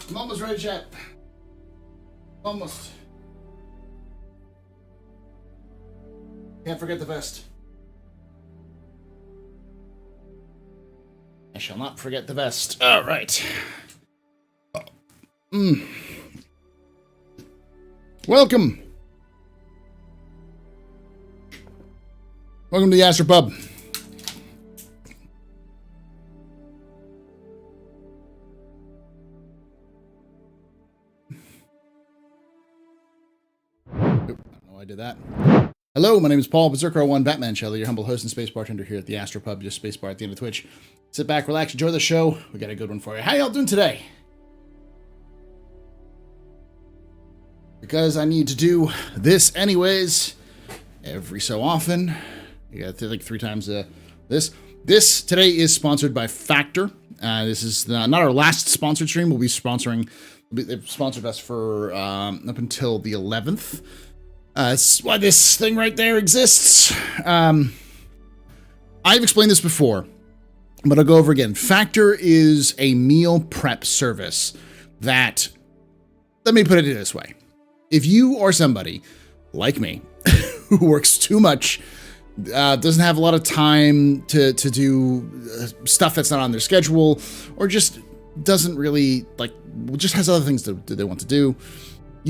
I'm almost ready, chat. Almost. Can't forget the vest. I shall not forget the vest. All right. Welcome. Welcome to the AstroPub. I did that. Hello, my name is Paul Berserker01 Batman Shelley, your humble host and space bartender here at the AstroPub, just space bar at the end of Twitch. Sit back, relax, enjoy the show. We got a good one for you. How y'all doing today? Because I need to do this anyways, every so often. You got like 3 times this. This today is sponsored by Factor. This is not our last sponsored stream. We'll be sponsoring. They've sponsored us for up until the 11th. That's why this thing right there exists. I've explained this before, but I'll go over again. Factor is a meal prep service that, let me put it this way. If you are somebody like me who works too much, doesn't have a lot of time to do stuff that's not on their schedule, or just doesn't really, just has other things that they want to do,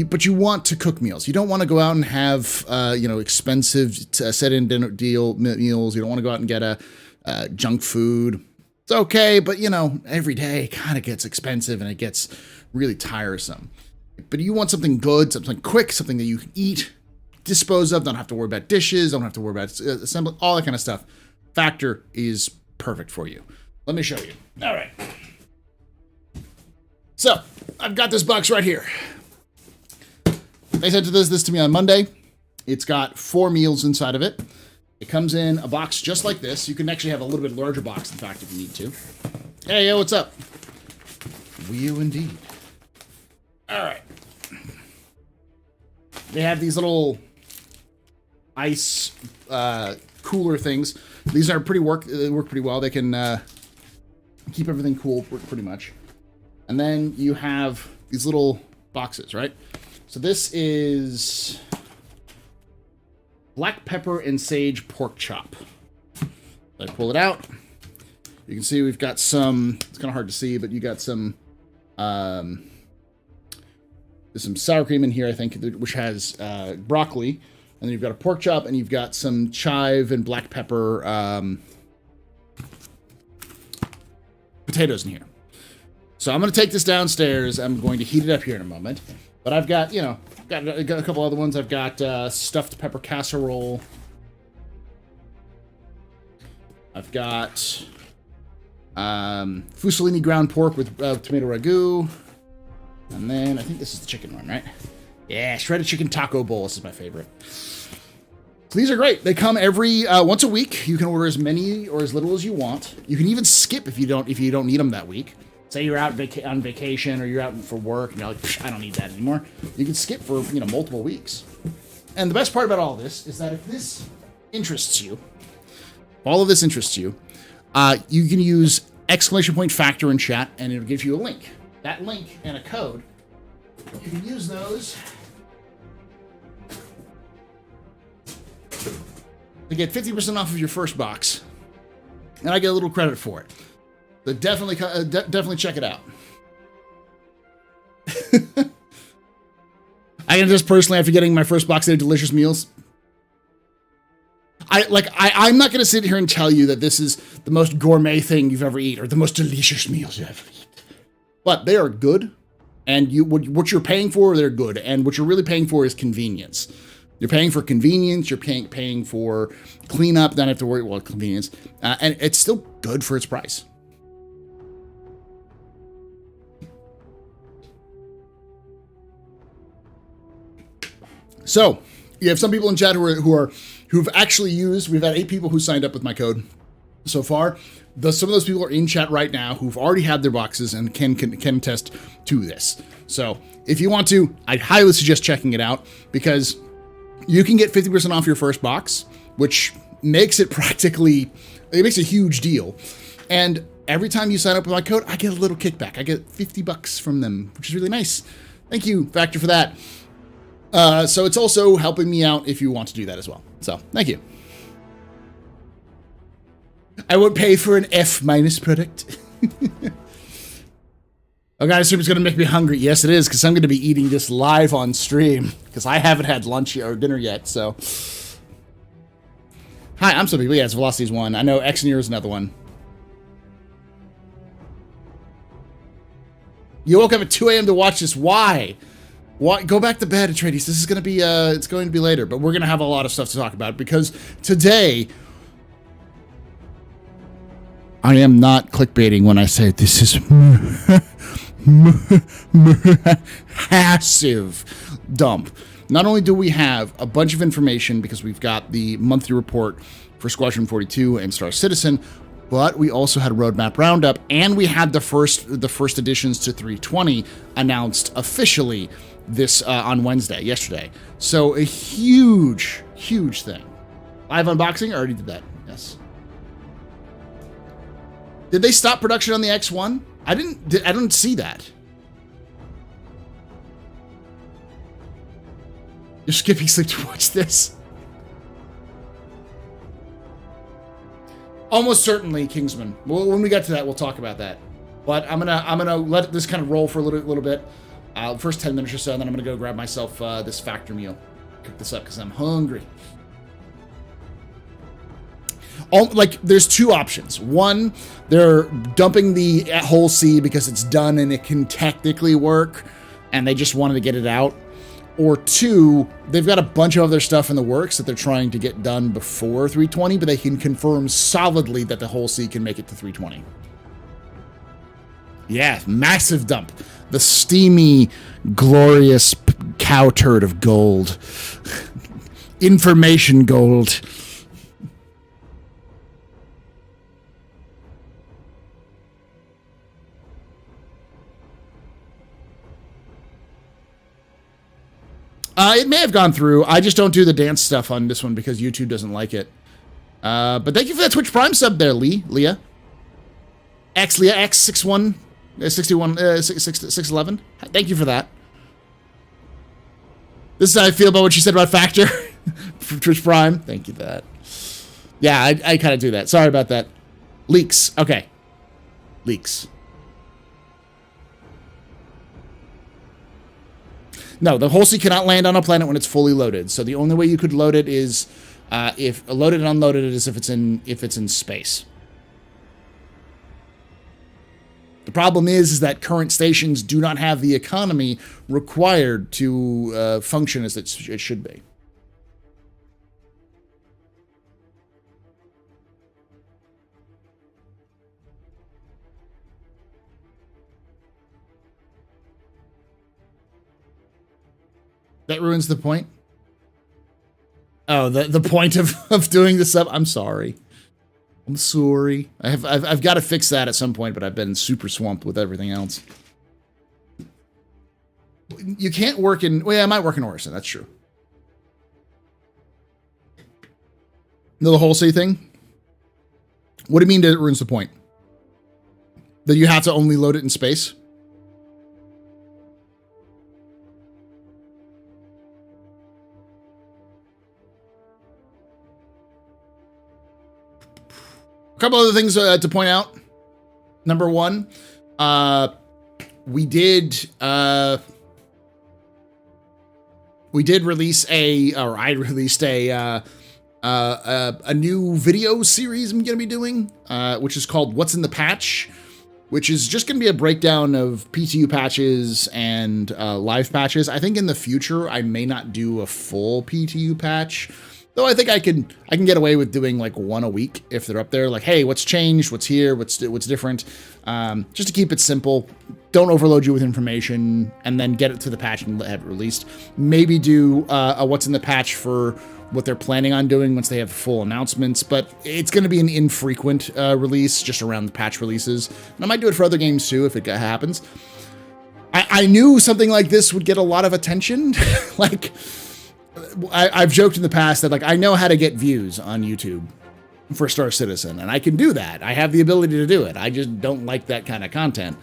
but you want to cook meals. You don't want to go out and have, expensive set-in dinner meals. You don't want to go out and get a junk food. It's okay, but, every day kind of gets expensive and it gets really tiresome. But you want something good, something quick, something that you can eat, dispose of, don't have to worry about dishes, don't have to worry about assembly, all that kind of stuff. Factor is perfect for you. Let me show you. All right. So, I've got this box right here. They sent this to me on Monday. It's got 4 meals inside of it. It comes in a box just like this. You can actually have a little bit larger box, in fact, if you need to. Hey, yo, what's up? Will you indeed? All right. They have these little ice cooler things. These are they work pretty well. They can keep everything cool pretty much. And then you have these little boxes, right? So this is black pepper and sage pork chop. I pull it out. You can see we've got some, it's kind of hard to see, but you got some, there's some sour cream in here, I think, which has broccoli. And then you've got a pork chop, and you've got some chive and black pepper potatoes in here. So I'm going to take this downstairs. I'm going to heat it up here in a moment. But I've got, got a couple other ones. I've got stuffed pepper casserole. I've got fusilini ground pork with tomato ragu. And then I think this is the chicken one, right? Yeah, shredded chicken taco bowl. This is my favorite. So these are great. They come every once a week. You can order as many or as little as you want. You can even skip if you don't need them that week. Say you're out on vacation or you're out for work and you're like, I don't need that anymore. You can skip for multiple weeks. And the best part about all this is that if this interests you, all of this interests you, you can use !Factor in chat and it'll give you a link. That link and a code, you can use those to get 50% off of your first box. And I get a little credit for it. So definitely check it out. I can just personally, after getting my first box of delicious meals, I'm not going to sit here and tell you that this is the most gourmet thing you've ever eaten or the most delicious meals you ever eat. But they are good, and what you're paying for, they're good. And what you're really paying for is convenience. You're paying for convenience. You're paying for cleanup. Don't have to worry about convenience, and it's still good for its price. So you have some people in chat who've actually used. We've had 8 people who signed up with my code so far. Some of those people are in chat right now who've already had their boxes and can attest to this. So if you want to, I'd highly suggest checking it out because you can get 50% off your first box, which makes it a huge deal. And every time you sign up with my code, I get a little kickback. I get $50 from them, which is really nice. Thank you, Factor, for that. So it's also helping me out if you want to do that as well. So thank you. I won't pay for an F- product. Okay, I assume it's going to make me hungry. Yes, it is, because I'm going to be eating this live on stream, because I haven't had lunch or dinner yet, so. Hi, I'm some people. Yeah, it's Velocity's one. I know Exnear is another one. You woke up at 2 a.m. to watch this. Why? Why? Go back to bed, Atreides. This is going to be, it's going to be later, but we're going to have a lot of stuff to talk about, because today, I am not clickbaiting when I say this is massive dump. Not only do we have a bunch of information because we've got the monthly report for Squadron 42 and Star Citizen, but we also had a roadmap roundup, and we had the first additions to 320 announced officially this on Wednesday, yesterday. So a huge thing. Live unboxing, I already did that. Yes. Did they stop production on the X1? I didn't see that. You're skipping sleep to watch this. Almost certainly, Kingsman. Well, when we get to that, we'll talk about that. But I'm gonna let this kind of roll for a little bit. First 10 minutes or so, and then I'm gonna go grab myself this Factor meal. Cook this up because I'm hungry. There's two options. One, they're dumping the whole C because it's done and it can technically work, and they just wanted to get it out. Or two, they've got a bunch of other stuff in the works that they're trying to get done before 320, but they can confirm solidly that the whole C can make it to 320. Yeah, massive dump. The steamy, glorious cow turd of gold. Information gold. It may have gone through. I just don't do the dance stuff on this one because YouTube doesn't like it. But thank you for that Twitch Prime sub there, Leah. Leah X 61 611. Thank you for that. This is how I feel about what you said about Factor. Twitch Prime. Thank you for that. Yeah, I kind of do that. Sorry about that. Leaks. Okay. Leaks. No, the whole C cannot land on a planet when it's fully loaded. So the only way you could load it is if loaded and unloaded it is if it's in space. The problem is that current stations do not have the economy required to function as it should be. That ruins the point. Oh, the point of doing this up. I'm sorry. I'm sorry. I've got to fix that at some point, but I've been super swamped with everything else. You can't work in. Well, yeah, I might work in Orison. That's true. No, the whole C thing. What do you mean that it ruins the point? That you have to only load it in space? A couple other things to point out. Number one, we did release I released a new video series I'm going to be doing, which is called What's in the Patch, which is just going to be a breakdown of PTU patches and live patches. I think in the future I may not do a full PTU patch. Though I think I can get away with doing like one a week if they're up there. Like, hey, what's changed? What's here? What's different? Just to keep it simple. Don't overload you with information, and then get it to the patch and have it released. Maybe do a what's in the patch for what they're planning on doing once they have full announcements. But it's going to be an infrequent release, just around the patch releases. And I might do it for other games too if it happens. I knew something like this would get a lot of attention. Like, I've joked in the past that, like, I know how to get views on YouTube. for Star Citizen, and I can do that. I have the ability to do it. I just don't like that kind of content,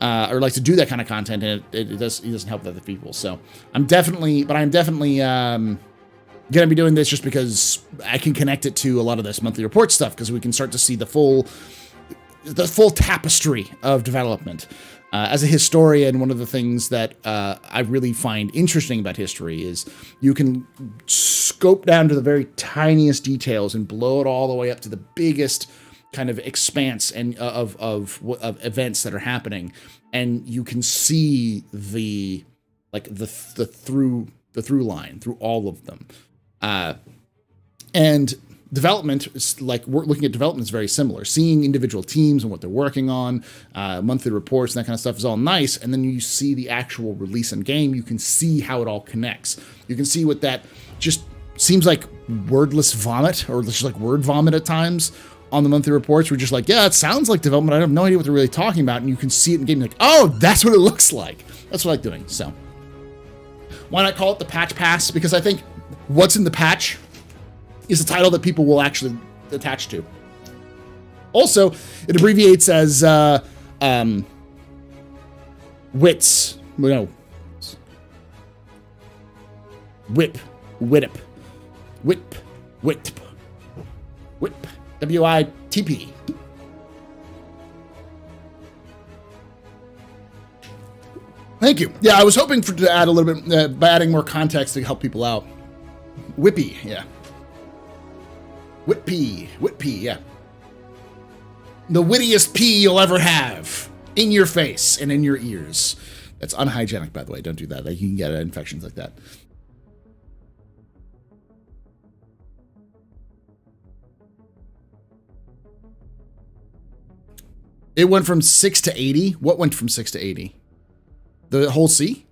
or like to do that kind of content, and it doesn't help other people. So I'm definitely gonna be doing this just because I can connect it to a lot of this monthly report stuff, because we can start to see the full tapestry of development. As a historian, one of the things that I really find interesting about history is you can scope down to the very tiniest details and blow it all the way up to the biggest kind of expanse and of events that are happening, and you can see the through line through all of them. And development is like, we're looking at development is very similar. Seeing individual teams and what they're working on, monthly reports and that kind of stuff is all nice. And then you see the actual release in game. You can see how it all connects. You can see what that just seems like wordless vomit, or just like word vomit at times on the monthly reports. We're just like, yeah, it sounds like development. I have no idea what they're really talking about. And you can see it in game. Like, oh, that's what it looks like. That's what I like doing. So why not call it the patch pass? Because I think what's in the patch is a title that people will actually attach to. Also, it abbreviates as WITS. No. WIP. WITP. WIP. WITP. WIP. WITP. Thank you. Yeah, I was hoping to add a little bit, by adding more context to help people out. Whippy, yeah. Whippy, yeah. The wittiest pee you'll ever have in your face and in your ears. That's unhygienic, by the way. Don't do that. You can get infections like that. It went from 6 to 80. What went from 6 to 80? The whole C?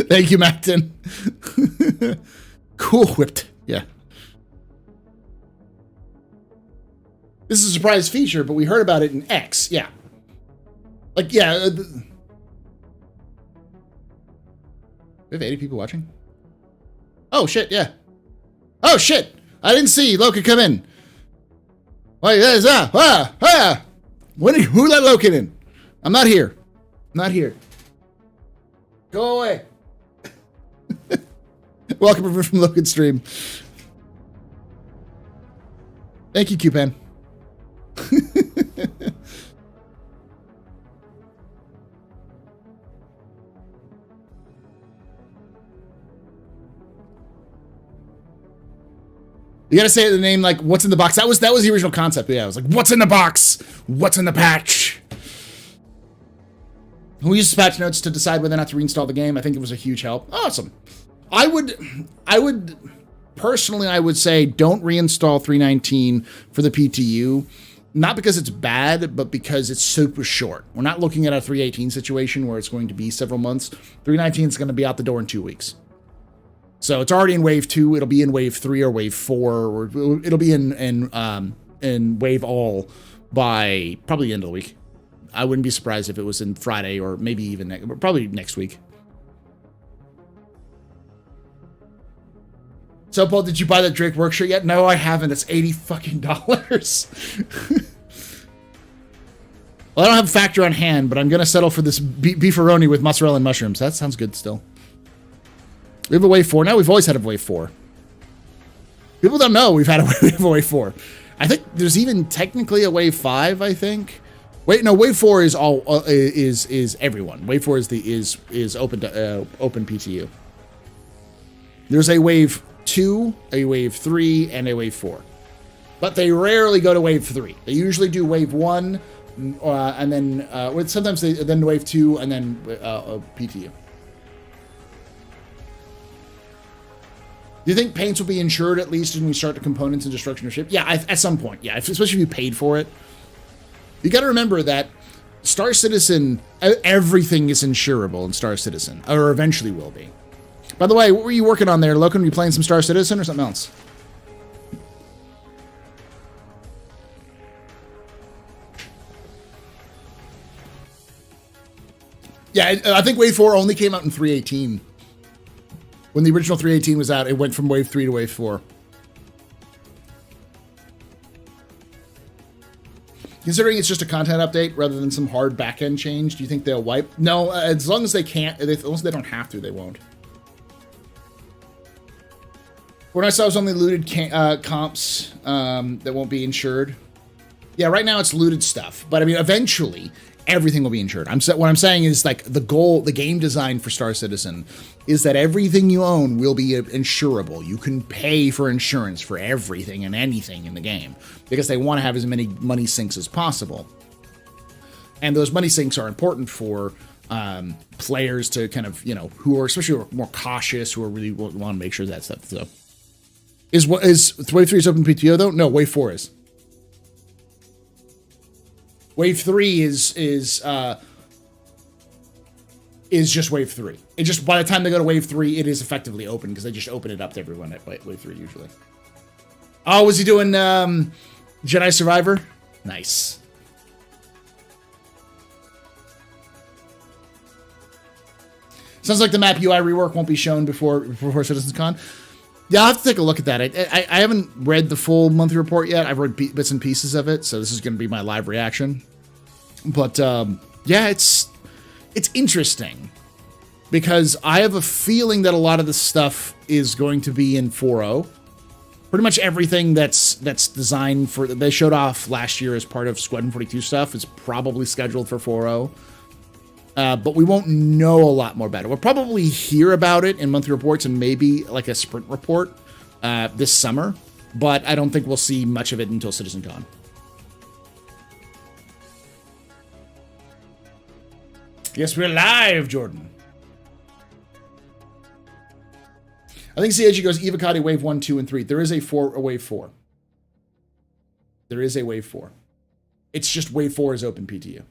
Thank you, Macton. Cool whipped. Yeah. This is a surprise feature, but we heard about it in X. Yeah. Like, yeah. We have 80 people watching? Oh, shit, yeah. Oh, shit. I didn't see Loki come in. Wait, who let Loki in? I'm not here. I'm not here. Go away. Welcome from Logan's stream. Thank you, Q-Pan. You gotta say the name like "What's in the box." That was the original concept. Yeah, I was like, "What's in the box? What's in the patch?" We used patch notes to decide whether or not to reinstall the game. I think it was a huge help. Awesome. I would personally, I would say don't reinstall 3.19 for the PTU. Not because it's bad, but because it's super short. We're not looking at a 3.18 situation where it's going to be several months. 3.19 is going to be out the door in 2 weeks. So it's already in wave 2. It'll be in wave 3 or wave 4, or it'll be in wave all by probably the end of the week. I wouldn't be surprised if it was in Friday or maybe even probably next week. So, Paul, did you buy that Drake work shirt yet? No, I haven't. It's $80 fucking dollars. Well, I don't have a factor on hand, but I'm gonna settle for this beefaroni with mozzarella and mushrooms. That sounds good still. We have a wave 4 now. We've always had a wave 4. People don't know we've had a wave 4. I think there's even technically a wave 5. I think. Wait, no. Wave 4 is all is everyone. Wave 4 is open to open PTU. There's a wave 2, a wave 3, and a wave 4, but they rarely go to wave 3. They usually do wave 1, and then sometimes then wave 2, and then PTU. Do you think paints will be insured at least when we start the components and destruction of ship? Yeah, at some point. Yeah, especially if you paid for it. You got to remember that Star Citizen, everything is insurable in Star Citizen, or eventually will be. By the way, what were you working on there, Logan? Were you playing some Star Citizen or something else? Yeah, I think Wave 4 only came out in 3.18. when the original 3.18 was out, it went from Wave 3 to Wave 4. Considering it's just a content update rather than some hard back-end change, do you think they'll wipe? No, as long as they can't, as long as they don't have to, they won't. When I saw it was only looted comps that won't be insured. Yeah, right now it's looted stuff, but I mean, eventually everything will be insured. What I'm saying is like the goal, the game design for Star Citizen is that everything you own will be insurable. You can pay for insurance for everything and anything in the game because they want to have as many money sinks as possible. And those money sinks are important for players to kind of, who are especially more cautious, who are really want to make sure that stuff. So is Wave 3 is open PTO though? No, Wave 4 is. Wave 3 is just Wave 3. It just, by the time they go to Wave 3, it is effectively open because they just open it up to everyone at Wave 3 usually. Oh, was he doing Jedi Survivor? Nice. Sounds like the map UI rework won't be shown before Citizencon. Yeah, I'll have to take a look at that. I haven't read the full monthly report yet. I've read bits and pieces of it, so this is going to be my live reaction. But yeah, it's interesting because I have a feeling that a lot of this stuff is going to be in 4.0. Pretty much everything that's designed for they showed off last year as part of Squadron 42 stuff is probably scheduled for 4.0. But we won't know a lot more about it. We'll probably hear about it in monthly reports and maybe like a sprint report this summer, but I don't think we'll see much of it until Citizencon. Yes, we're live, Jordan. I think CAG goes Evocati Wave 1, 2, and 3. There is a Wave 4. There is a Wave 4. It's just Wave 4 is open PTU.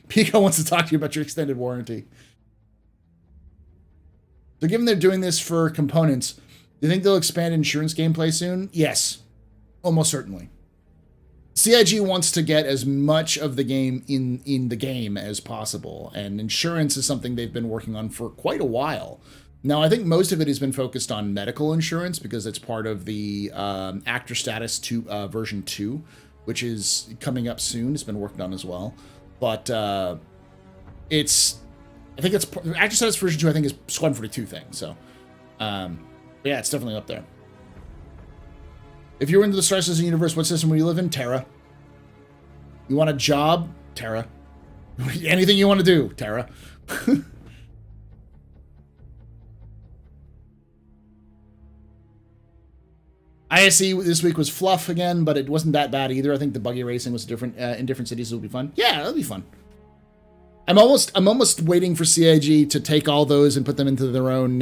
Pico wants to talk to you about your extended warranty. So given they're doing this for components, do you think they'll expand insurance gameplay soon? Yes, almost certainly. CIG wants to get as much of the game in the game as possible, and insurance is something they've been working on for quite a while. Now, I think most of it has been focused on medical insurance because it's part of the Actor Status 2, version 2, which is coming up soon. It's been worked on as well. But I think it's Actor Status version 2, I think, is Squadron 42 thing. So, yeah, it's definitely up there. If you're into the Star Citizen universe, what system will you live in? Terra. You want a job? Terra. Anything you want to do? Terra. ISE this week was fluff again, but it wasn't that bad either. I think the buggy racing was different in different cities. It'll be fun. Yeah, it'll be fun. I'm almost waiting for CIG to take all those and put them into their own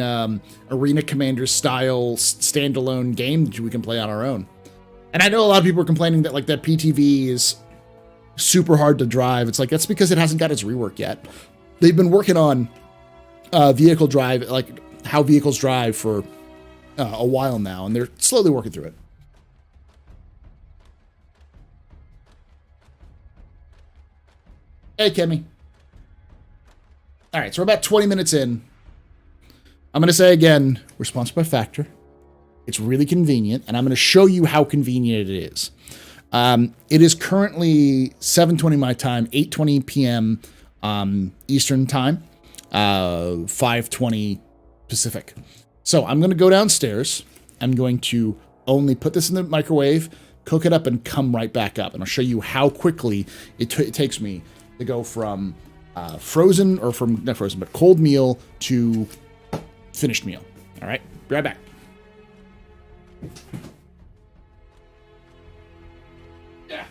Arena Commander style standalone game that we can play on our own. And I know a lot of people are complaining that like that PTV is super hard to drive. It's like that's because it hasn't got its rework yet. They've been working on vehicle drive, like how vehicles drive for a while now, and they're slowly working through it. Hey, Kimmy. All right, so we're about 20 minutes in. I'm going to say again, we're sponsored by Factor. It's really convenient, and I'm going to show you how convenient it is. It is currently 7:20 my time, 8:20 p.m. Eastern time, 5:20 Pacific. So I'm going to go downstairs. I'm going to only put this in the microwave, cook it up, and come right back up. And I'll show you how quickly it takes me to go from frozen, or from, not frozen, but cold meal to finished meal. All right, be right back. Yeah.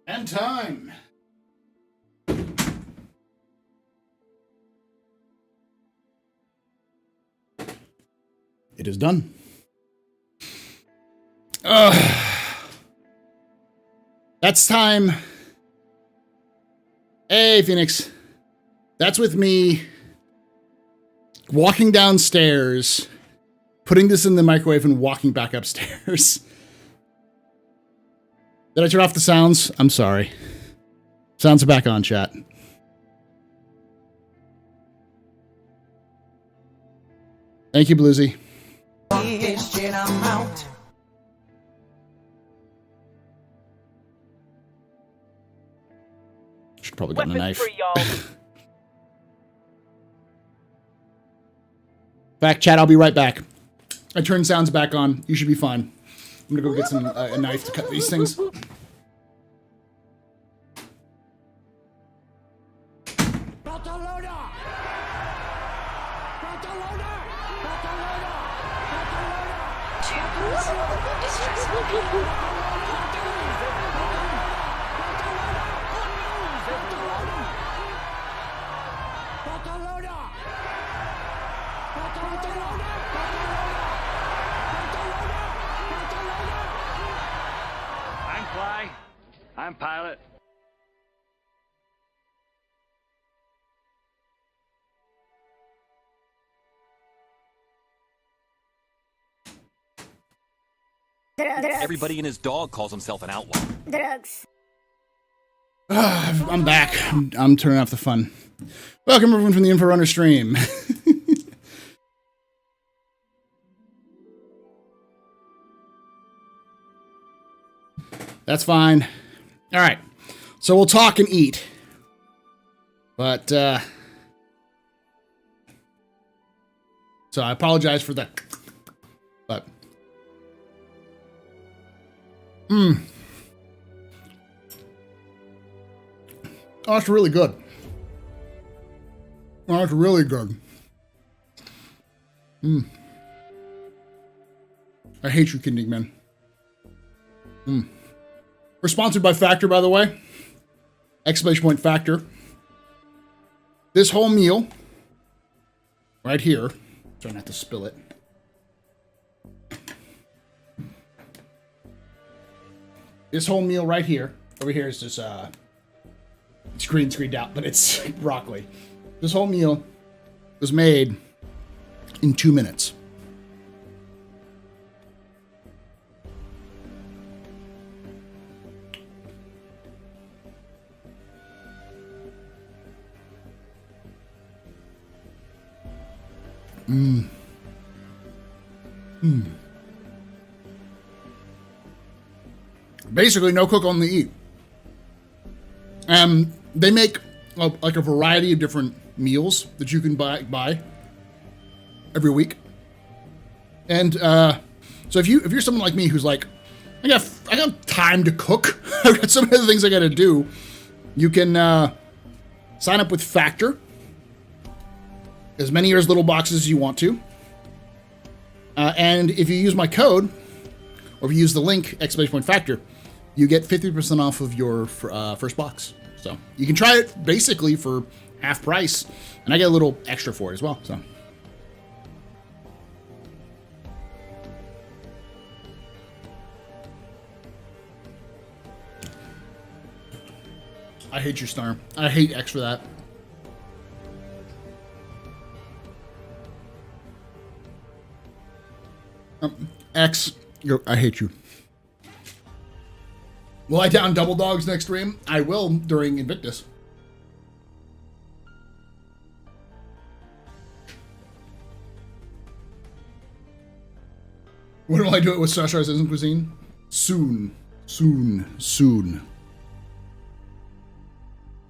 And time. It is done. That's time. Hey, Phoenix. That's with me walking downstairs, putting this in the microwave, and walking back upstairs. Did I turn off the sounds? I'm sorry. Sounds are back on, chat. Thank you, Bluesy. Should probably gotten a knife. Back, chat. I'll be right back. I turned sounds back on. You should be fine. I'm gonna go get some a knife to cut these things. I'm pilot. Everybody and his dog calls himself an outlaw. Drugs. I'm back. I'm turning off the fun. Welcome everyone from the Inforunner stream. That's fine. All right. So we'll talk and eat. But, so I apologize for that. But, oh, that's really good. Oh, that's really good. I hate you, Kinding Man. We're sponsored by Factor, by the way. Exclamation point Factor. This whole meal, right here, try not to spill it. This whole meal right here, over here is just, it's green screened out, but it's broccoli. This whole meal was made in 2 minutes. Basically, no cook, only eat. They make like a variety of different meals that you can buy every week. And so if you're someone like me who's like, I got time to cook, I've got so many other things I got to do, you can sign up with Factor. As many or as little boxes as you want to. And if you use my code, or if you use the link, exclamation point Factor, you get 50% off of your first box. So you can try it basically for half price. And I get a little extra for it as well. So I hate your star. I hate X for that. X, I hate you. Will I down double dogs next stream? I will during Invictus. When will I do it with starcitizen cuisine? Soon.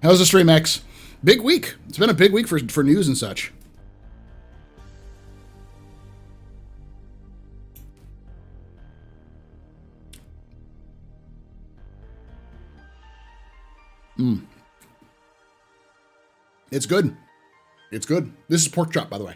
How's the stream, X? Big week. It's been a big week for news and such. It's good. It's good. This is pork chop, by the way.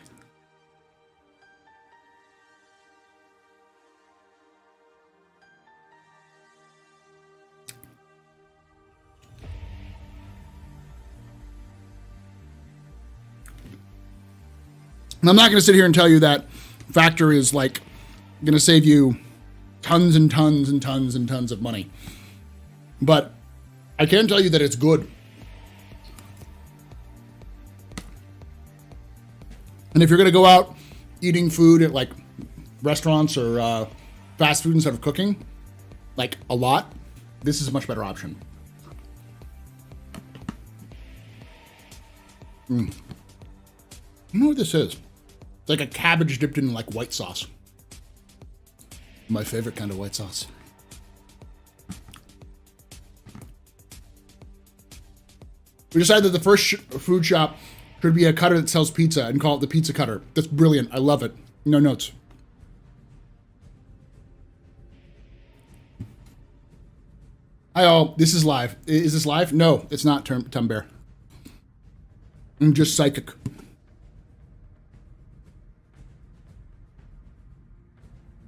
And I'm not going to sit here and tell you that Factor is like going to save you tons and tons and tons and tons of money. But I can tell you that it's good. And if you're going to go out eating food at like restaurants or fast food instead of cooking, like a lot, this is a much better option. I don't know what this is. It's like a cabbage dipped in like white sauce. My favorite kind of white sauce. We decided that the first food shop should be a cutter that sells pizza and call it the Pizza Cutter. That's brilliant. I love it. No notes. Hi all, this is live. Is this live? No, it's not, Tom Bear. I'm just psychic.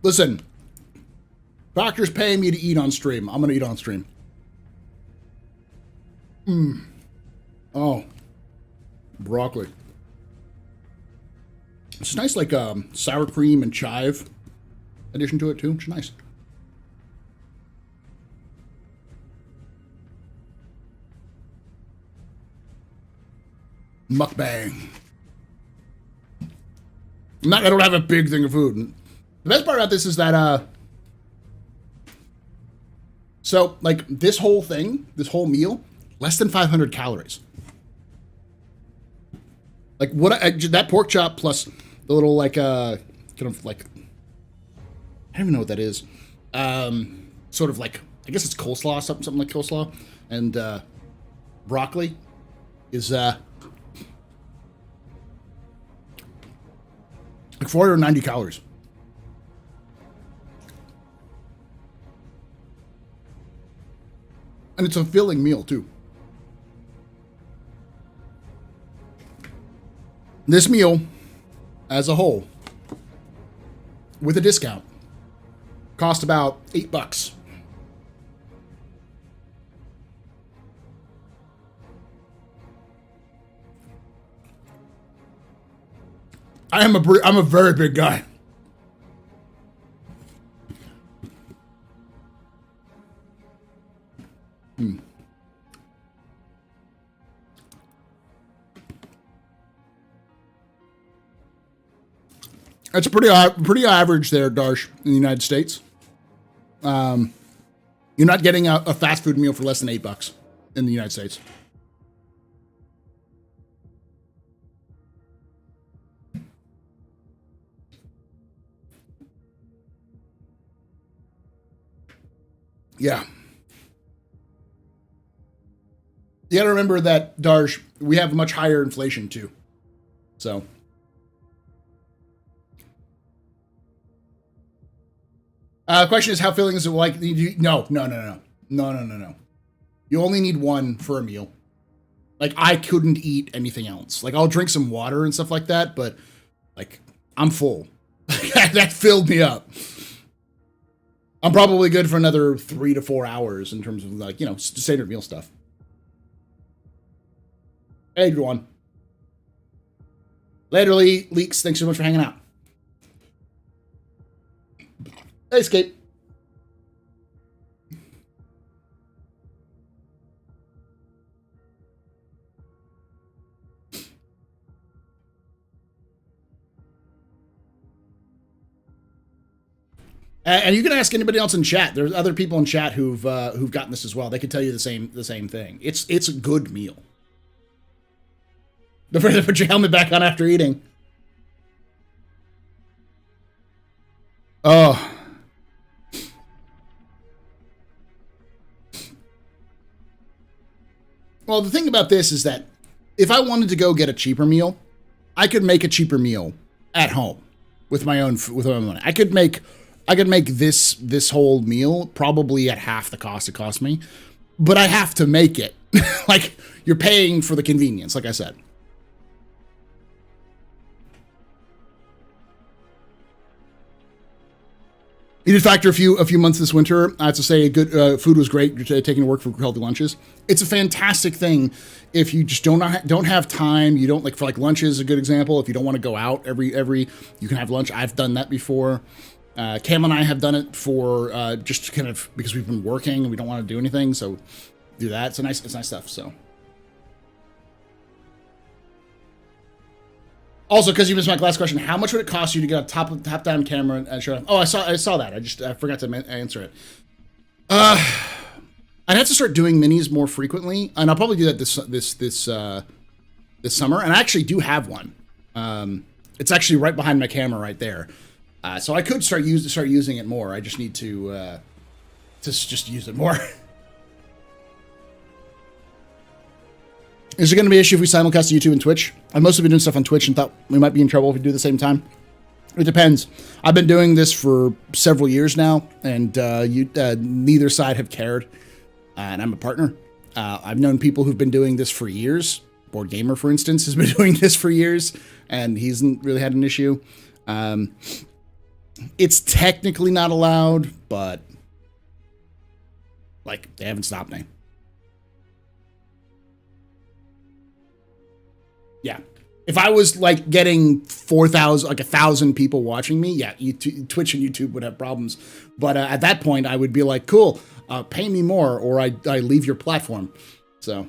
Listen, Factor's paying me to eat on stream. I'm gonna eat on stream. Oh, broccoli. It's nice, like sour cream and chive addition to it too. It's nice. Mukbang. I don't have a big thing of food. The best part about this is that, so like this whole thing, this whole meal, less than 500 calories. Like what, that pork chop plus the little like, kind of like, I don't even know what that is. Sort of like, I guess it's coleslaw, something like coleslaw, and broccoli is like 490 calories. And it's a filling meal too. This meal, as a whole, with a discount, cost about $8. I'm a very big guy. That's pretty average there, Darsh, in the United States. You're not getting a fast food meal for less than $8 in the United States. Yeah. You gotta remember that, Darsh, we have much higher inflation too. So. Question is, how filling is it like? No. You only need one for a meal. Like, I couldn't eat anything else. Like, I'll drink some water and stuff like that, but, like, I'm full. That filled me up. I'm probably good for another 3 to 4 hours in terms of, like, you know, standard meal stuff. Hey, everyone. Later, Leaks. Thanks so much for hanging out. Hey, Escape. And you can ask anybody else in chat. There's other people in chat who've gotten this as well. They can tell you the same thing. It's a good meal. Don't forget to put your helmet back on after eating. Oh. Well, the thing about this is that if I wanted to go get a cheaper meal, I could make a cheaper meal at home with my own money. I could make this whole meal probably at half the cost it cost me, but I have to make it. Like, you're paying for the convenience, like I said. He did Factor a few months this winter. I have to say, good food was great. Taking to work for healthy lunches. It's a fantastic thing if you just don't have time. You don't for lunches is a good example. If you don't want to go out every you can have lunch. I've done that before. Cam and I have done it for just kind of because we've been working and we don't want to do anything. So do that. It's nice stuff. So. Also, because you missed my last question, how much would it cost you to get a top-down camera and show? Oh, I saw that. I forgot to answer it. I'd have to start doing minis more frequently, and I'll probably do that this summer. And I actually do have one. It's actually right behind my camera, right there. So I could start using it more. I just need to just use it more. Is there going to be an issue if we simulcast to YouTube and Twitch? I've mostly been doing stuff on Twitch and thought we might be in trouble if we do it at the same time. It depends. I've been doing this for several years now, and neither side have cared. And I'm a partner. I've known people who've been doing this for years. Board Gamer, for instance, has been doing this for years, and he hasn't really had an issue. It's technically not allowed, but they haven't stopped me. Yeah. If I was getting 4,000, 1,000 people watching me, yeah, Twitch and YouTube would have problems. But at that point, I would be like, cool, pay me more, or I leave your platform. So.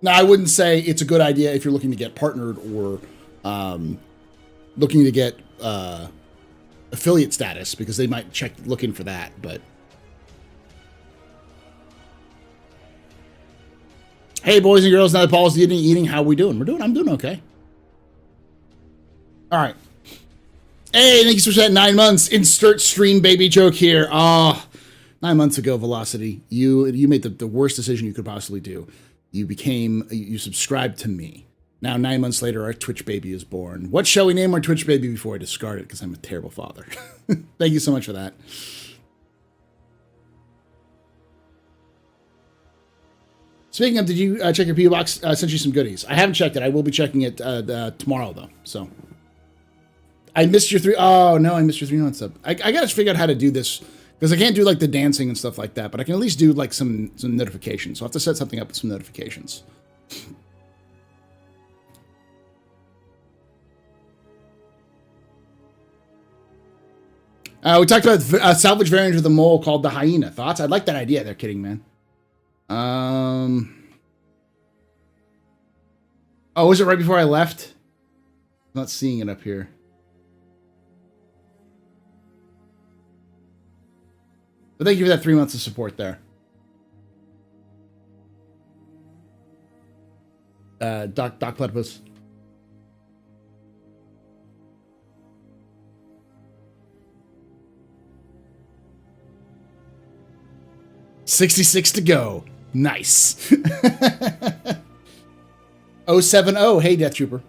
Now, I wouldn't say it's a good idea if you're looking to get partnered or looking to get affiliate status, because they might looking for that, but. Hey, boys and girls, now that Paul's eating, how we doing? I'm doing okay. All right. Hey, thank you so much for that 9 months. Insert stream baby joke here. 9 months ago, Velocity, you made the worst decision you could possibly do. You subscribed to me. Now, 9 months later, our Twitch baby is born. What shall we name our Twitch baby before I discard it? Because I'm a terrible father. Thank you so much for that. Speaking of, did you check your PO box? I sent you some goodies. I haven't checked it. I will be checking it tomorrow, though. So I missed your 3. Oh no, I missed your 3 months up. I gotta figure out how to do this because I can't do the dancing and stuff like that. But I can at least do some notifications. So I will have to set something up with some notifications. We talked about a salvage variant of the mole called the hyena. Thoughts? I'd like that idea. They're kidding, man. Oh, was it right before I left? I'm not seeing it up here. But thank you for that 3 months of support there. Doc Platypus. $66 to go. Nice. 070. Hey, Death Trooper.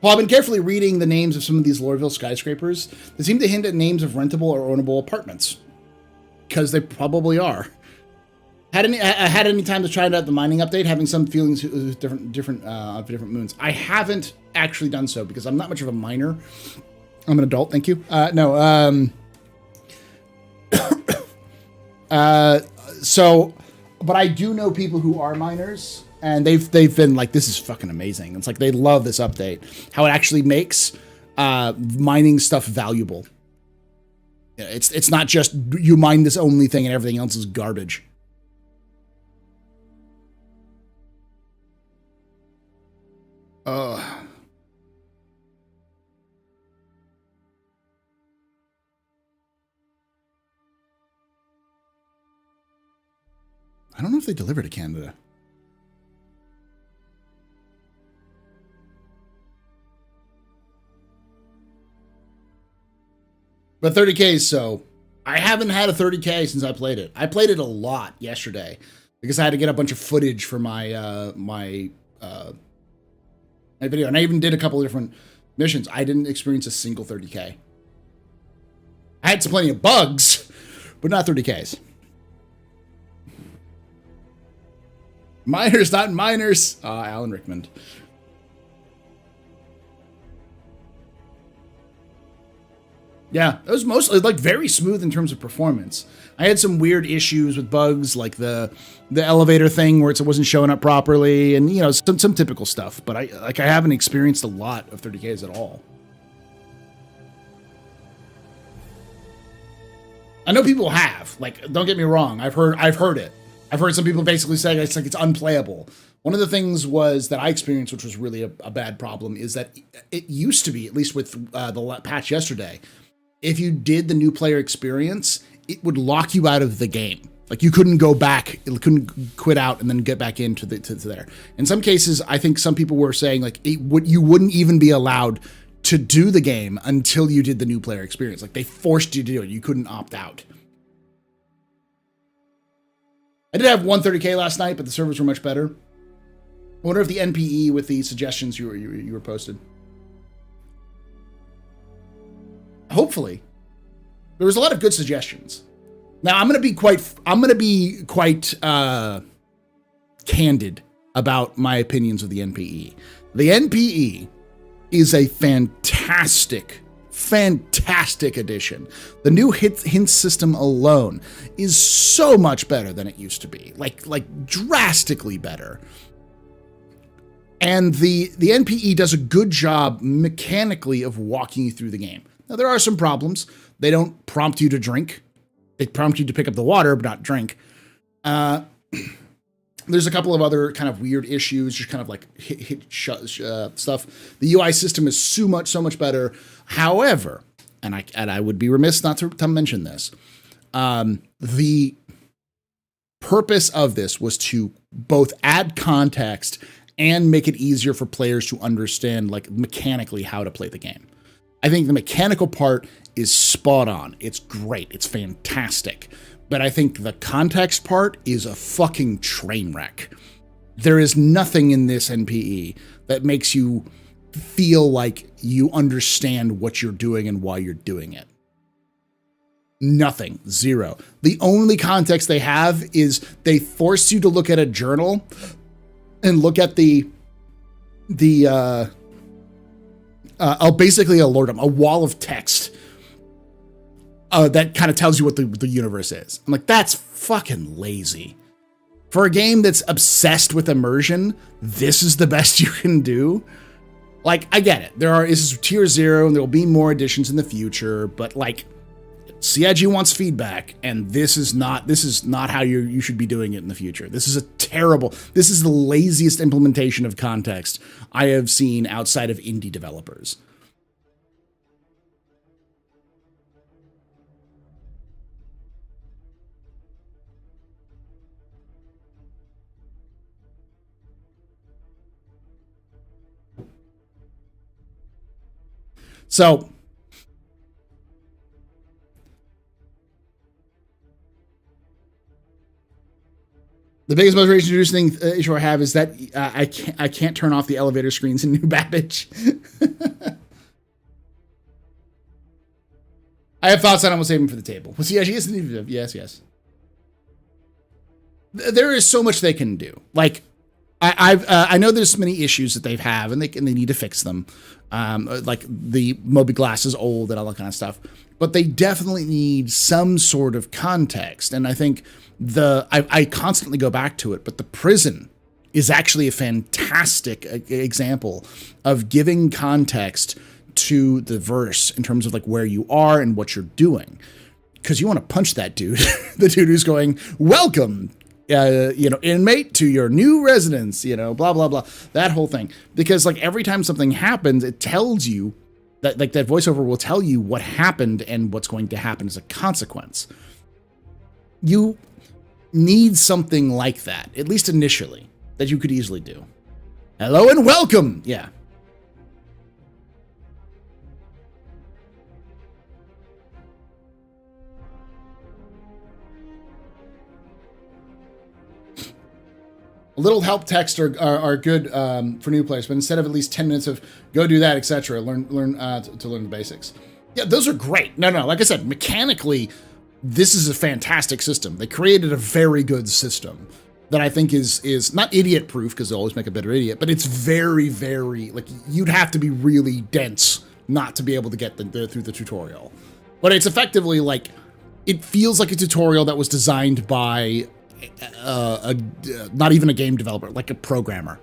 Well, I've been carefully reading the names of some of these Lorville skyscrapers. They seem to hint at names of rentable or ownable apartments. Because they probably are. Had any time to try out the mining update, having some feelings of different moons. I haven't actually done so because I'm not much of a miner. I'm an adult, thank you. So, but I do know people who are miners, and they've been like, this is fucking amazing. It's like they love this update, how it actually makes mining stuff valuable. It's not just you mine this only thing and everything else is garbage. I don't know if they deliver to Canada. But 30K, so I haven't had a 30K since I played it. I played it a lot yesterday because I had to get a bunch of footage for my my video, and I even did a couple of different missions. I didn't experience a single 30K. I had plenty of bugs, but not 30Ks. Miners, not miners. Alan Rickman. Yeah, it was mostly like very smooth in terms of performance. I had some weird issues with bugs like the elevator thing where it wasn't showing up properly, and you know some typical stuff. But I haven't experienced a lot of 30Ks at all. I know people have. Like, don't get me wrong. I've heard it. I've heard some people basically say it's unplayable. One of the things was that I experienced, which was really a bad problem, is that it used to be, at least with the patch yesterday, if you did the new player experience, it would lock you out of the game. Like you couldn't go back, it couldn't quit out and then get back into to there. In some cases, I think some people were saying like you wouldn't even be allowed to do the game until you did the new player experience. Like they forced you to do it. You couldn't opt out. I did have 130K last night, but the servers were much better. I wonder if the NPE with the suggestions you were posted. Hopefully, there was a lot of good suggestions. Now I'm gonna be quite candid about my opinions of the NPE. The NPE is a fantastic addition. The new hint system alone is so much better than it used to be, like drastically better. And the NPE does a good job mechanically of walking you through the game. Now, there are some problems. They don't prompt you to drink. They prompt you to pick up the water, but not drink. There's a couple of other kind of weird issues, just kind of like stuff. The UI system is so much better. However, and I would be remiss not to mention this, the purpose of this was to both add context and make it easier for players to understand, like, mechanically how to play the game. I think the mechanical part is spot on. It's great. It's fantastic. But I think the context part is a fucking train wreck. There is nothing in this NPE that makes you feel like you understand what you're doing and why you're doing it. Nothing. Zero. The only context they have is they force you to look at a journal and look at I'll basically alert them, a wall of text that kind of tells you what the universe is. I'm like, that's fucking lazy. For a game that's obsessed with immersion, this is the best you can do. Like, I get it. This is tier 0 and there will be more additions in the future, but like, CIG wants feedback, and this is not how you should be doing it in the future. This is the laziest implementation of context I have seen outside of indie developers. So, the biggest motivation to do this thing issue I have is that I can't turn off the elevator screens in New Babbage. I have thoughts on it. I'm gonna save them for the table. Well, see, yes. There is so much they can do. Like, I know there's many issues that they have, and they need to fix them. Like the Moby Glass is old and all that kind of stuff. But they definitely need some sort of context, and I think I constantly go back to it, but the prison is actually a fantastic example of giving context to the verse in terms of like where you are and what you're doing. Because you want to punch that dude, the dude who's going, welcome, inmate to your new residence, blah, blah, blah, that whole thing. Because like every time something happens, it tells you that like that voiceover will tell you what happened and what's going to happen as a consequence. You need something like that, at least initially, that you could easily do. Hello and welcome. Yeah. A little help text are good for new players, but instead of at least 10 minutes of go do that, etc., learn to learn the basics. Yeah, those are great. No, like I said, mechanically, this is a fantastic system. They created a very good system that I think is not idiot proof, because they always make a better idiot, but it's very, very, like, you'd have to be really dense not to be able to get through the tutorial. But it's effectively like, it feels like a tutorial that was designed by not even a game developer, like a programmer.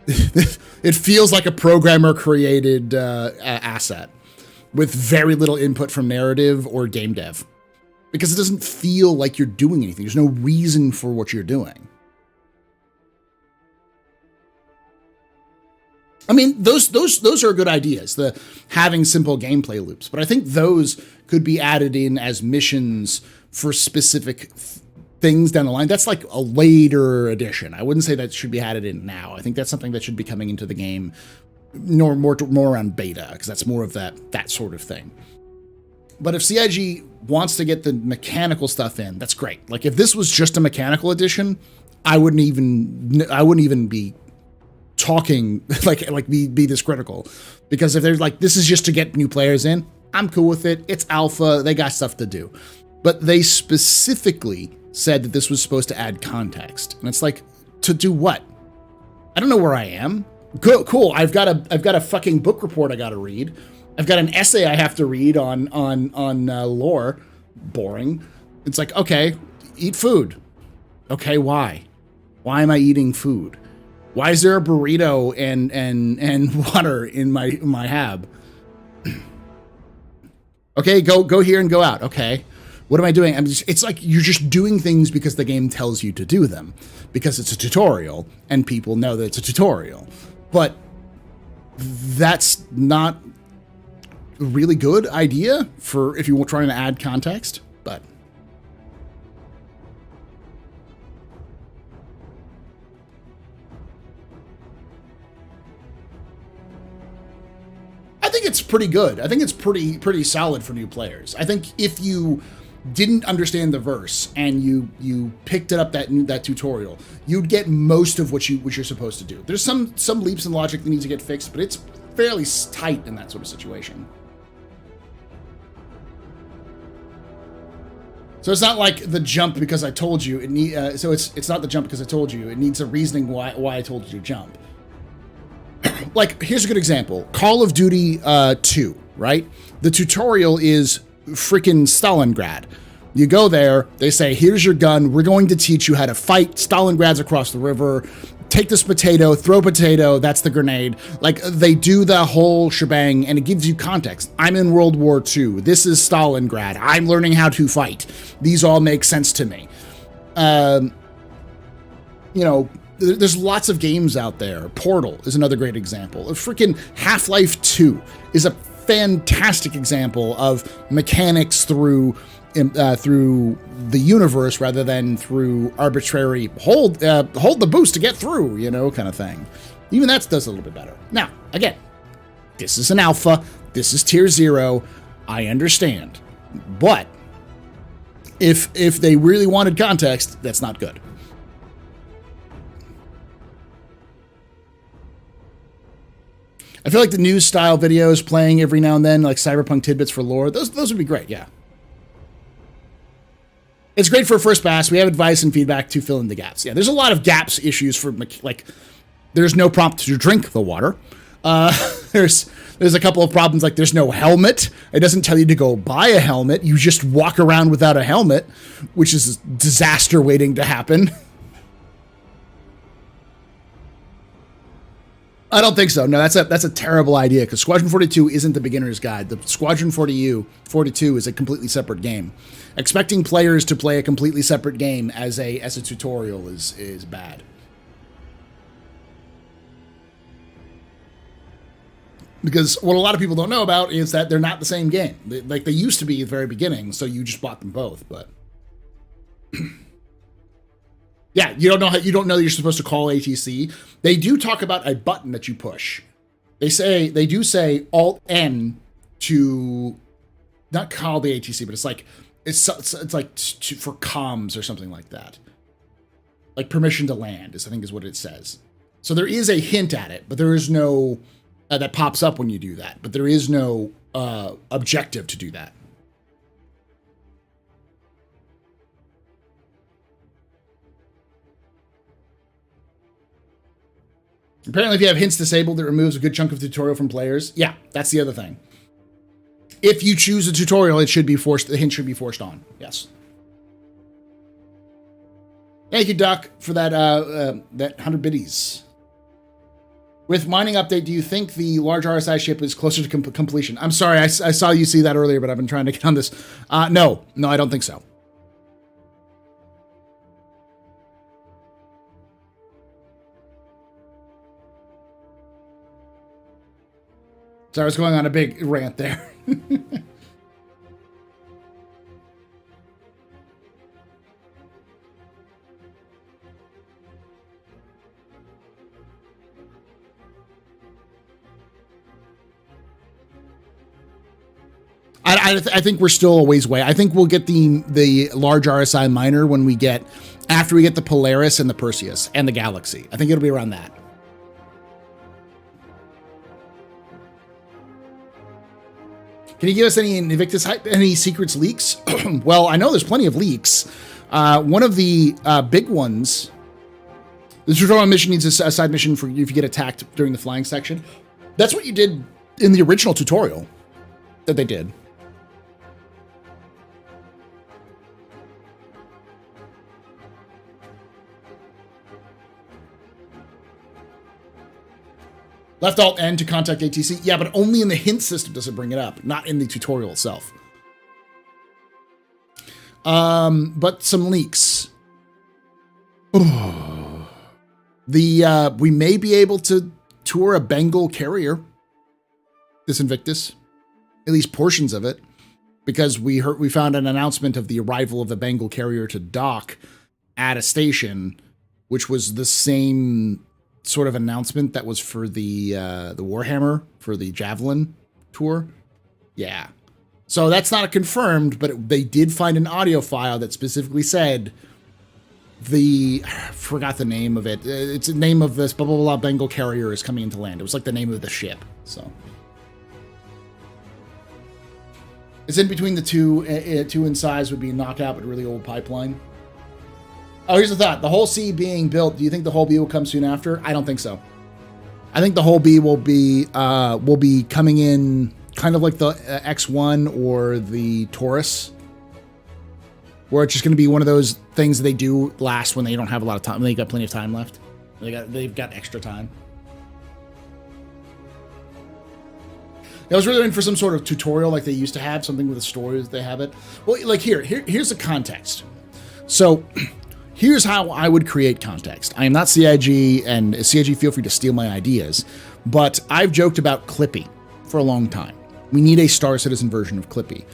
It feels like a programmer created asset with very little input from narrative or game dev, because it doesn't feel like you're doing anything. There's no reason for what you're doing. I mean, those are good ideas, the having simple gameplay loops, but I think those could be added in as missions for specific things down the line. That's like a later addition. I wouldn't say that should be added in now. I think that's something that should be coming into the game more around beta, because that's more of that sort of thing. But if CIG wants to get the mechanical stuff in, that's great. Like if this was just a mechanical edition, I wouldn't even be talking like be this critical, because if they're like, this is just to get new players in, I'm cool with it. It's alpha. They got stuff to do. But they specifically said that this was supposed to add context, and it's like, to do what? I don't know where I am. Cool. I've got a fucking book report I got to read. I've got an essay I have to read on lore. Boring. It's like, okay, eat food. Okay, why? Why am I eating food? Why is there a burrito and water in my hab? Okay, go here and go out. Okay, what am I doing? It's like you're just doing things because the game tells you to do them, because it's a tutorial and people know that it's a tutorial. But that's not a really good idea for if you were trying to add context. But I think it's pretty good. I think it's pretty solid for new players. I think if you didn't understand the verse and you picked it up that tutorial, you'd get most of what you're supposed to do. There's some leaps in logic that need to get fixed, but it's fairly tight in that sort of situation. So it's not like the jump because I told you it so it's not the jump because I told you. It needs a reasoning why I told you to jump. Like, here's a good example. Call of Duty 2, right? The tutorial is freaking Stalingrad. You go there, they say, here's your gun, we're going to teach you how to fight. Stalingrad's across the river. Take this potato, throw potato, that's the grenade. Like, they do the whole shebang, and it gives you context. I'm in World War II. This is Stalingrad. I'm learning how to fight. These all make sense to me. You know, there's lots of games out there. Portal is another great example. Freaking Half-Life 2 is a fantastic example of mechanics through the universe rather than through arbitrary hold the boost to get through, you know, kind of thing. Even that does a little bit better. Now, again, this is an alpha. This is tier 0. I understand. But if they really wanted context, that's not good. I feel like the news style videos playing every now and then, like cyberpunk tidbits for lore, those would be great, yeah. It's great for a first pass. We have advice and feedback to fill in the gaps. Yeah, there's a lot of gaps issues for, like, there's no prompt to drink the water. There's a couple of problems, like there's no helmet. It doesn't tell you to go buy a helmet. You just walk around without a helmet, which is a disaster waiting to happen. I don't think so. No, that's a terrible idea, because Squadron 42 isn't the beginner's guide. The Squadron 42 is a completely separate game. Expecting players to play a completely separate game as a tutorial is bad. Because what a lot of people don't know about is that they're not the same game. They used to be at the very beginning, so you just bought them both, but yeah, you don't know you're supposed to call ATC. They do talk about a button that you push. They do say Alt N to not call the ATC, but it's like for comms or something like that. Like permission to land I think is what it says. So there is a hint at it, but there is no that pops up when you do that. But there is no objective to do that. Apparently, if you have hints disabled, it removes a good chunk of the tutorial from players. Yeah, that's the other thing. If you choose a tutorial, it should be forced. The hint should be forced on. Yes. Thank you, Duck, for that 100 biddies. With mining update, do you think the large RSI ship is closer to completion? I'm sorry, I saw you see that earlier, but I've been trying to get on this. No, I don't think so. Sorry, I was going on a big rant there. I think we're still a ways away. I think we'll get the large RSI miner when we get, after we get the Polaris and the Perseus and the Galaxy. I think it'll be around that. Can you give us any Invictus hype, any secrets leaks? Well, I know there's plenty of leaks. One of the big ones, the tutorial mission needs a side mission for you if you get attacked during the flying section. That's what you did in the original tutorial that they did. Left Alt N to contact ATC. Yeah, but only in the hint system does it bring it up, not in the tutorial itself. But some leaks. We may be able to tour a Bengal carrier, this Invictus, at least portions of it, because we found an announcement of the arrival of the Bengal carrier to dock at a station, which was the same sort of announcement that was for the Warhammer, for the Javelin tour. Yeah. So that's not confirmed, but they did find an audio file that specifically said I forgot the name of it. It's the name of this blah, blah, blah, Bengal carrier is coming into land. It was like the name of the ship. So it's in between the two in size would be knockout, but really old pipeline. Oh, here's the thought. The whole C being built, do you think the whole B will come soon after? I don't think so. I think the whole B will be coming in kind of like the X1 or the Taurus, where it's just going to be one of those things that they do last when they don't have a lot of time. They got plenty of time left. They've got extra time. I was really waiting for some sort of tutorial like they used to have, something with a story as they have it. Well, like here's the context. So here's how I would create context. I am not CIG, and CIG, feel free to steal my ideas, but I've joked about Clippy for a long time. We need a Star Citizen version of Clippy.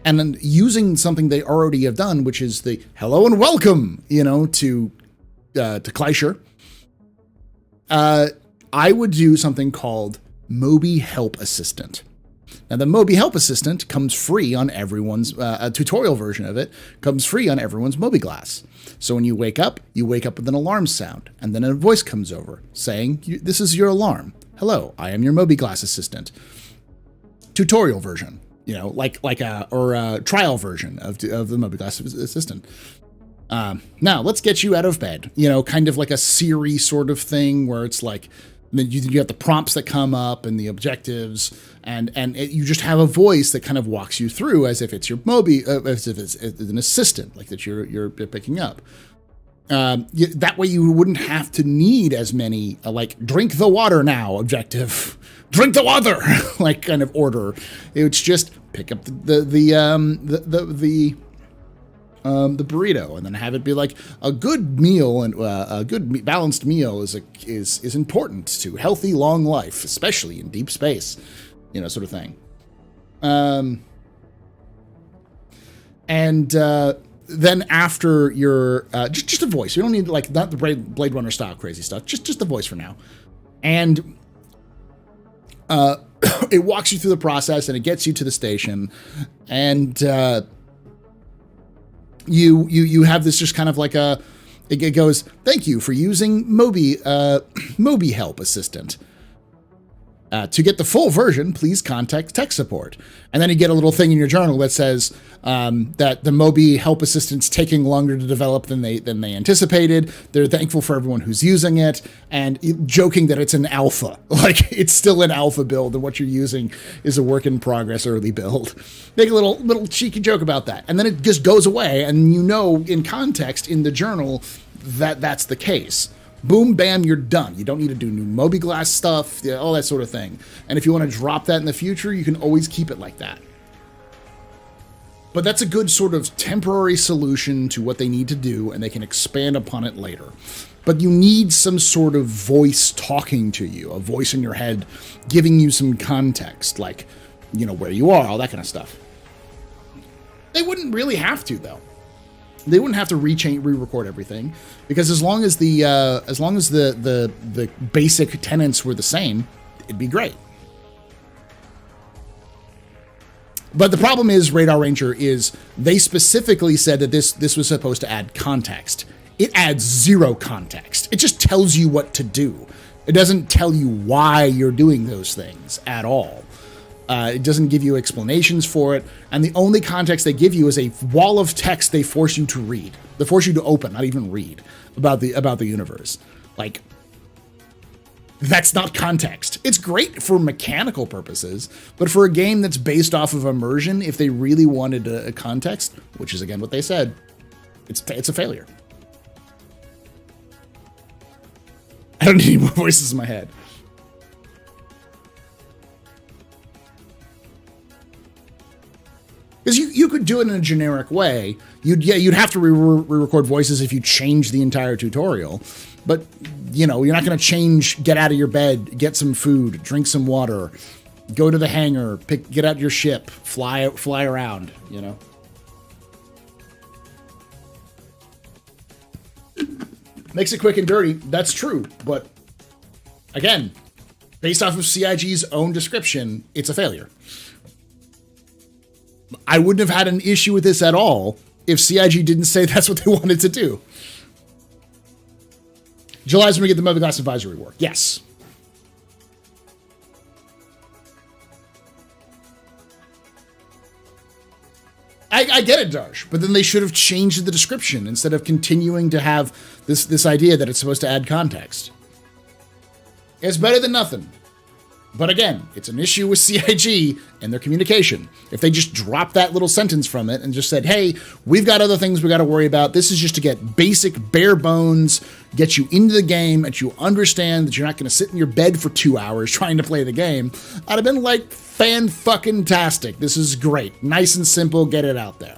And then using something they already have done, which is the hello and welcome, to Kleischer, I would do something called Moby Help Assistant. Now, the Moby Help Assistant comes free on everyone's, a tutorial version of it comes free on everyone's Moby Glass. So when you wake up with an alarm sound, and then a voice comes over saying, this is your alarm. Hello, I am your Moby Glass assistant. Tutorial version, like a trial version of the Moby Glass assistant. Now, let's get you out of bed, kind of like a Siri sort of thing where it's like, then you have the prompts that come up and the objectives, and you just have a voice that kind of walks you through as if it's your Moby, as if it's an assistant, like that you're picking up. That way you wouldn't have to need as many, like, drink the water now objective, drink the water, like kind of order. It's just pick up the burrito, and then have it be like a good meal, and a good balanced meal is important to healthy long life, especially in deep space, sort of thing. Then after your just a voice, you don't need like not the Blade Runner style crazy stuff, just the voice for now, and it walks you through the process and it gets you to the station, and you have this just kind of like it goes, thank you for using Moby Help Assistant. To get the full version, please contact tech support. And then you get a little thing in your journal that says that the Mobi help assistant's taking longer to develop than they anticipated. They're thankful for everyone who's using it, and joking that it's an alpha. Like, it's still an alpha build, and what you're using is a work in progress early build. Make a little cheeky joke about that. And then it just goes away, and you know in context in the journal that that's the case. Boom, bam, you're done. You don't need to do new Mobi-Glass stuff, all that sort of thing. And if you want to drop that in the future, you can always keep it like that. But that's a good sort of temporary solution to what they need to do, and they can expand upon it later. But you need some sort of voice talking to you, a voice in your head giving you some context, like, you know, where you are, all that kind of stuff. They wouldn't really have to, though. They wouldn't have to re-record everything, because as long as the basic tenets were the same, it'd be great. But the problem is, Radar Ranger is they specifically said that this was supposed to add context. It adds zero context. It just tells you what to do. It doesn't tell you why you're doing those things at all. It doesn't give you explanations for it, and the only context they give you is a wall of text they force you to read. They force you to open, not even read, about the universe. Like, that's not context. It's great for mechanical purposes, but for a game that's based off of immersion, if they really wanted a context, which is again what they said, it's a failure. I don't need any more voices in my head. Because you could do it in a generic way. You'd have to re-record voices if you change the entire tutorial. But, you know, you're not going to change, get out of your bed, get some food, drink some water, go to the hangar, get out your ship, fly around, you know. Makes it quick and dirty. That's true. But, again, based off of CIG's own description, it's a failure. I wouldn't have had an issue with this at all if CIG didn't say that's what they wanted to do. July's when we get the Mobi-Glass advisory work. Yes. I get it, Darsh, but then they should have changed the description instead of continuing to have this idea that it's supposed to add context. It's better than nothing. But again, it's an issue with CIG and their communication. If they just dropped that little sentence from it and just said, hey, we've got other things we got to worry about. This is just to get basic, bare bones, get you into the game, and you understand that you're not going to sit in your bed for 2 hours trying to play the game. I'd have been like, fan-fucking-tastic. This is great. Nice and simple. Get it out there.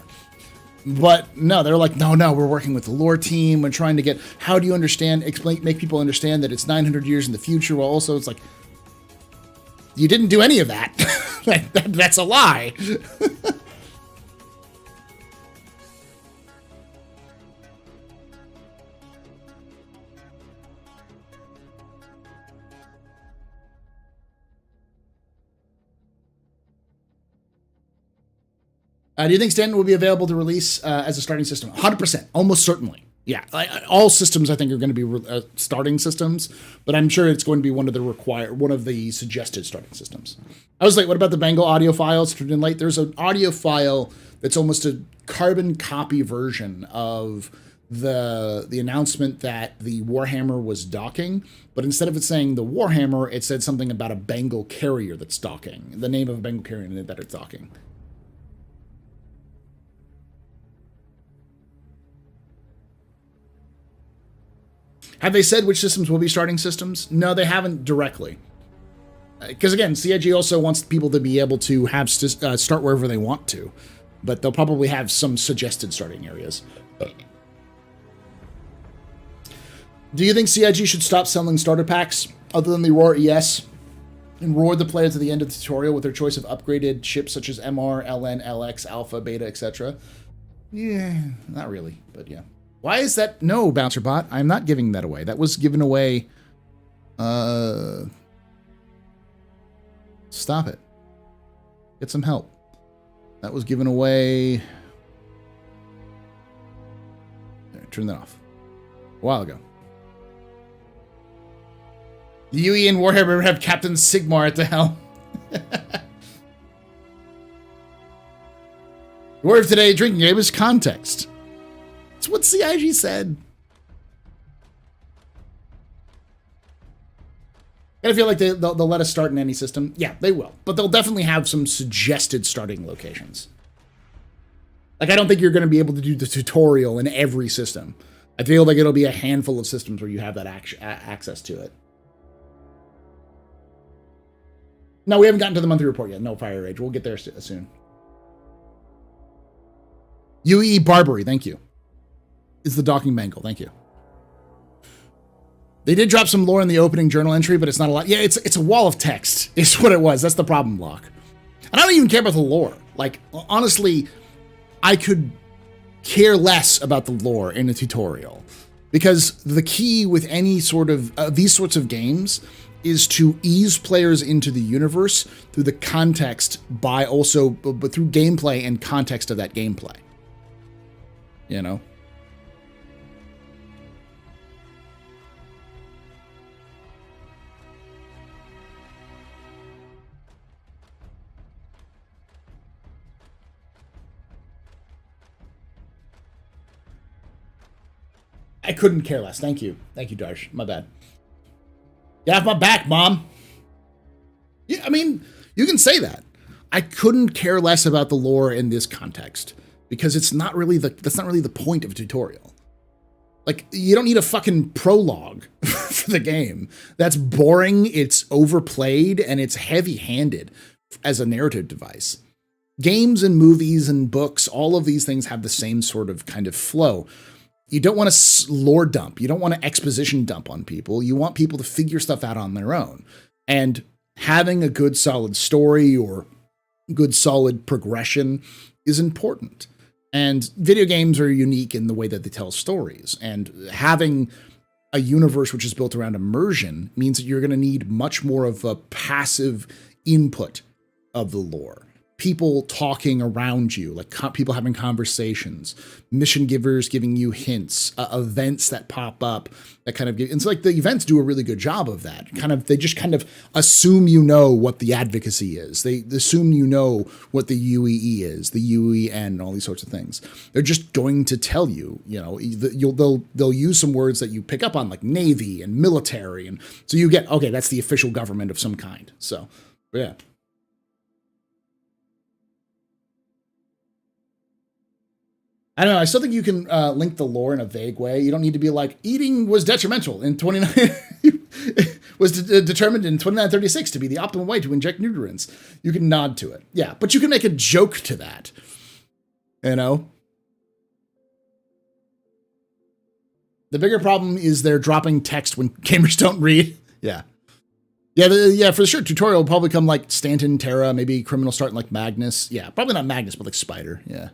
But no, they're like, no, we're working with the lore team. We're trying to get, how do you understand, make people understand that it's 900 years in the future. Well, also, it's like, you didn't do any of that. That's a lie. Do you think Stanton will be available to release as a starting system? 100%, almost certainly. Yeah, all systems I think are going to be starting systems, but I'm sure it's going to be one of the suggested starting systems. I was like, what about the Bengal audio files? There's an audio file that's almost a carbon copy version of the announcement that the Warhammer was docking, but instead of it saying the Warhammer, it said something about a Bengal carrier that's docking, the name of a Bengal carrier that it's docking. Have they said which systems will be starting systems? No, they haven't directly. Because again, CIG also wants people to be able to have start wherever they want to, but they'll probably have some suggested starting areas. Do you think CIG should stop selling starter packs other than the Roar ES and reward the player to the end of the tutorial with their choice of upgraded ships such as MR, LN, LX, Alpha, Beta, etc.? Yeah, not really, but yeah. Why is that? No, BouncerBot, I'm not giving that away. That was given away. Stop it. Get some help. That was given away. There, turn that off. A while ago. The UE and Warhammer have Captain Sigmar at the helm. The word of today, drinking game, is context. It's what CIG said. I feel like they'll let us start in any system. Yeah, they will. But they'll definitely have some suggested starting locations. Like, I don't think you're going to be able to do the tutorial in every system. I feel like it'll be a handful of systems where you have that access to it. No, we haven't gotten to the monthly report yet. No Fire Rage. We'll get there soon. UE Barbary, thank you. It's the docking mangle, thank you. They did drop some lore in the opening journal entry, but it's not a lot. Yeah, it's a wall of text. It's what it was. That's the problem block. And I don't even care about the lore. Like, honestly, I could care less about the lore in a tutorial. Because the key with any sort of these sorts of games is to ease players into the universe through the context but through gameplay and context of that gameplay. You know? I couldn't care less. Thank you. Thank you, Darsh. My bad. Get off my back, Mom. Yeah, I mean, you can say that. I couldn't care less about the lore in this context because that's not really the point of a tutorial. Like, you don't need a fucking prologue for the game. That's boring, it's overplayed, and it's heavy-handed as a narrative device. Games and movies and books, all of these things have the same sort of kind of flow. You don't want to lore dump. You don't want to exposition dump on people. You want people to figure stuff out on their own. And having a good solid story or good solid progression is important. And video games are unique in the way that they tell stories. And having a universe which is built around immersion means that you're going to need much more of a passive input of the lore. People talking around you, like people having conversations, mission givers giving you hints, events that pop up that kind of give. And so like the events do a really good job of that. They just kind of assume you know what the advocacy is. They assume you know what the UEE is, the UEN, and all these sorts of things. They're just going to tell you, you know, they'll use some words that you pick up on, like Navy and military, and so you get, okay, that's the official government of some kind. So yeah. I don't know. I still think you can link the lore in a vague way. You don't need to be like, eating was detrimental in 29, was determined in 2936 to be the optimal way to inject nutrients. You can nod to it. Yeah, but you can make a joke to that. You know? The bigger problem is they're dropping text when gamers don't read. Yeah. Yeah, for sure. Tutorial will probably come like Stanton, Terra, maybe Criminal starting like Magnus. Yeah, probably not Magnus, but like Spider. Yeah.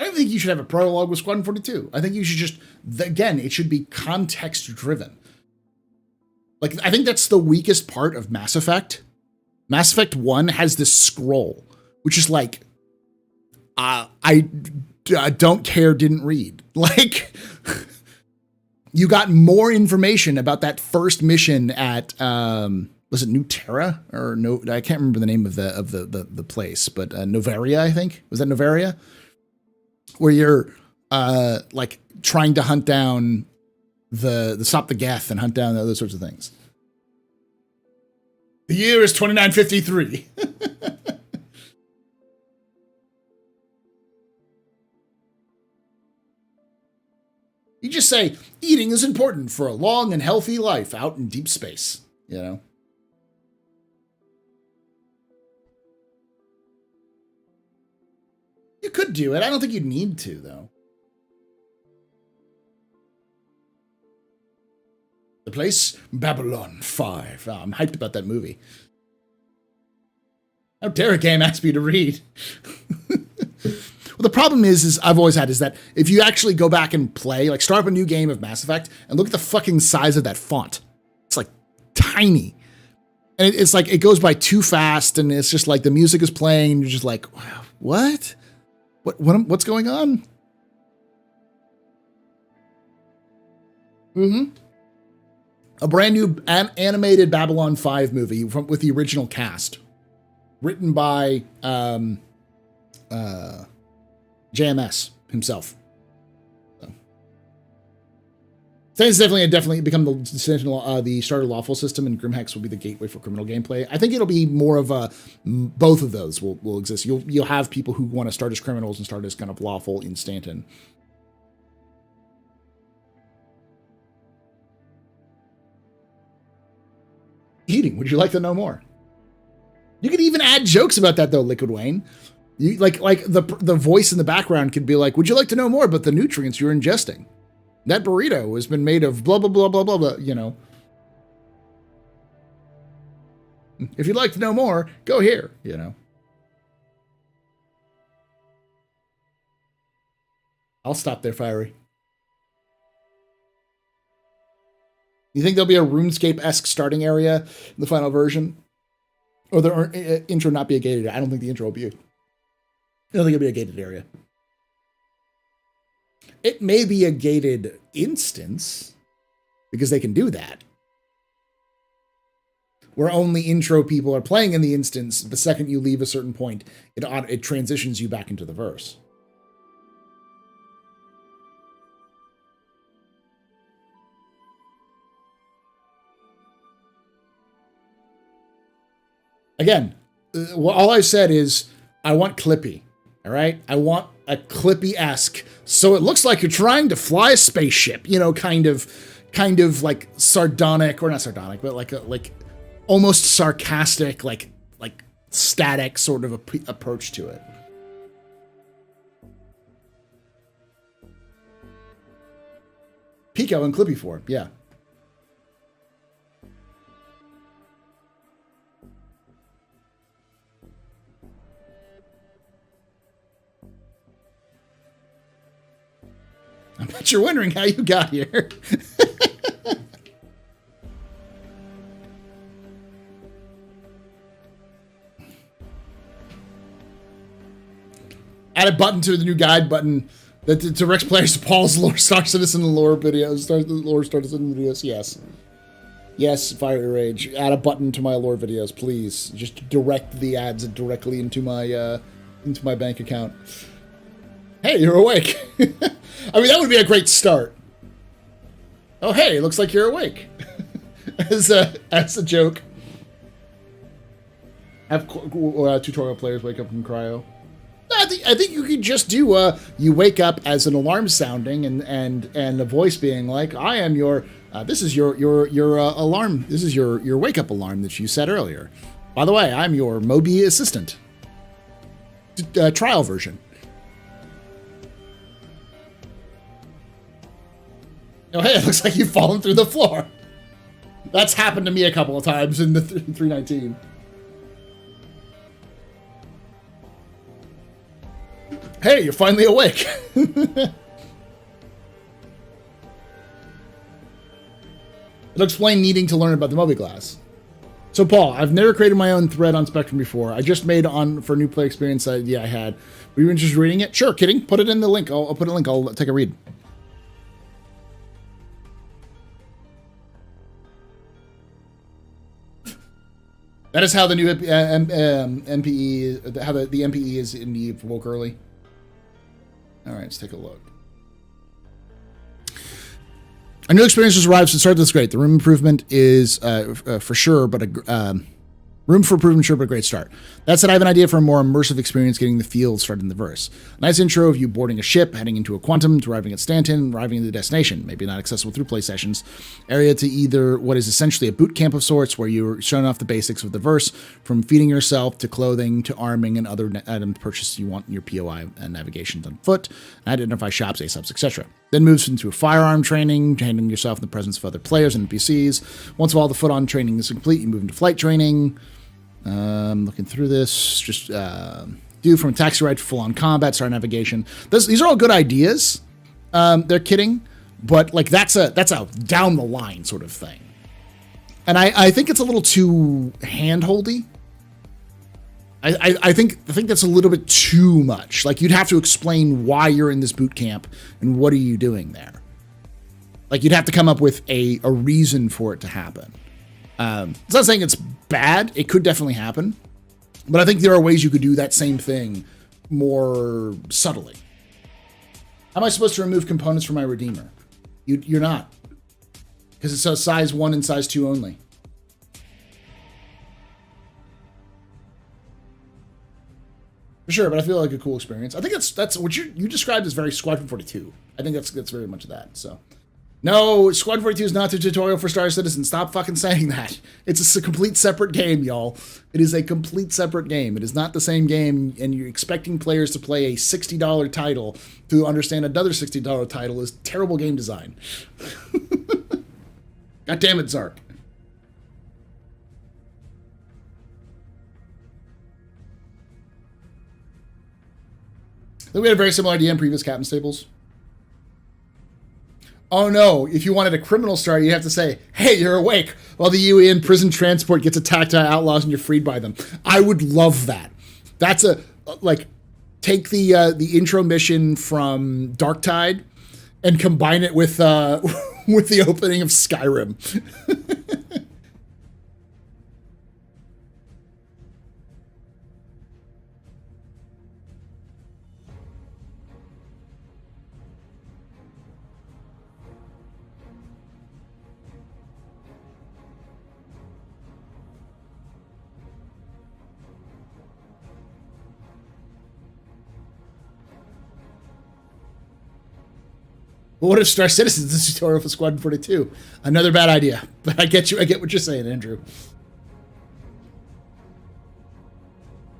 I don't think you should have a prologue with Squadron 42. I think you should just, again, it should be context driven. Like, I think that's the weakest part of Mass Effect. Mass Effect 1 has this scroll, which is like, I don't care, didn't read. Like, you got more information about that first mission at, was it New Terra? Or no, I can't remember the name of the place, but Novaria, I think. Was that Novaria? Where you're like trying to hunt down the Stop the Geth and hunt down those sorts of things. The year is 2953. You just say, eating is important for a long and healthy life out in deep space, you know? You could do it. I don't think you'd need to, though. The place? Babylon 5. Oh, I'm hyped about that movie. How dare a game ask me to read? Well, the problem is I've always had is that if you actually go back and play, like start up a new game of Mass Effect and look at the fucking size of that font. It's like tiny. And it's like, it goes by too fast and it's just like the music is playing and you're just like, wow, what? What's going on? A brand new animated Babylon 5 movie with the original cast, written by JMS himself. It's definitely become the starter lawful system, and Grimhex will be the gateway for criminal gameplay. I think it'll be more of both of those will exist. You'll have people who want to start as criminals and start as kind of lawful in Stanton. Eating. Would you like to know more? You could even add jokes about that though, Liquid Wayne. You like the voice in the background could be like, "Would you like to know more about the nutrients you're ingesting? That burrito has been made of blah, blah, blah, blah, blah, blah," you know. If you'd like to know more, go here, you know. I'll stop there, Fiery. You think there'll be a RuneScape-esque starting area in the final version? Or the intro not be a gated area? I don't think the intro will be. I don't think it'll be a gated area. It may be a gated instance, because they can do that, where only intro people are playing in the instance. The second you leave a certain point, it transitions you back into the verse. Again, all I've said is I want Clippy. All right, I want a Clippy-esque, so it looks like you're trying to fly a spaceship, you know, kind of like sardonic, or not sardonic, but like almost sarcastic, like static sort of approach to it. Pico and Clippy form, yeah. I bet you're wondering how you got here. Add a button to the new guide button that directs players to Paul's lore, Star Citizen lore videos. Star Citizen videos, yes. Yes, Fire Rage. Add a button to my lore videos, please. Just direct the ads directly into my bank account. Hey, you're awake. I mean, that would be a great start. Oh, hey, looks like you're awake. as a joke. Have tutorial players wake up from cryo. I think you could just do you wake up as an alarm sounding and a voice being like, "I am your this is your alarm. This is your wake up alarm that you set earlier. By the way, I'm your Moby assistant." Trial version. Oh, hey, it looks like you've fallen through the floor. That's happened to me a couple of times in the 319. Hey, you're finally awake. It'll explain needing to learn about the Moby Glass. So, Paul, I've never created my own thread on Spectrum before. I just made on for new play experience idea I had. Were you interested in reading it? Sure, kidding. Put it in the link. I'll put a link. I'll take a read. That is how the new MPE, how the MPE is indeed woke early. All right, let's take a look. A new experience has arrived, so start this great. The room improvement is for sure, but room for improvement, sure, but a great start. That said, I have an idea for a more immersive experience getting the field started in the verse. A nice intro of you boarding a ship, heading into a quantum, to arriving at Stanton, arriving at the destination, maybe not accessible through play sessions. Area to either what is essentially a boot camp of sorts, where you're showing off the basics of the verse, from feeding yourself to clothing to arming and other items purchases you want in your POI and navigations on foot, and identify shops, ASUPs, etc. Then moves into a firearm training, handling yourself in the presence of other players and NPCs. Once all the foot-on training is complete, you move into flight training. Looking through this, just do from taxi ride to full-on combat, start navigation. These are all good ideas. They're kidding, but like that's a down the line sort of thing. And I think it's a little too hand-holdy. I think that's a little bit too much. Like, you'd have to explain why you're in this boot camp and what are you doing there. Like, you'd have to come up with a reason for it to happen. It's not saying it's bad. It could definitely happen. But I think there are ways you could do that same thing more subtly. How am I supposed to remove components from my Redeemer? You're not. Because it's a size 1 and size 2 only. For sure, but I feel like a cool experience. I think that's what you described as very Squadron 42. I think that's very much that. So, no, Squadron 42 is not the tutorial for Star Citizen. Stop fucking saying that. It's a complete separate game, y'all. It is a complete separate game. It is not the same game, and you're expecting players to play a $60 title to understand another $60 title is terrible game design. God damn it, Zark. I think we had a very similar idea in previous Captain Staples. Oh no, if you wanted a criminal star, you have to say, hey, you're awake, while the UN prison transport gets attacked by outlaws and you're freed by them. I would love that. That's take the intro mission from Darktide and combine it with with the opening of Skyrim. Well, what if Star Citizen is a tutorial for Squadron 42? Another bad idea. But I get you. I get what you're saying, Andrew.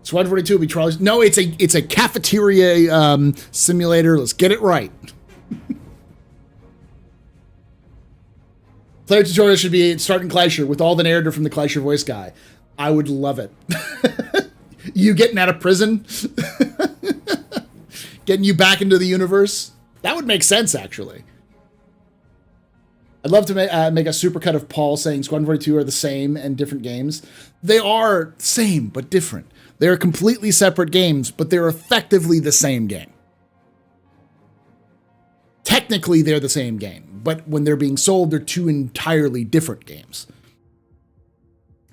Squadron 42 will be trials. No, it's a cafeteria simulator. Let's get it right. Player tutorial should be starting Kleischer with all the narrative from the Kleischer voice guy. I would love it. You getting out of prison? Getting you back into the universe? That would make sense, actually. I'd love to make a supercut of Paul saying Squadron 42 are the same and different games. They are same, but different. They're completely separate games, but they're effectively the same game. Technically, they're the same game, but when they're being sold, they're two entirely different games.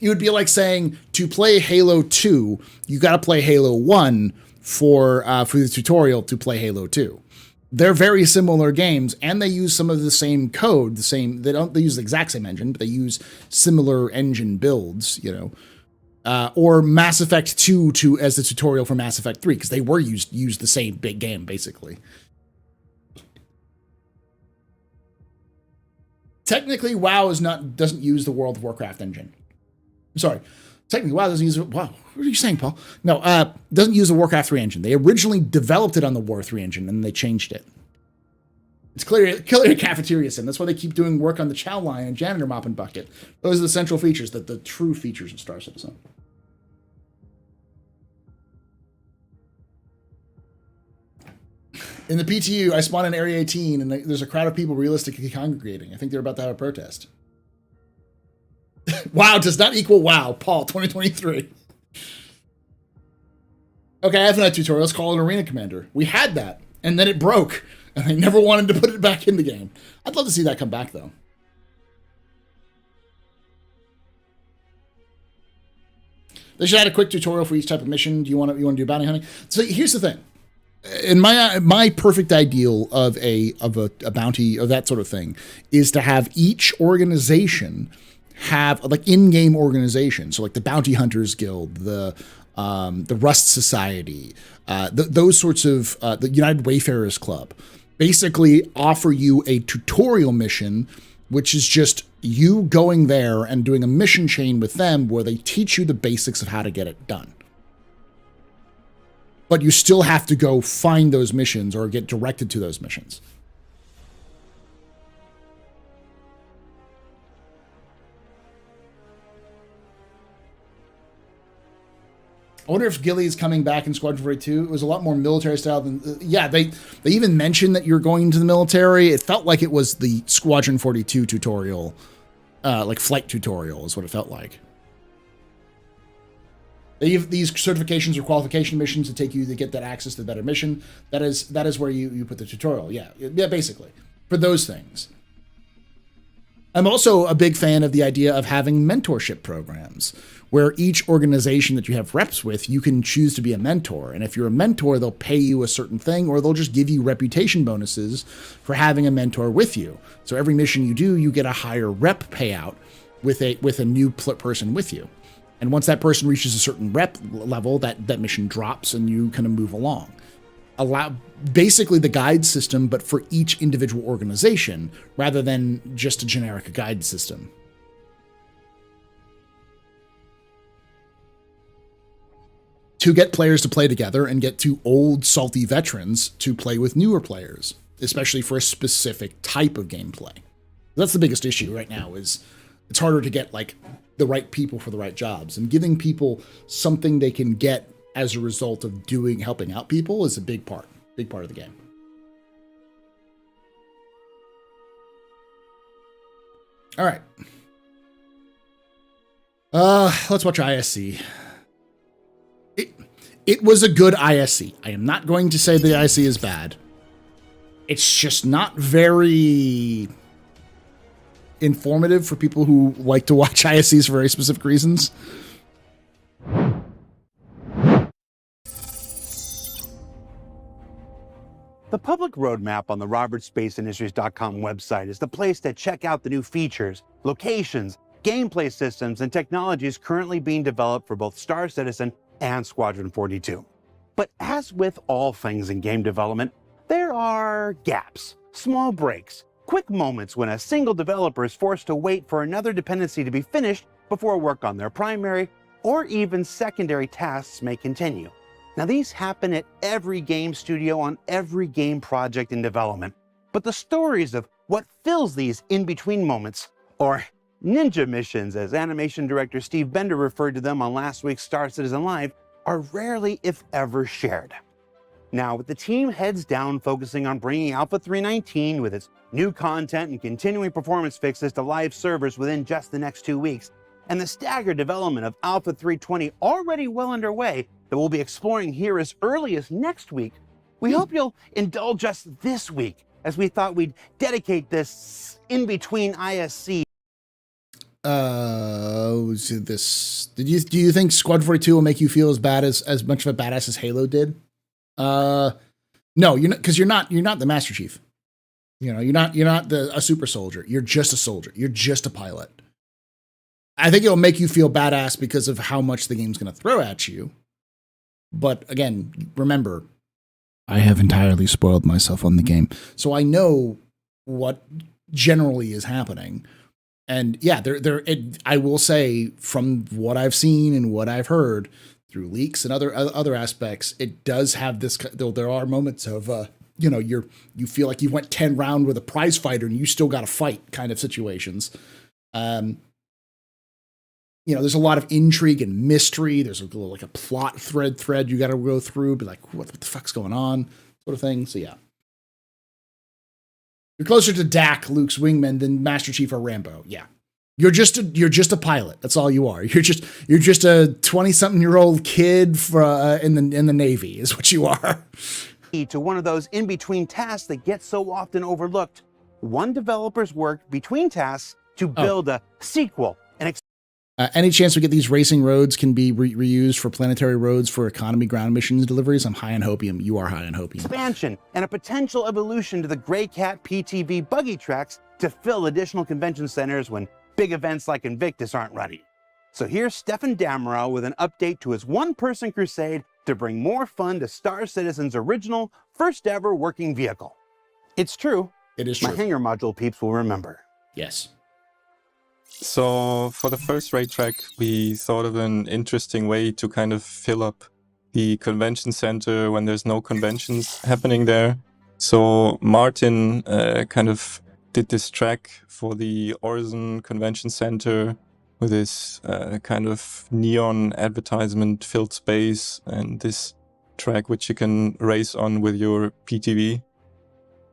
It would be like saying, to play Halo 2, you got to play Halo 1 for the tutorial to play Halo 2. They're very similar games, and they use some of the same code, they use the exact same engine, but they use similar engine builds, you know. Or Mass Effect 2 as the tutorial for Mass Effect 3, because they were used the same big game, basically. Technically, WoW doesn't use the World of Warcraft engine. I'm sorry. Technically, WoW doesn't use... Wow, what are you saying, Paul? No, doesn't use the Warcraft 3 engine. They originally developed it on the War 3 engine, and then they changed it. It's clearly a cafeteria sim. That's why they keep doing work on the chow line and janitor mop and bucket. Those are the central features, the true features of Star Citizen. In the PTU, I spawned in Area 18, and there's a crowd of people realistically congregating. I think they're about to have a protest. WoW does not equal WoW. Paul, 2023. Okay, I have another tutorial. Let's call it Arena Commander. We had that, and then it broke, and they never wanted to put it back in the game. I'd love to see that come back, though. They should add a quick tutorial for each type of mission. Do you want to do bounty hunting? So here's the thing. In my perfect ideal of a bounty of that sort of thing is to have each organization have like in-game organization. So like the Bounty Hunters Guild, the Rust Society, those sorts of the United Wayfarers Club, basically offer you a tutorial mission, which is just you going there and doing a mission chain with them where they teach you the basics of how to get it done. But you still have to go find those missions or get directed to those missions. I wonder if Gilly's coming back in Squadron 42. It was a lot more military style than... yeah, they even mentioned that you're going to the military. It felt like it was the Squadron 42 tutorial, like flight tutorial is what it felt like. They have these certifications or qualification missions to take you to get that access to the better mission. That is where you put the tutorial. Yeah, basically. For those things. I'm also a big fan of the idea of having mentorship programs where each organization that you have reps with, you can choose to be a mentor. And if you're a mentor, they'll pay you a certain thing, or they'll just give you reputation bonuses for having a mentor with you. So every mission you do, you get a higher rep payout with a new person with you. And once that person reaches a certain rep level, that mission drops and you kind of move along. Basically the guide system, but for each individual organization rather than just a generic guide system. To get players to play together and get two old salty veterans to play with newer players, especially for a specific type of gameplay. That's the biggest issue right now, is it's harder to get like the right people for the right jobs, and giving people something they can get as a result of helping out people is a big part of the game. All right. Let's watch ISC. It was a good ISC. I am not going to say the ISC is bad. It's just not very informative for people who like to watch ISCs for very specific reasons. The public roadmap on the RobertSpaceIndustries.com website is the place to check out the new features, locations, gameplay systems, and technologies currently being developed for both Star Citizen and Squadron 42. But as with all things in game development, there are gaps, small breaks, quick moments when a single developer is forced to wait for another dependency to be finished before work on their primary or even secondary tasks may continue. Now, these happen at every game studio on every game project in development, but the stories of what fills these in-between moments, or ninja missions, as animation director Steve Bender referred to them on last week's Star Citizen Live, are rarely, if ever, shared. Now, with the team heads down focusing on bringing Alpha 319 with its new content and continuing performance fixes to live servers within just the next 2 weeks, and the staggered development of Alpha 320 already well underway that we'll be exploring here as early as next week, we hope you'll indulge us this week, as we thought we'd dedicate this in-between ISC. Do you think Squad 42 will make you feel as much of a badass as Halo did? No, you're not, because you're not the Master Chief. You know, you're not a super soldier. You're just a soldier. You're just a pilot. I think it'll make you feel badass because of how much the game's going to throw at you. But again, remember, I have entirely spoiled myself on the game, so I know what generally is happening. And yeah, I will say, from what I've seen and what I've heard through leaks and other aspects, it does have this. There are moments of you feel like you went 10 rounds with a prize fighter and you still got to fight kind of situations. There's a lot of intrigue and mystery. There's like a plot thread you got to go through, be like, what the fuck's going on, sort of thing. So yeah. You're closer to Dak, Luke's wingman, than Master Chief or Rambo. Yeah. You're just a pilot. That's all you are. You're just a 20-something-year-old kid in the Navy is what you are. To one of those in-between tasks that get so often overlooked. One developer's work between tasks to build a sequel. Any chance we get these racing roads can be reused for planetary roads for economy ground missions deliveries? I'm high on hopium. You are high on hopium. Expansion and a potential evolution to the Grey Cat PTV buggy tracks to fill additional convention centers when big events like Invictus aren't running. So here's Stefan Damrow with an update to his one-person crusade to bring more fun to Star Citizen's original, first-ever working vehicle. It's true. It is true. My hangar module peeps will remember. Yes. So for the first raid track, we thought of an interesting way to kind of fill up the convention center when there's no conventions happening there. So Martin kind of did this track for the Orison Convention Center with this kind of neon advertisement filled space, and this track which you can race on with your PTV.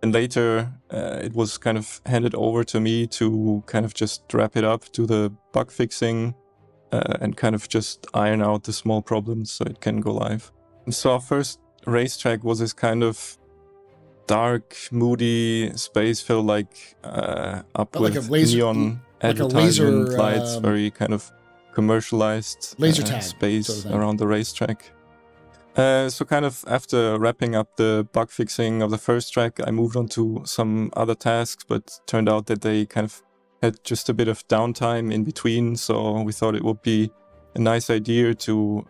And later, it was kind of handed over to me to kind of just wrap it up, do the bug fixing, and kind of just iron out the small problems so it can go live. And so our first racetrack was this kind of dark, moody space, feel like up But with like a laser- neon like a advertisement laser, lights, very kind of commercialized laser tag space sort of thing. around the racetrack. So kind of after wrapping up the bug fixing of the first track, I moved on to some other tasks, but turned out that they kind of had just a bit of downtime in between. So we thought it would be a nice idea to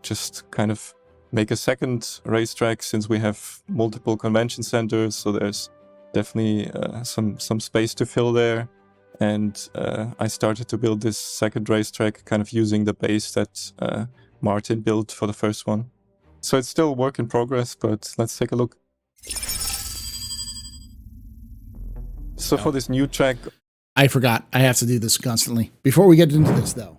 just kind of make a second racetrack, since we have multiple convention centers. So there's definitely some space to fill there. And I started to build this second racetrack kind of using the base that Martin built for the first one. So it's still a work in progress, but let's take a look. So for this new track... I forgot. I have to do this constantly. Before we get into this, though.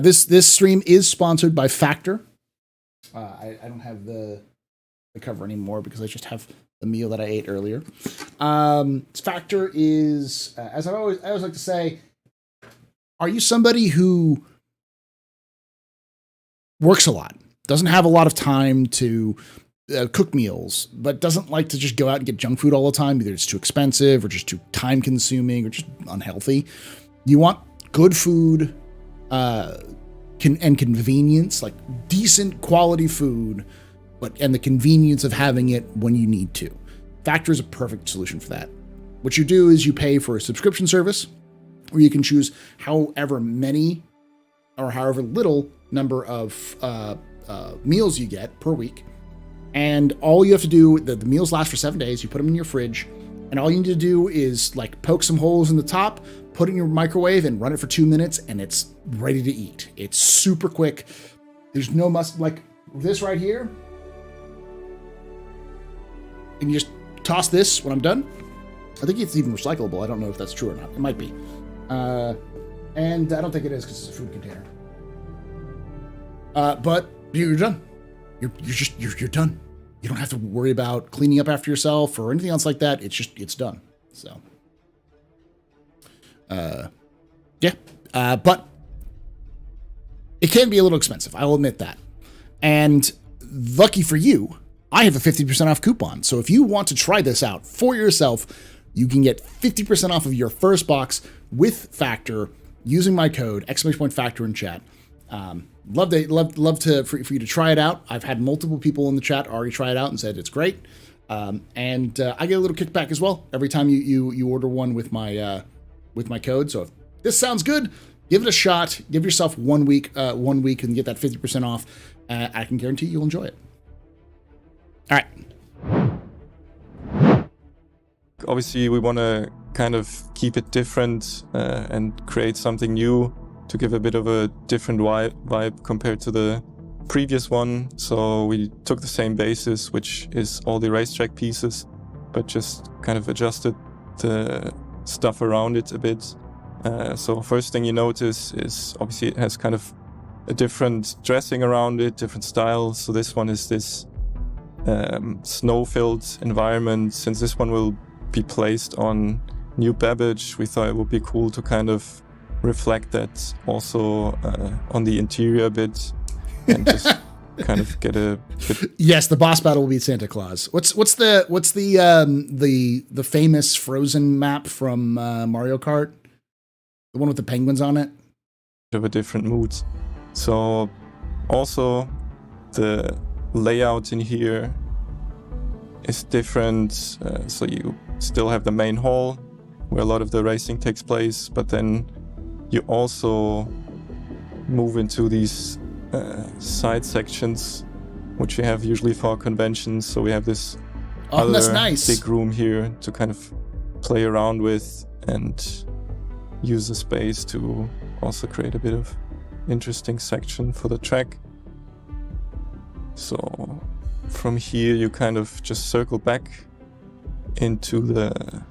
This stream is sponsored by Factor. I don't have the cover anymore because I just have the meal that I ate earlier. Factor is, as I always like to say, are you somebody who works a lot, doesn't have a lot of time to cook meals, but doesn't like to just go out and get junk food all the time? Either it's too expensive or just too time consuming or just unhealthy. You want good food and convenience, like decent quality food, and the convenience of having it when you need to. Factor is a perfect solution for that. What you do is you pay for a subscription service where you can choose however many or however little number of meals you get per week. And all you have to do, the meals last for 7 days, you put them in your fridge, and all you need to do is like poke some holes in the top, put it in your microwave and run it for 2 minutes, and it's ready to eat. It's super quick. There's no like this right here. And you just toss this when I'm done. I think it's even recyclable. I don't know if that's true or not. It might be. And I don't think it is because it's a food container. But you're done. You're done. You don't have to worry about cleaning up after yourself or anything else like that. It's done. So, but it can be a little expensive. I'll admit that. And lucky for you, I have a 50% off coupon. So if you want to try this out for yourself, you can get 50% off of your first box with Factor using my code !Factor in chat. Love for you to try it out. I've had multiple people in the chat already try it out and said it's great. And I get a little kickback as well every time you order one with my code. So if this sounds good, give it a shot. Give yourself 1 week and get that 50% off. I can guarantee you'll enjoy it. All right. Obviously, we want to kind of keep it different and create something new to give a bit of a different vibe compared to the previous one. So we took the same basis, which is all the racetrack pieces, but just kind of adjusted the stuff around it a bit. So first thing you notice is obviously it has kind of a different dressing around it, different styles. So this one is this snow-filled environment. Since this one will be placed on New Babbage, we thought it would be cool to kind of reflect that also on the interior a bit and just kind of get a bit... Yes, the boss battle will be Santa Claus. What's the famous Frozen map from Mario Kart? The one with the penguins on it? Of a different mood. So also the layout in here is different. So you still have the main hall where a lot of the racing takes place, but then you also move into these side sections, which you have usually for conventions. So we have this that's nice. Big room here to kind of play around with and use the space to also create a bit of interesting section for the track. So from here you kind of just circle back into the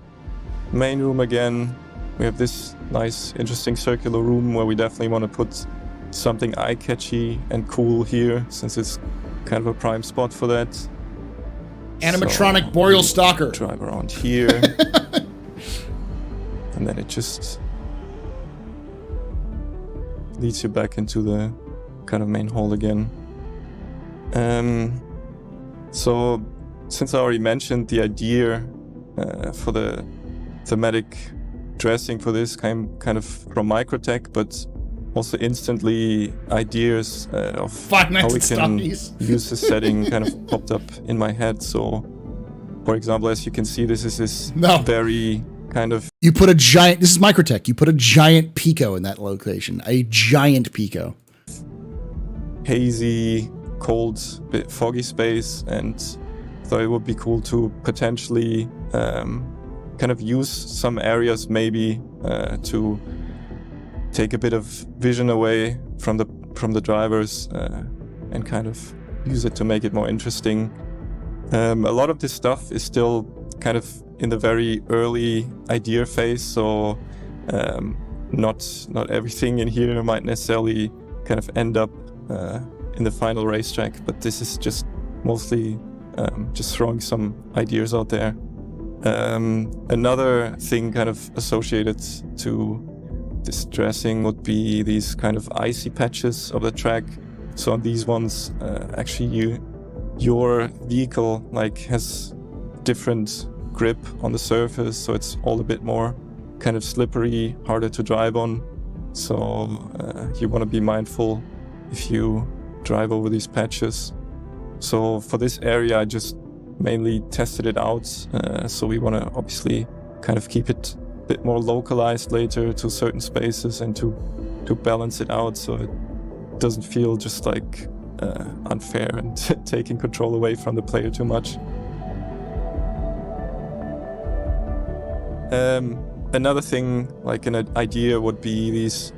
main room again. We have this nice interesting circular room where we definitely want to put something eye-catchy and cool here, since it's kind of a prime spot for that. Animatronic Boreal Stalker. Drive around here. And then it just leads you back into the kind of main hall again. So since I already mentioned the idea for the thematic dressing for this kind of from Microtech, but also instantly ideas of Five how we Nights at can Stockies. use the setting kind of popped up in my head. So, for example, as you can see, this is this very kind of... You put a giant... This is Microtech. You put a giant Pico in that location. A giant Pico. hazy, cold, bit foggy space, and thought it would be cool to potentially kind of use some areas maybe to take a bit of vision away from the drivers and kind of use it to make it more interesting. A lot of this stuff is still kind of in the very early idea phase, so not everything in here might necessarily kind of end up in the final racetrack, but this is just mostly just throwing some ideas out there. Another thing kind of associated to this dressing would be these kind of icy patches of the track. So on these ones, actually your vehicle like has different grip on the surface, so it's all a bit more kind of slippery, harder to drive on. So you want to be mindful if you drive over these patches. So for this area, I just mainly tested it out. So we want to obviously kind of keep it a bit more localized later to certain spaces and to balance it out so it doesn't feel just like unfair and taking control away from the player too much. Another thing, like an idea, would be these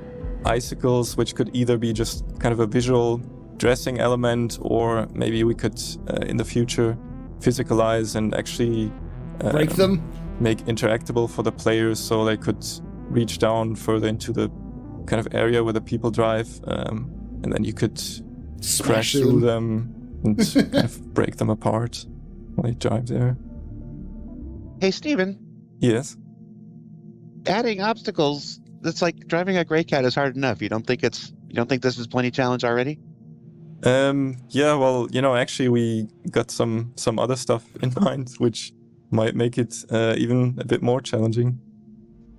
icicles, which could either be just kind of a visual dressing element, or maybe we could in the future physicalize and actually break them, make interactable for the players, so they could reach down further into the kind of area where the people drive, and then you could crash through them and kind of break them apart while you drive there. Hey, Steven. Yes? Adding obstacles, that's like driving a Grey Cat is hard enough. You don't think this is plenty challenge already? Yeah, well, actually we got some other stuff in mind which might make it even a bit more challenging.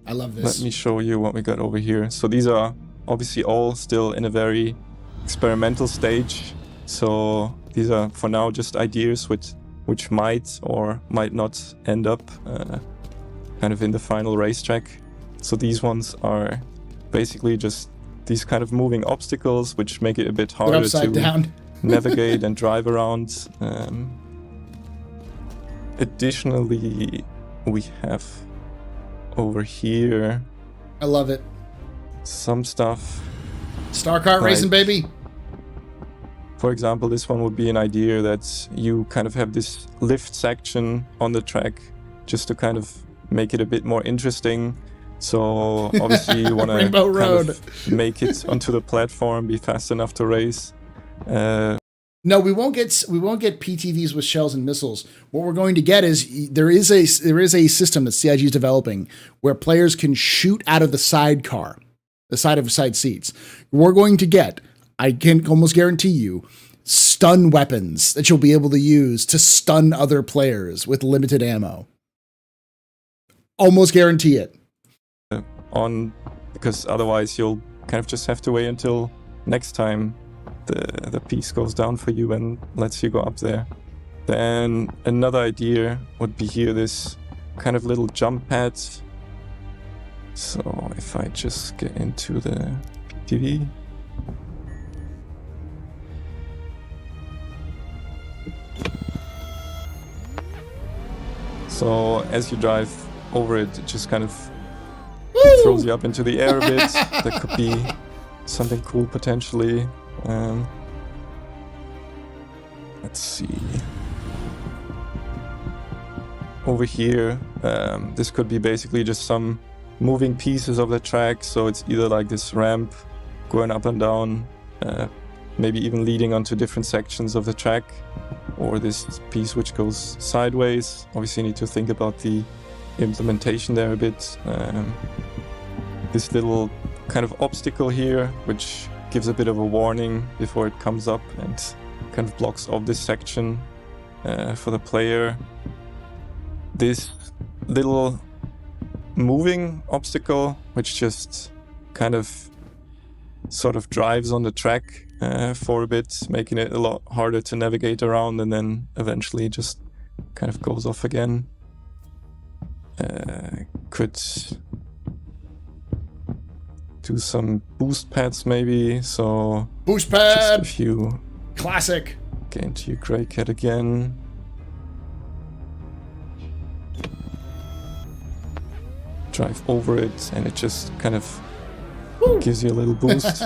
I love this. Let me show you what we got over here. So these are obviously all still in a very experimental stage. So these are for now just ideas which might or might not end up kind of in the final racetrack. So these ones are basically just these kind of moving obstacles which make it a bit harder to navigate and drive around. Additionally, we have over here, I love it, some stuff. Star kart racing, baby. For example, this one would be an idea that you kind of have this lift section on the track just to kind of make it a bit more interesting. So obviously you want to kind of make it onto the platform, be fast enough to race. No, we won't get PTVs with shells and missiles. What we're going to get is there is a system that CIG is developing where players can shoot out of the sidecar, the side seats. We're going to get, I can almost guarantee you, stun weapons that you'll be able to use to stun other players with limited ammo. Almost guarantee it. Because otherwise you'll kind of just have to wait until next time the piece goes down for you and lets you go up there. Then another idea would be here, this kind of little jump pad. So if I just get into the PTV. So as you drive over it, it just kind of throws you up into the air a bit. That could be something cool potentially. Let's see. Over here, this could be basically just some moving pieces of the track. So it's either like this ramp going up and down, maybe even leading onto different sections of the track, or this piece which goes sideways. Obviously you need to think about the implementation there a bit. This little kind of obstacle here, which gives a bit of a warning before it comes up and kind of blocks off this section. for the player. This little moving obstacle, which just kind of sort of drives on the track for a bit, making it a lot harder to navigate around, and then eventually just kind of goes off again. Could do some boost pads maybe, so Boost pad! just if you Classic! get into your grey cat again. Drive over it, and it just kind of gives you a little boost.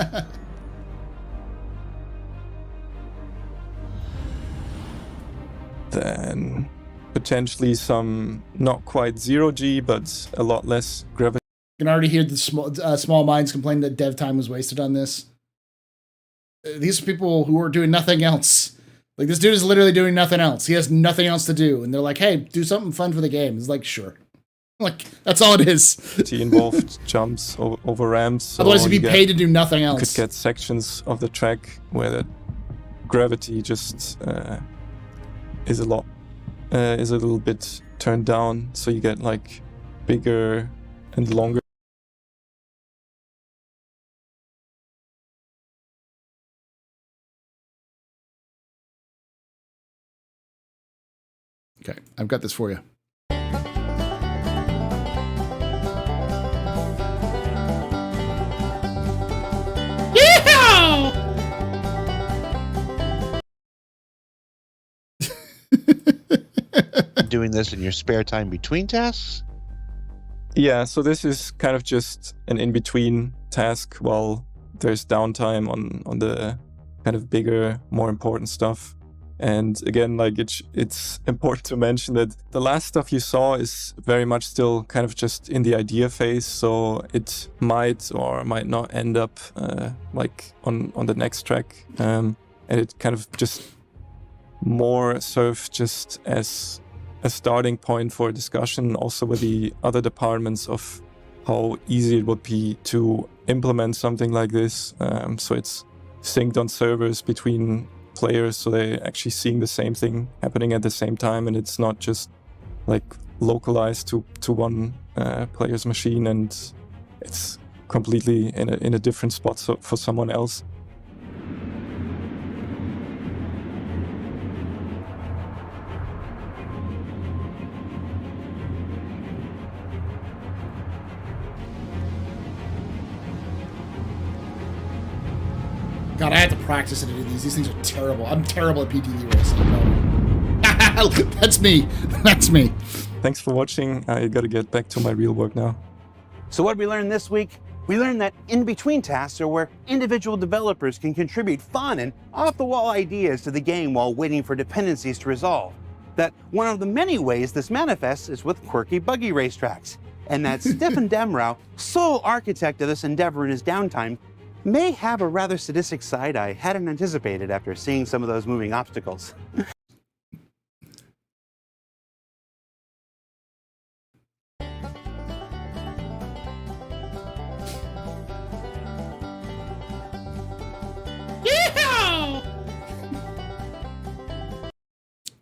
Then potentially some not quite 0G, but a lot less gravity. You can already hear the small minds complain that dev time was wasted on this. These are people who are doing nothing else. Like, this dude is literally doing nothing else. He has nothing else to do. And they're like, hey, do something fun for the game. It's like, sure. Like, that's all it is. Involved jumps over ramps. So otherwise, you'd be paid to do nothing else. You could get sections of the track where the gravity just is a little bit turned down, so you get like bigger and longer. Okay, I've got this for you. Doing this in your spare time between tasks? Yeah, so this is kind of just an in-between task while there's downtime on the kind of bigger, more important stuff. And again, like it's important to mention that the last stuff you saw is very much still kind of just in the idea phase, so it might or might not end up like on the next track, and it kind of just more serve just as a starting point for a discussion also with the other departments of how easy it would be to implement something like this. So it's synced on servers between players, so they're actually seeing the same thing happening at the same time, and it's not just like localized to one player's machine and it's completely in a different spot for someone else. God, I had to practice it to do these. These things are terrible. I'm terrible at PTV racing. That's me. That's me. Thanks for watching. I gotta get back to my real work now. So what did we learn this week? We learned that in-between tasks are where individual developers can contribute fun and off-the-wall ideas to the game while waiting for dependencies to resolve. That one of the many ways this manifests is with quirky, buggy racetracks. And that Stefan Demrau, sole architect of this endeavor in his downtime, may have a rather sadistic side I hadn't anticipated after seeing some of those moving obstacles.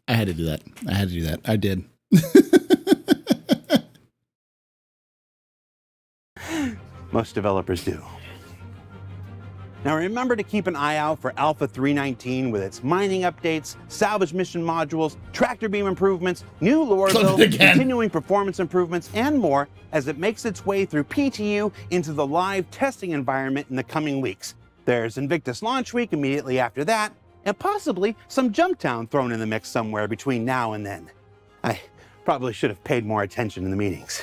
I had to do that. I had to do that. I did. Most developers do. Now remember to keep an eye out for Alpha 319 with its mining updates, salvage mission modules, tractor beam improvements, new lore builds, continuing performance improvements, and more as it makes its way through PTU into the live testing environment in the coming weeks. There's Invictus Launch Week immediately after that, and possibly some Jumptown thrown in the mix somewhere between now and then. I probably should have paid more attention in the meetings.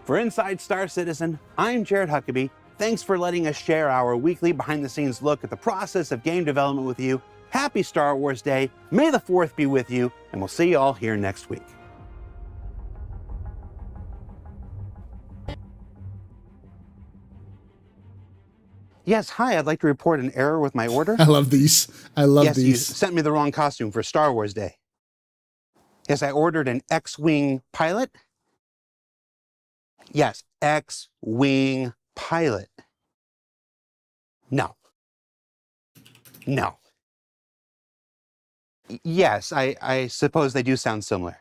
For Inside Star Citizen, I'm Jared Huckabee. Thanks for letting us share our weekly behind-the-scenes look at the process of game development with you. Happy Star Wars Day. May the 4th be with you, and we'll see you all here next week. Yes, hi, I'd like to report an error with my order. I love these. I love yes, these. You sent me the wrong costume for Star Wars Day. Yes, I ordered an X-Wing pilot. Yes, X-Wing pilot. No. No. Yes, I suppose they do sound similar.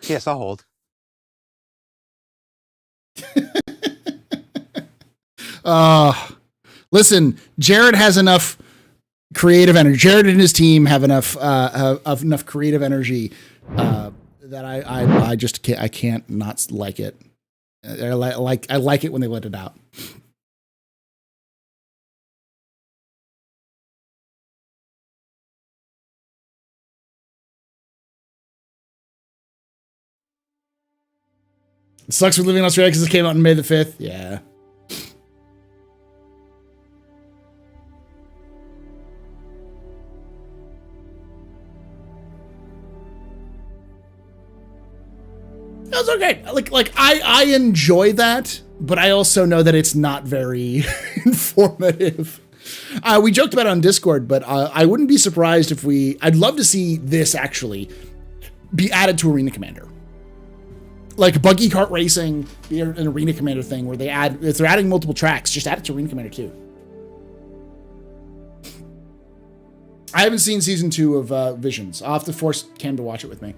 Yes, I'll hold. Listen, Jared has enough creative energy. Jared and his team have enough enough creative energy that I just can't not like it. I like it when they let it out. It sucks for living in Australia because this came out on May the 5th. Yeah. That's okay. Like I enjoy that, but I also know that it's not very informative. We joked about it on Discord, but I wouldn't be surprised if I'd love to see this actually be added to Arena Commander. Like buggy cart racing, an Arena Commander thing where if they're adding multiple tracks, just add it to Arena Commander too. I haven't seen season 2 of Visions. I'll have to force Cam to watch it with me.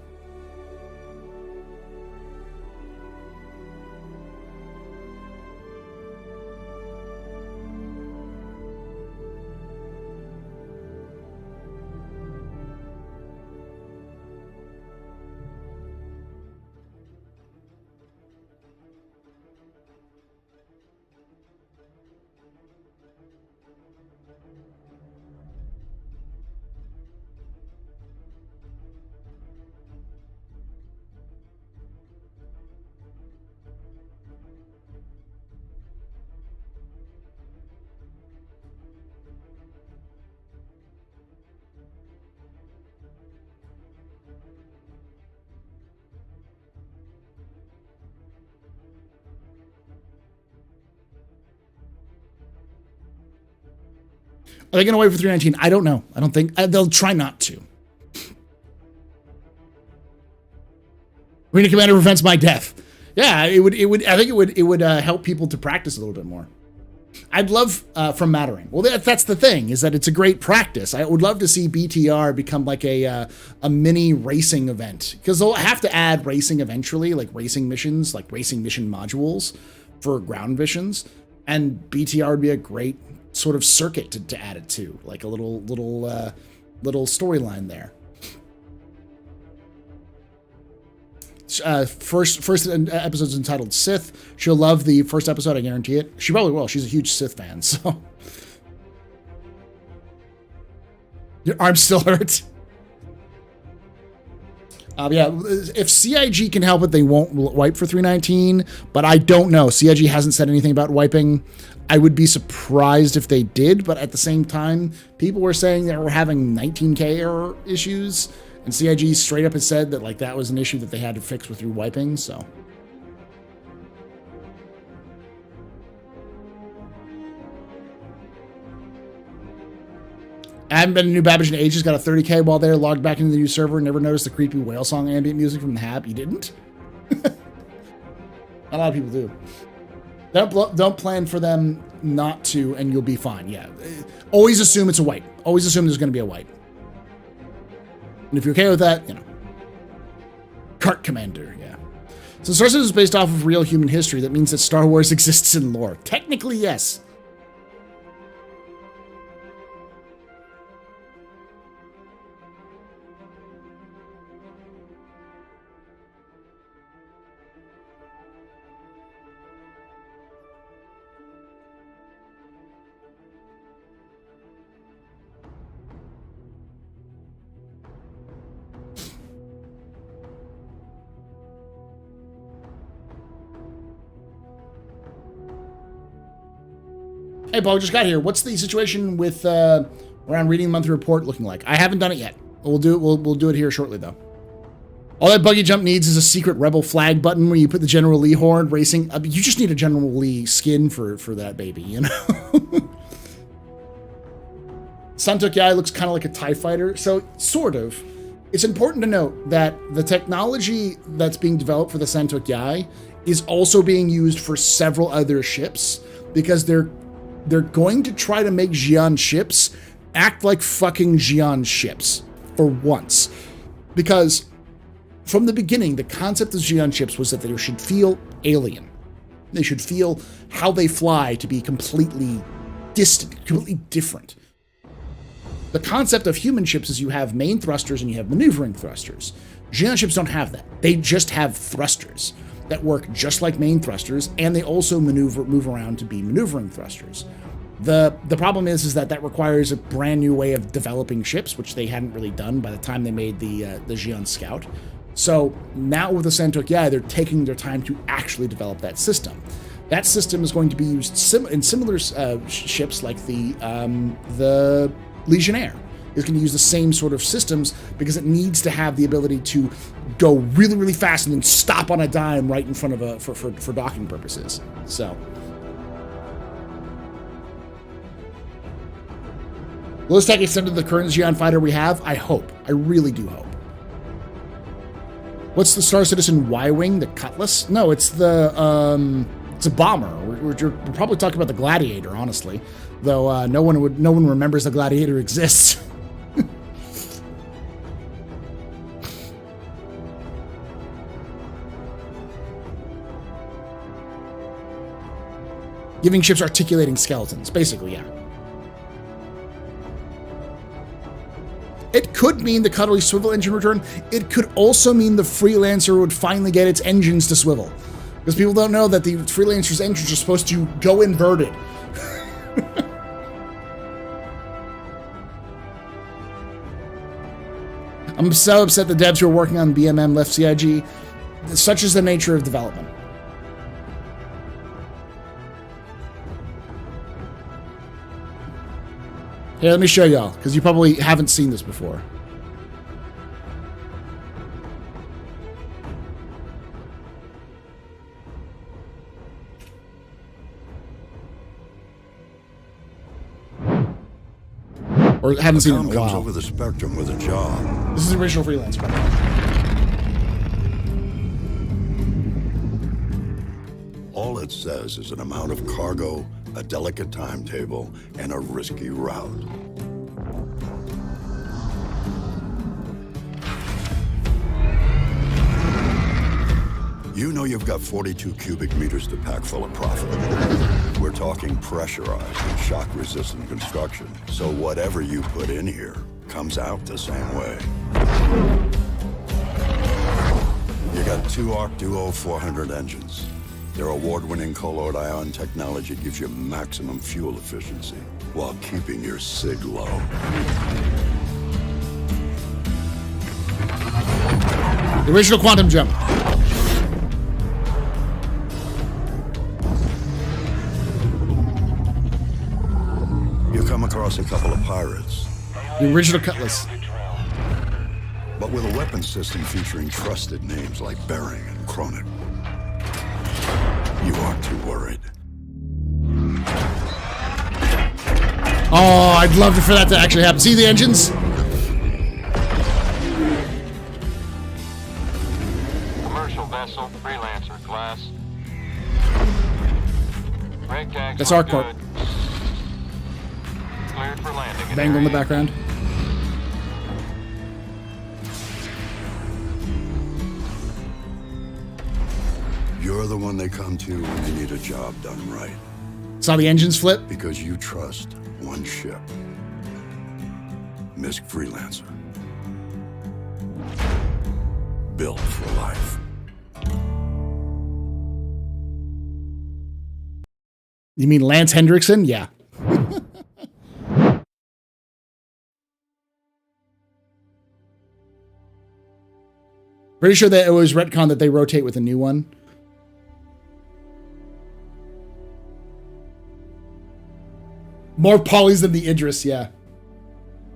Are they going to wait for 319? I don't know. I don't think they'll try not to. Arena Commander prevents my death. Yeah, it would. I think it would help people to practice a little bit more. I'd love from Mattering. Well, that's the thing, is that it's a great practice. I would love to see BTR become like a mini racing event, because they'll have to add racing eventually, like racing missions, like racing mission modules for ground missions, and BTR would be a great sort of circuit to add it to, like a little storyline there. First episode's entitled Sith. She'll love the first episode, I guarantee it. She probably will. She's a huge Sith fan, so. Your arm still hurts. Yeah, if CIG can help it, they won't wipe for 319, but I don't know. CIG hasn't said anything about wiping. I would be surprised if they did, but at the same time, people were saying that we're having 19K error issues, and CIG straight up has said that like that was an issue that they had to fix through wiping, so. I haven't been to New Babbage in ages, got a 30K while there, logged back into the new server, never noticed the creepy whale song ambient music from the Hab. You didn't? A lot of people do. Don't plan for them not to, and you'll be fine. Yeah. Always assume it's a wipe. Always assume there's going to be a wipe. And if you're okay with that, you know. Cart Commander, yeah. So Star Citizen is based off of real human history. That means that Star Wars exists in lore. Technically, yes. Hey, Paul, just got here. What's the situation with around reading the monthly report looking like? I haven't done it yet. We'll do it here shortly, though. All that buggy jump needs is a secret rebel flag button where you put the General Lee horn racing. You just need a General Lee skin for that baby, you know? Santok Yai looks kind of like a TIE fighter, so sort of. It's important to note that the technology that's being developed for the Santok Yai is also being used for several other ships, because they're going to try to make Xi'an ships act like fucking Xi'an ships for once. Because from the beginning, the concept of Xi'an ships was that they should feel alien. They should feel how they fly to be completely distant, completely different. The concept of human ships is you have main thrusters and you have maneuvering thrusters. Xi'an ships don't have that. They just have thrusters that work just like main thrusters, and they also move around to be maneuvering thrusters. The problem is that requires a brand new way of developing ships, which they hadn't really done by the time they made the Xi'an Scout. So now with the Santok Yai, they're taking their time to actually develop that system. That system is going to be used in similar ships like the Legionnaire. Is going to use the same sort of systems because it needs to have the ability to go really, really fast and then stop on a dime right in front of for docking purposes. So, will this tech extend to the current Xi'an fighter we have? I hope. I really do hope. What's the Star Citizen Y-wing? The Cutlass? No, it's it's a bomber. We're probably talking about the Gladiator, honestly. Though no one remembers the Gladiator exists. Giving ships articulating skeletons, basically, yeah. It could mean the cuddly swivel engine return. It could also mean the Freelancer would finally get its engines to swivel. Because people don't know that the Freelancer's engines are supposed to go inverted. I'm so upset the devs who are working on BMM left CIG. Such is the nature of development. Here, let me show y'all, because you probably haven't seen this before. Or haven't seen it in a while. Comes over the spectrum with a job. This is the original Freelance. All it says is an amount of cargo, a delicate timetable, and a risky route. You know you've got 42 cubic meters to pack full of profit. We're talking pressurized and shock-resistant construction, so whatever you put in here comes out the same way. You got two Arc Duo 400 engines. Their award-winning colloid ion technology gives you maximum fuel efficiency while keeping your sig low. The original quantum jump. You come across a couple of pirates. The original Cutlass. But with a weapon system featuring trusted names like Bering and Kronik. You aren't too worried. Oh, I'd love for that to actually happen. See the engines? Commercial vessel, Freelancer class. Brake tags. That's our part. Cleared for landing. Bangle in the background. You're the one they come to when they need a job done right. Saw the engines flip? Because you trust one ship. Miss Freelancer. Built for life. You mean Lance Hendrickson? Yeah. Pretty sure that it was retcon that they rotate with a new one. More polys than the Idris, yeah.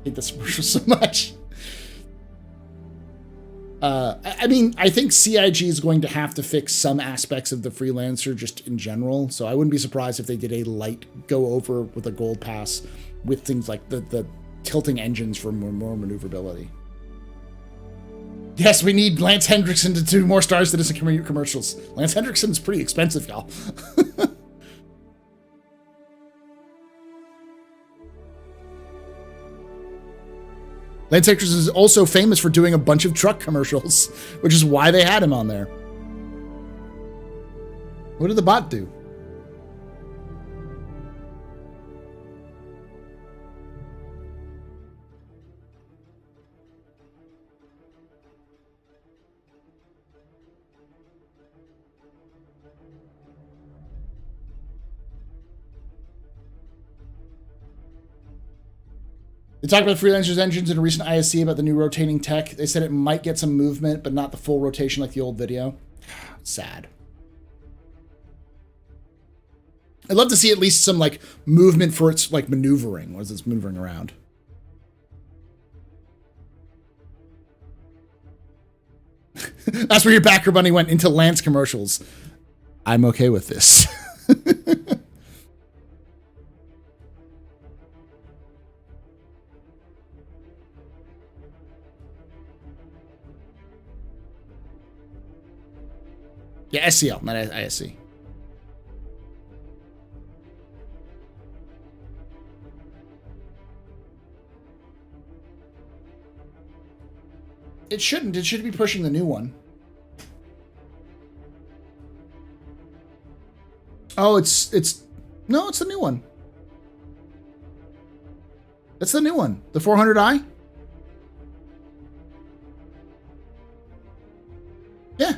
I hate this commercial so much. I mean, I think CIG is going to have to fix some aspects of the Freelancer just in general, so I wouldn't be surprised if they did a light go over with a gold pass with things like the tilting engines for more maneuverability. Yes, we need Lance Hendrickson to do more Star Citizen commercials. Lance Hendrickson's pretty expensive, y'all. Lance Hendricks is also famous for doing a bunch of truck commercials, which is why they had him on there. What did the bot do? They talked about freelancers' engines in a recent ISC about the new rotating tech. They said it might get some movement, but not the full rotation like the old video. Sad. I'd love to see at least some like movement for its like maneuvering. What is it's maneuvering around? That's where your backer bunny went into Lance commercials. I'm okay with this. Yeah, SCL, not ISC. It shouldn't. It should be pushing the new one. Oh, no, it's the new one. That's the new one. The 400i? Yeah.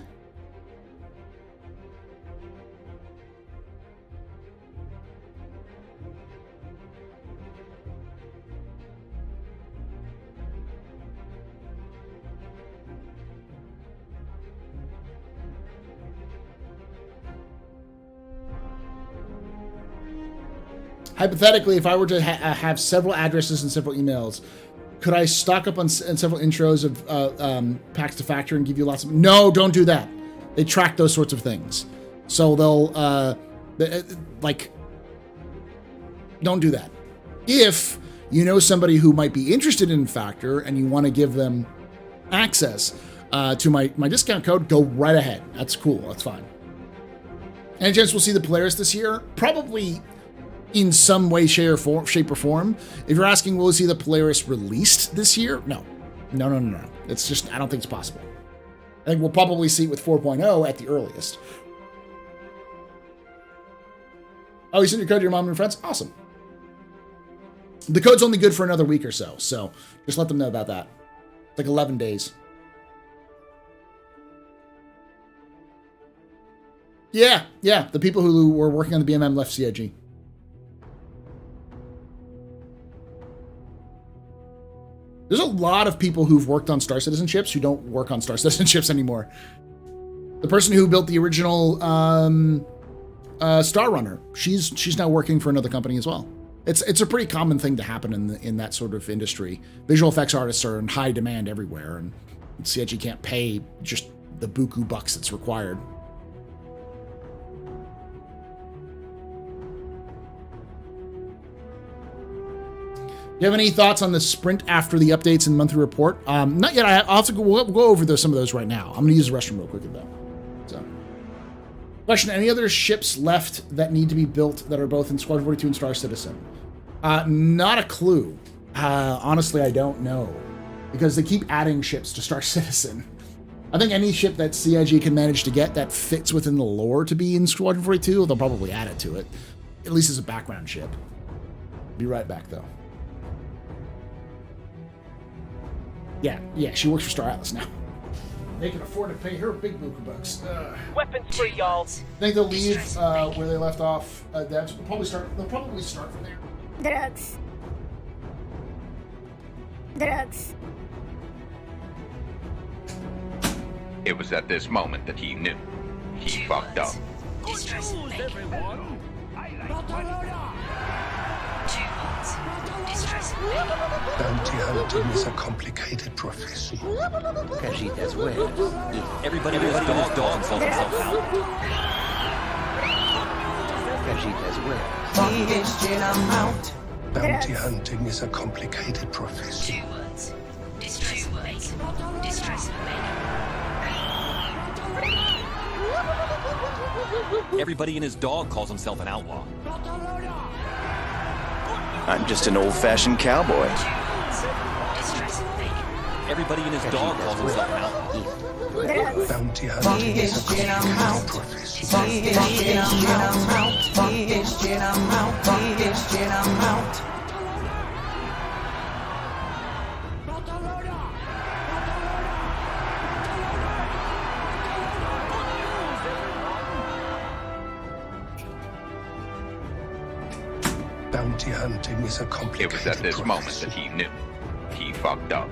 Hypothetically, if I were to have several addresses and several emails, could I stock up on several intros of packs to factor and give you lots of... No, don't do that. They track those sorts of things. So they'll, don't do that. If you know somebody who might be interested in Factor and you want to give them access to my discount code, go right ahead. That's cool. That's fine. Any chance we'll see the Polaris this year? Probably in some way, shape, or form. If you're asking, will we see the Polaris released this year? No. No. It's just, I don't think it's possible. I think we'll probably see it with 4.0 at the earliest. Oh, you sent your code to your mom and your friends? Awesome. The code's only good for another week or so just let them know about that. It's like 11 days. Yeah. The people who were working on the BMM left CIG. There's a lot of people who've worked on Star Citizen ships who don't work on Star Citizen ships anymore. The person who built the original Star Runner, she's now working for another company as well. It's a pretty common thing to happen in that sort of industry. Visual effects artists are in high demand everywhere, and CIG can't pay just the buku bucks that's required. Do you have any thoughts on the sprint after the updates and monthly report? Not yet. I'll have to we'll go over some of those right now. I'm going to use the restroom real quickly, though. So, question, any other ships left that need to be built that are both in Squadron 42 and Star Citizen? Not a clue. Honestly, I don't know. Because they keep adding ships to Star Citizen. I think any ship that CIG can manage to get that fits within the lore to be in Squadron 42, they'll probably add it to it. At least as a background ship. Be right back, though. Yeah, she works for Star Atlas now. They can afford to pay her big buku bucks. Weapons for y'all. I think they'll leave where they left off. They'll probably start from there. Drugs. It was at this moment that he knew. He fucked up. Bounty hunting is a complicated profession. Cajitas where? Everybody with a dog calls himself out. Cajitas where? Bounty hunting is a complicated profession. Everybody and his dog calls himself an outlaw. I'm just an old-fashioned cowboy. everybody and his dog calls himself Mountain. Bounty hunting is a complicated profession. Bounty hunting is a It complicated was at this moment that profession. he knew. He fucked up.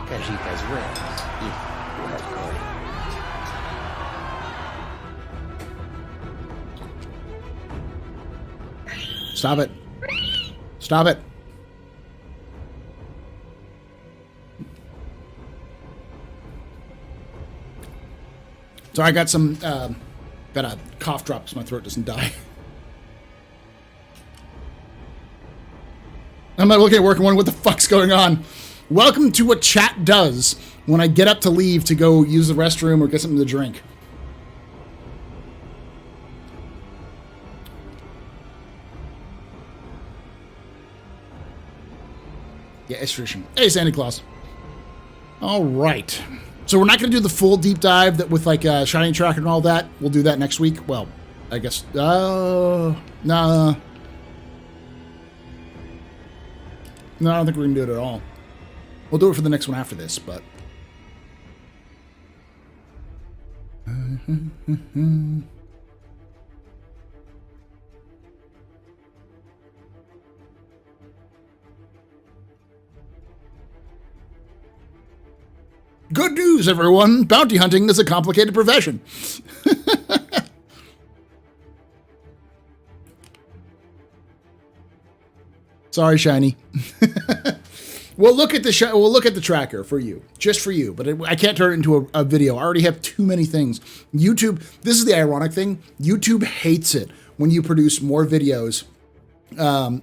Cajitas wins if you have coin. Stop it. Stop it. Sorry, I got some, got a cough drop so my throat doesn't die. I'm not looking at work and wondering what the fuck's going on. Welcome to what chat does when I get up to leave to go use the restroom or get something to drink. Yeah, it's tradition. Hey, Santa Claus. All right. So we're not going to do the full deep dive that with like Shining Tracker and all that. We'll do that next week. Well, I guess. Nah. No, I don't think we're going to do it at all. We'll do it for the next one after this, but. Good news, everyone! Bounty hunting is a complicated profession. Sorry, Shiny. We'll look at the tracker for you, just for you. But I can't turn it into a video. I already have too many things. YouTube. This is the ironic thing. YouTube hates it when you produce more videos,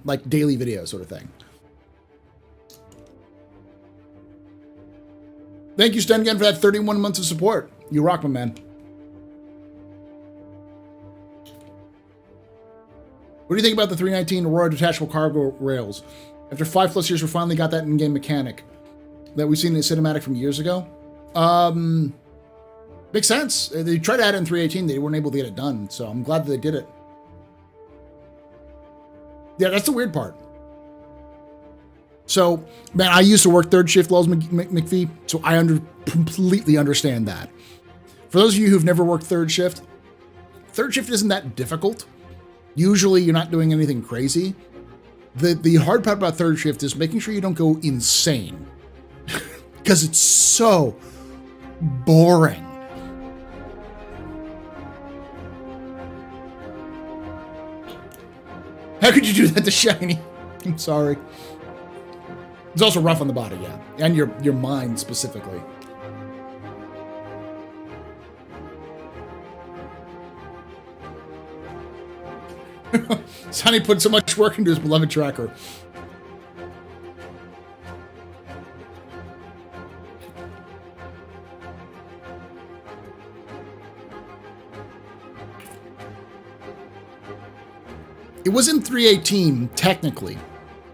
like daily videos, sort of thing. Thank you, Stengen, for that 31 months of support. You rock, my man. What do you think about the 319 Aurora detachable cargo rails? After 5+ years, we finally got that in-game mechanic that we've seen in the cinematic from years ago. Makes sense. They tried to add it in 318. They weren't able to get it done, so I'm glad that they did it. Yeah, that's the weird part. So, man, I used to work third shift, Lowe's McPhee, so I completely understand that. For those of you who've never worked third shift isn't that difficult. Usually, you're not doing anything crazy. The hard part about third shift is making sure you don't go insane. Because it's so boring. How could you do that to Shiny? I'm sorry. It's also rough on the body, yeah. And your mind specifically. Sonny put so much work into his beloved tracker. It was in 318, technically,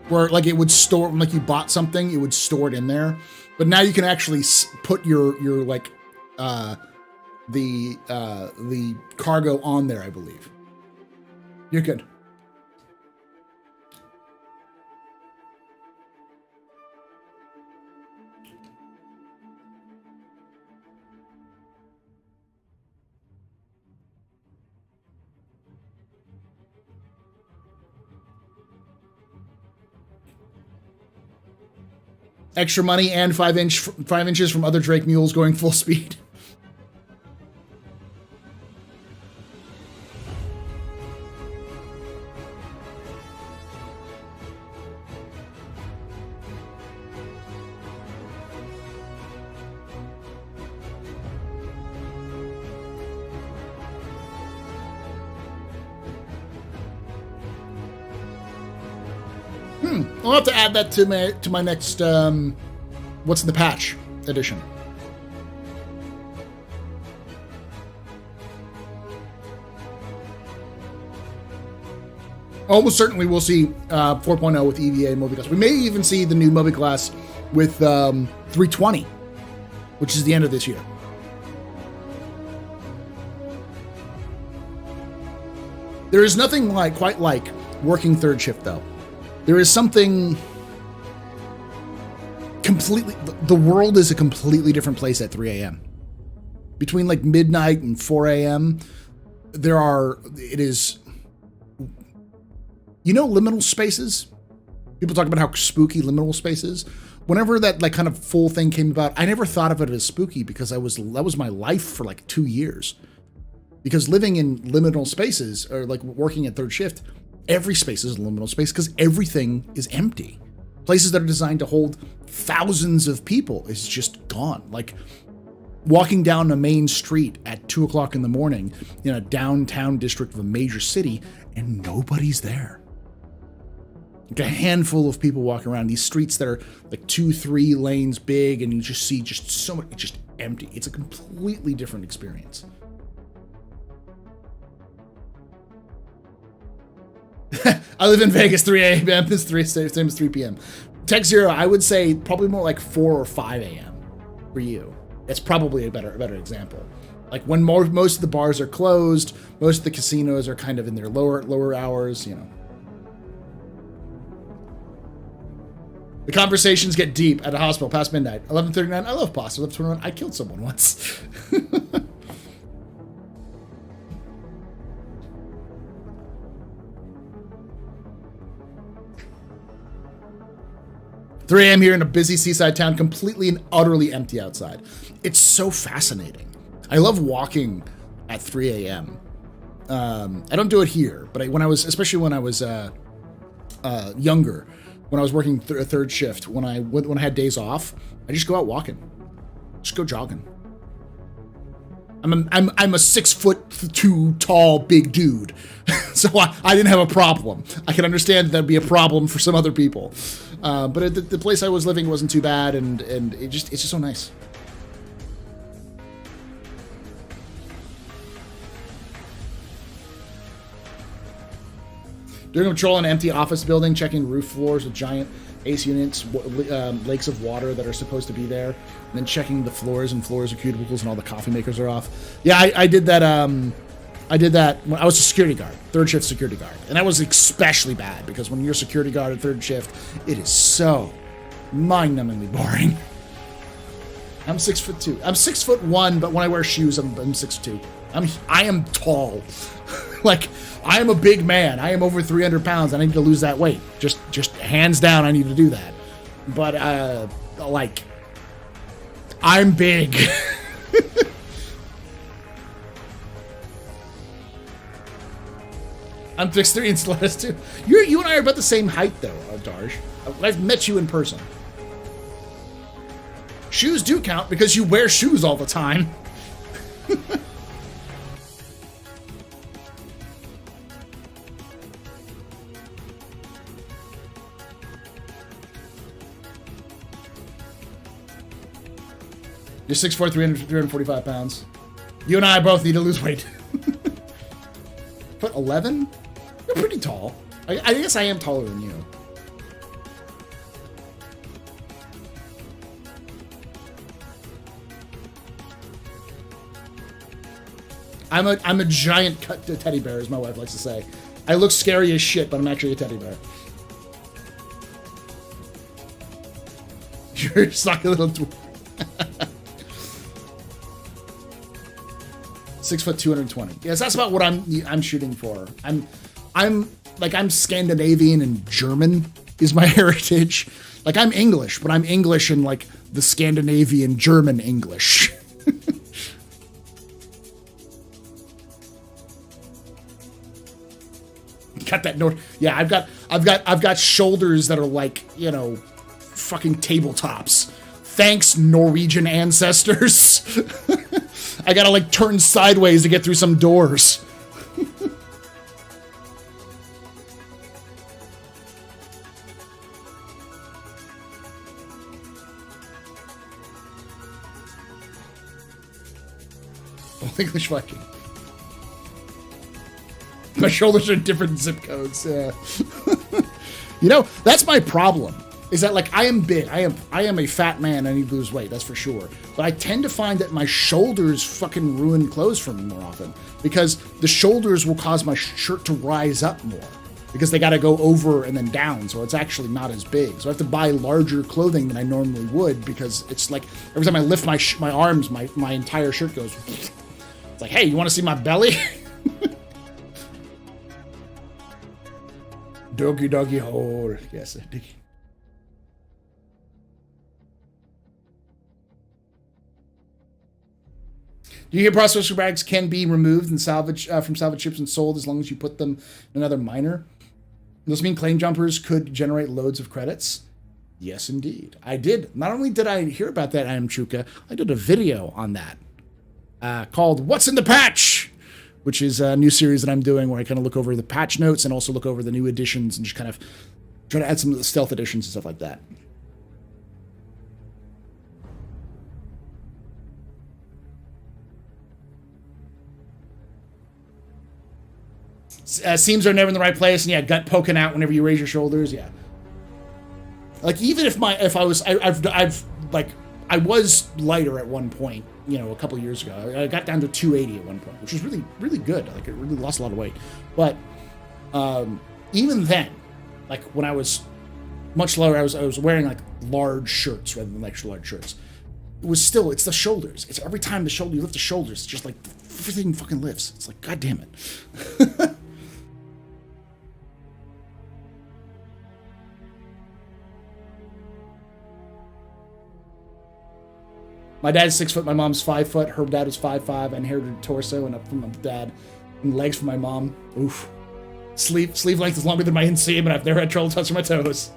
where like it would store, like you bought something, it would store it in there. But now you can actually put your like the cargo on there, I believe. You're good. Extra money and 5 inches from other Drake mules going full speed. I'll have to add that to my next what's in the patch edition. Almost certainly we'll see 4.0 with EVA Moby Class. We may even see the new Moby Class with 320, which is the end of this year. There is nothing quite like working third shift, though. There is something completely... The world is a completely different place at 3 a.m. Between like midnight and 4 a.m., it is... You know liminal spaces? People talk about how spooky liminal space is. Whenever that like kind of full thing came about, I never thought of it as spooky because that was my life for like 2 years. Because living in liminal spaces, or like working at third shift, every space is a liminal space because everything is empty. Places that are designed to hold thousands of people is just gone. Like walking down a main street at 2 o'clock in the morning in a downtown district of a major city and nobody's there. Like a handful of people walking around these streets that are like 2-3 lanes big, and you just see just so much, it's just empty. It's a completely different experience. I live in Vegas, 3 a.m. is same as 3 p.m. Tech Zero, I would say probably more like 4 or 5 a.m. for you. It's probably a better example. Like when most of the bars are closed, most of the casinos are kind of in their lower hours, you know. The conversations get deep at a hospital past midnight. 11:39, I love pasta. 11:21, I killed someone once. 3 a.m. here in a busy seaside town, completely and utterly empty outside. It's so fascinating. I love walking at 3 a.m. I don't do it here, but especially when I was younger, when I was working a third shift, when I had days off, I just go out walking, just go jogging. I'm a 6'2" tall big dude, so I didn't have a problem. I can understand that'd be a problem for some other people, but the place I was living wasn't too bad, and it's just so nice. Doing a patrol in an empty office building, checking roof floors with giant AC units, lakes of water that are supposed to be there, and then checking the floors of cubicles and all the coffee makers are off. Yeah, I did that. I did that when I was a security guard, third shift security guard, and that was especially bad because when you're a security guard at third shift, it is so mind-numbingly boring. I'm 6'2". I'm 6'1", but when I wear shoes, I'm 6'2". I am tall. Like, I am a big man. I am over 300 pounds. I need to lose that weight. Just hands down, I need to do that. But, like, I'm big. I'm 6'3" and Celeste too. You and I are about the same height, though, Darsh. I've met you in person. Shoes do count because you wear shoes all the time. You're 6'4", 345 pounds. You and I both need to lose weight. Foot 11? You're pretty tall. I guess I am taller than you. I'm a giant teddy bear, as my wife likes to say. I look scary as shit, but I'm actually a teddy bear. You're just like a little dwarf. 6 foot 220. Yes, that's about what I'm shooting for. I'm Scandinavian and German is my heritage. Like I'm English, but I'm English in like the Scandinavian German English. Got that note? Yeah, I've got shoulders that are like, you know, fucking tabletops. Thanks, Norwegian ancestors. I gotta like turn sideways to get through some doors. English Viking. My shoulders are in different zip codes. Yeah. You know, that's my problem. Is that like I am big. I am a fat man. I need to lose weight. That's for sure. But I tend to find that my shoulders fucking ruin clothes for me more often because the shoulders will cause my shirt to rise up more because they got to go over and then down. So it's actually not as big. So I have to buy larger clothing than I normally would because it's like every time I lift my arms, my entire shirt goes. It's like, hey, you want to see my belly? Doggy doggy hole. Yes, diggy. Do you hear processor bags can be removed and salvage from salvage ships and sold as long as you put them in another miner? Does this mean claim jumpers could generate loads of credits? Yes, indeed. I did. Not only did I hear about that, MANCHACA, I did a video on that called What's in the Patch? Which is a new series that I'm doing where I kind of look over the patch notes and also look over the new editions and just kind of try to add some of the stealth editions and stuff like that. Seams are never in the right place, and yeah, gut poking out whenever you raise your shoulders. Yeah, like even if I was lighter at one point, you know, a couple of years ago. I got down to 280 at one point, which was really, really good. Like it really lost a lot of weight. But even then, like when I was much lower, I was wearing like large shirts rather than extra large shirts. It was still, it's the shoulders. It's every time you lift the shoulders, it's just like everything fucking lifts. It's like, God damn it. My dad's 6 foot, my mom's 5 foot. Her dad was 5'5". I inherited a torso and up from my dad, and legs from my mom. Oof. Sleeve length is longer than my inseam, and I've never had trouble touching my toes.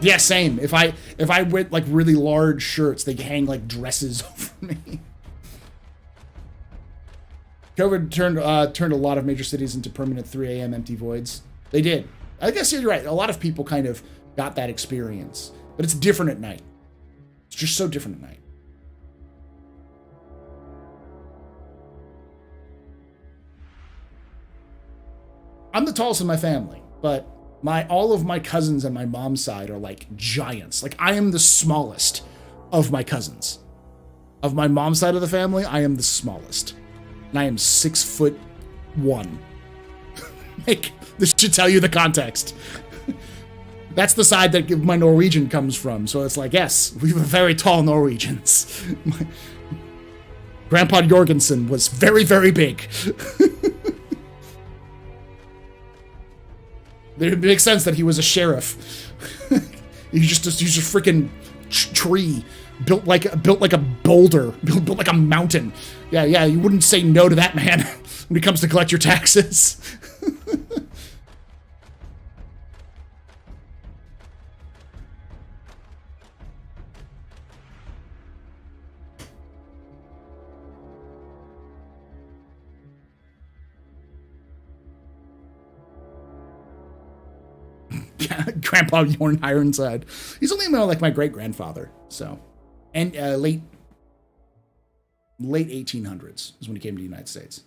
Yeah, same. If I wear like really large shirts, they hang like dresses over me. COVID turned a lot of major cities into permanent 3 a.m. empty voids. They did. I guess you're right. A lot of people kind of got that experience, but it's different at night. It's just so different at night. I'm the tallest in my family, but all of my cousins on my mom's side are like giants. Like I am the smallest of my cousins. Of my mom's side of the family, I am the smallest. And I am 6'1". Like, this should tell you the context. That's the side that my Norwegian comes from. So it's like, yes, we were very tall Norwegians. Grandpa Jorgensen was very, very big. It makes sense that he was a sheriff. He's just a freaking tree built like a boulder, built like a mountain. Yeah, you wouldn't say no to that man when it comes to collect your taxes. Grandpa Bjorn Ironside. He's only like my great grandfather. So, and late 1800s is when he came to the United States.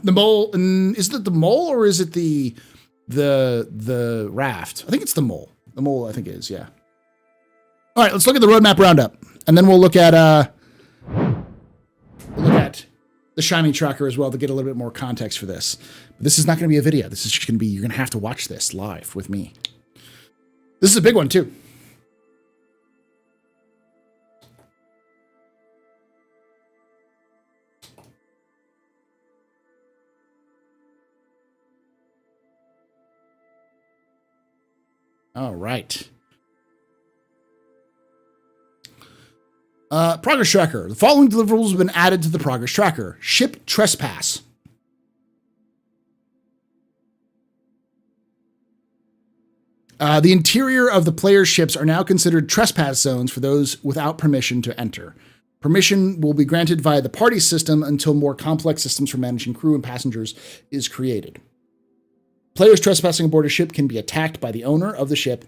The mole, is it the mole or is it the raft? I think it's the mole. The mole, I think, is, yeah. All right, let's look at the roadmap roundup, and then we'll look at the Shiny Tracker as well to get a little bit more context for this. But this is not going to be a video. This is just going to be, you're going to have to watch this live with me. This is a big one, too. All right. Progress Tracker. The following deliverables have been added to the Progress Tracker. Ship Trespass. The interior of the player's ships are now considered trespass zones for those without permission to enter. Permission will be granted via the party system until more complex systems for managing crew and passengers is created. Players trespassing aboard a ship can be attacked by the owner of the ship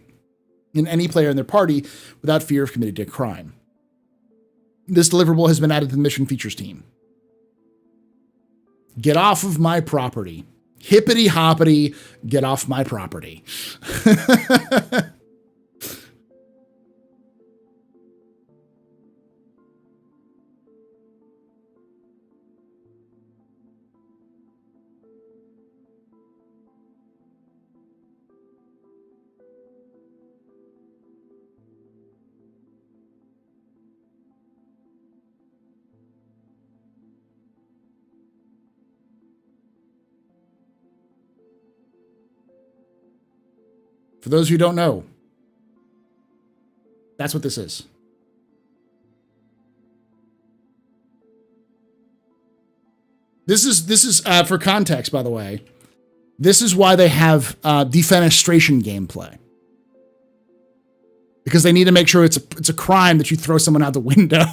and any player in their party without fear of committing a crime. This deliverable has been added to the mission features team. Get off of my property. Hippity hoppity, get off my property. For those who don't know, that's what this is. This is for context, by the way. This is why they have defenestration gameplay, because they need to make sure it's a crime that you throw someone out the window.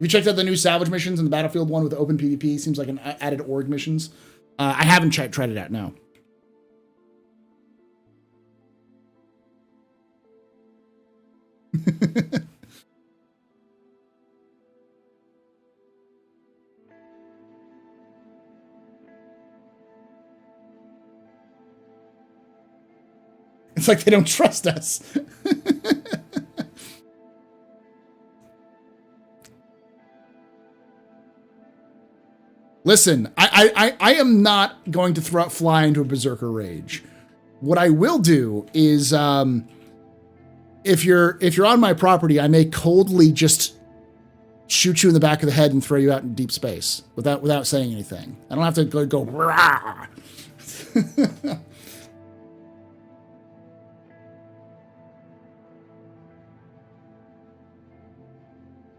Have you checked out the new salvage missions and the Battlefield one with the open PvP? Seems like an added org missions. I haven't tried it out, no. It's like they don't trust us. Listen, I am not going to fly into a berserker rage. What I will do is, if you're on my property, I may coldly just shoot you in the back of the head and throw you out in deep space without saying anything. I don't have to go rah.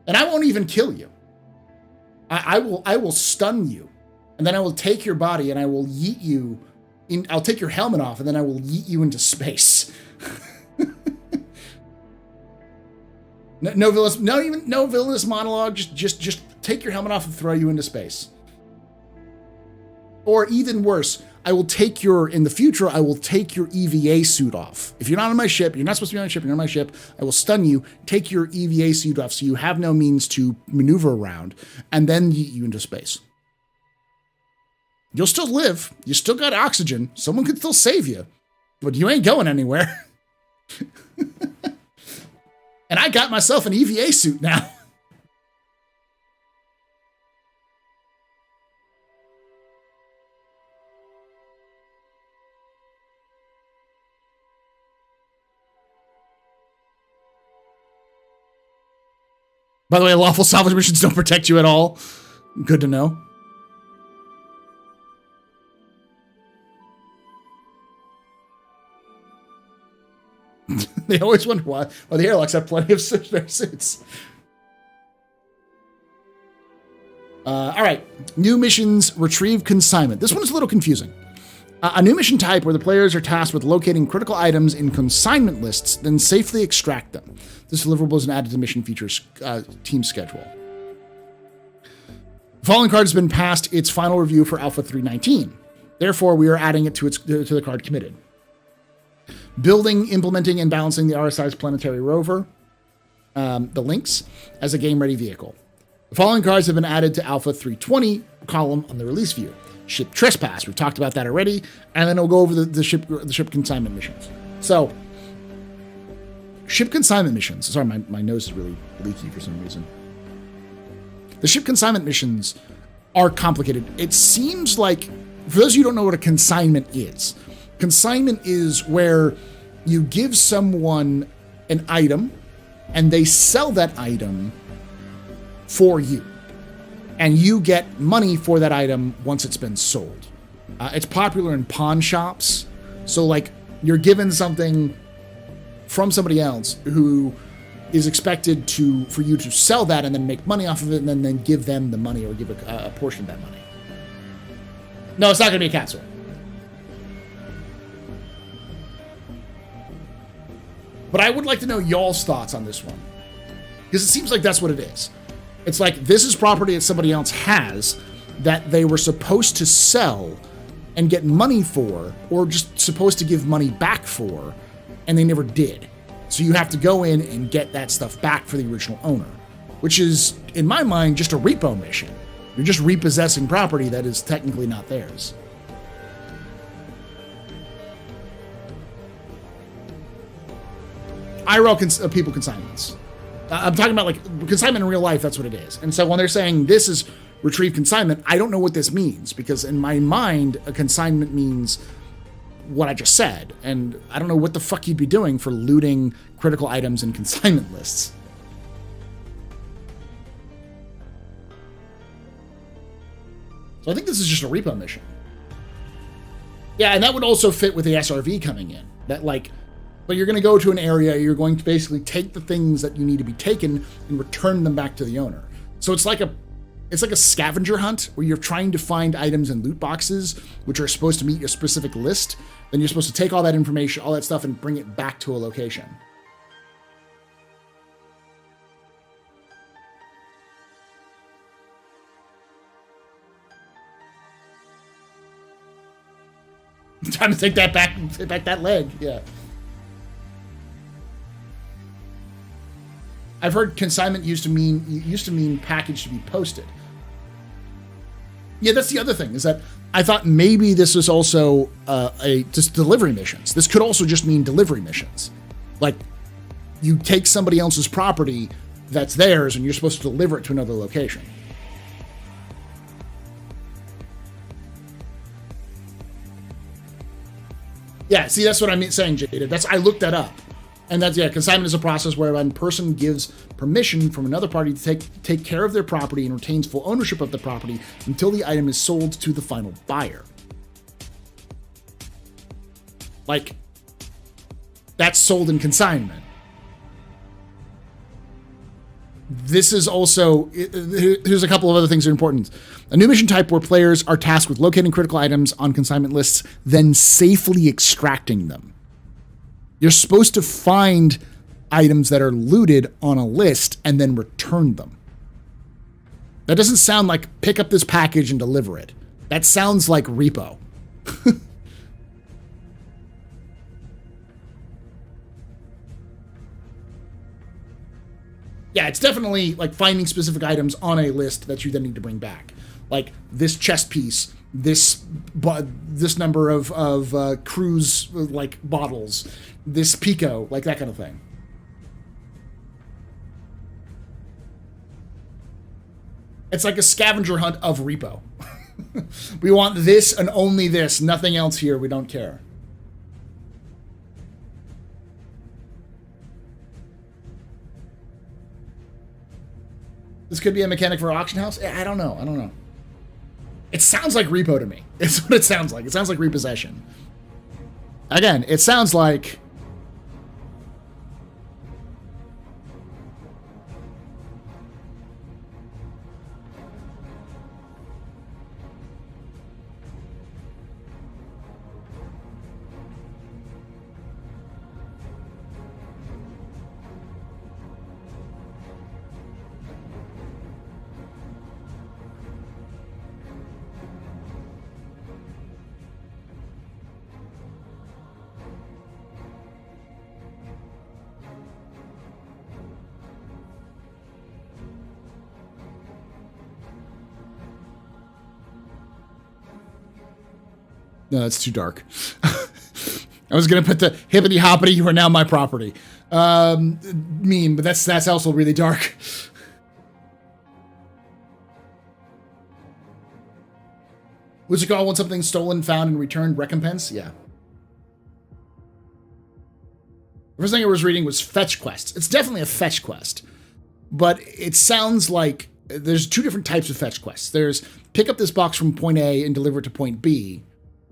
And I won't even kill you. I will stun you, and then I will take your body and I will yeet you in. I'll take your helmet off, and then I will yeet you into space. No villainous monologue. Just take your helmet off and throw you into space. Or even worse, in the future, I will take your EVA suit off. If you're not on my ship, you're not supposed to be on my ship, you're on my ship, I will stun you, take your EVA suit off so you have no means to maneuver around, and then yeet you into space. You'll still live. You still got oxygen. Someone could still save you, but you ain't going anywhere. And I got myself an EVA suit now. By the way, lawful salvage missions don't protect you at all. Good to know. They always wonder why. Well, the airlocks have plenty of spare suits. All right. New missions, retrieve consignment. This one's a little confusing. A new mission type where the players are tasked with locating critical items in consignment lists, then safely extract them. This deliverable is added to mission features team schedule. The following card has been passed its final review for Alpha 3.19. Therefore, we are adding it to the card committed. Building, implementing, and balancing the RSI's planetary rover, the Lynx, as a game-ready vehicle. The following cards have been added to Alpha 3.20 column on the release view. Ship trespass, we've talked about that already, and then we'll go over the ship consignment missions. So, ship consignment missions. Sorry, my nose is really leaky for some reason. The ship consignment missions are complicated. It seems like, for those of you who don't know what a consignment is where you give someone an item and they sell that item for you. And you get money for that item once it's been sold. It's popular in pawn shops. So, like, you're given something from somebody else who is expected for you to sell that and then make money off of it and then give them the money or give a portion of that money. No, it's not going to be a capsule. But I would like to know y'all's thoughts on this one. Because it seems like that's what it is. It's like, this is property that somebody else has that they were supposed to sell and get money for, or just supposed to give money back for, and they never did. So you have to go in and get that stuff back for the original owner, which is, in my mind, just a repo mission. You're just repossessing property that is technically not theirs. IRL people consignments. I'm talking about like consignment in real life, that's what it is. And so when they're saying this is retrieve consignment, I don't know what this means, because in my mind, a consignment means what I just said. And I don't know what the fuck you'd be doing for looting critical items in consignment lists. So I think this is just a repo mission. Yeah, and that would also fit with the SRV coming in. That like, but you're going to go to an area, you're going to basically take the things that you need to be taken and return them back to the owner. So it's like a scavenger hunt where you're trying to find items in loot boxes, which are supposed to meet a specific list. Then you're supposed to take all that information, all that stuff, and bring it back to a location. Time to take that back that leg, yeah. I've heard consignment used to mean package to be posted. Yeah, that's the other thing, is that I thought maybe this was also just delivery missions. This could also just mean delivery missions. Like, you take somebody else's property that's theirs and you're supposed to deliver it to another location. Yeah, see, that's what I'm saying, Jada. I looked that up. And that's, yeah, consignment is a process where a person gives permission from another party to take care of their property and retains full ownership of the property until the item is sold to the final buyer. Like, that's sold in consignment. This is also, here's a couple of other things that are important. A new mission type where players are tasked with locating critical items on consignment lists, then safely extracting them. You're supposed to find items that are looted on a list and then return them. That doesn't sound like pick up this package and deliver it. That sounds like repo. Yeah, it's definitely like finding specific items on a list that you then need to bring back. Like this chest piece, this number of cruise like bottles, this pico, like that kind of thing. It's like a scavenger hunt of repo. We want this and only this, nothing else here. We don't care. This could be a mechanic for an auction house. I don't know. It sounds like repo to me. It's what it sounds like. It sounds like repossession. Again, it sounds like... No, that's too dark. I was gonna put the hippity hoppity, you are now my property. Meme, but that's also really dark. What's it called when something's stolen, found, and returned? Recompense? Yeah. The first thing I was reading was fetch quests. It's definitely a fetch quest, but it sounds like there's two different types of fetch quests. There's pick up this box from point A and deliver it to point B.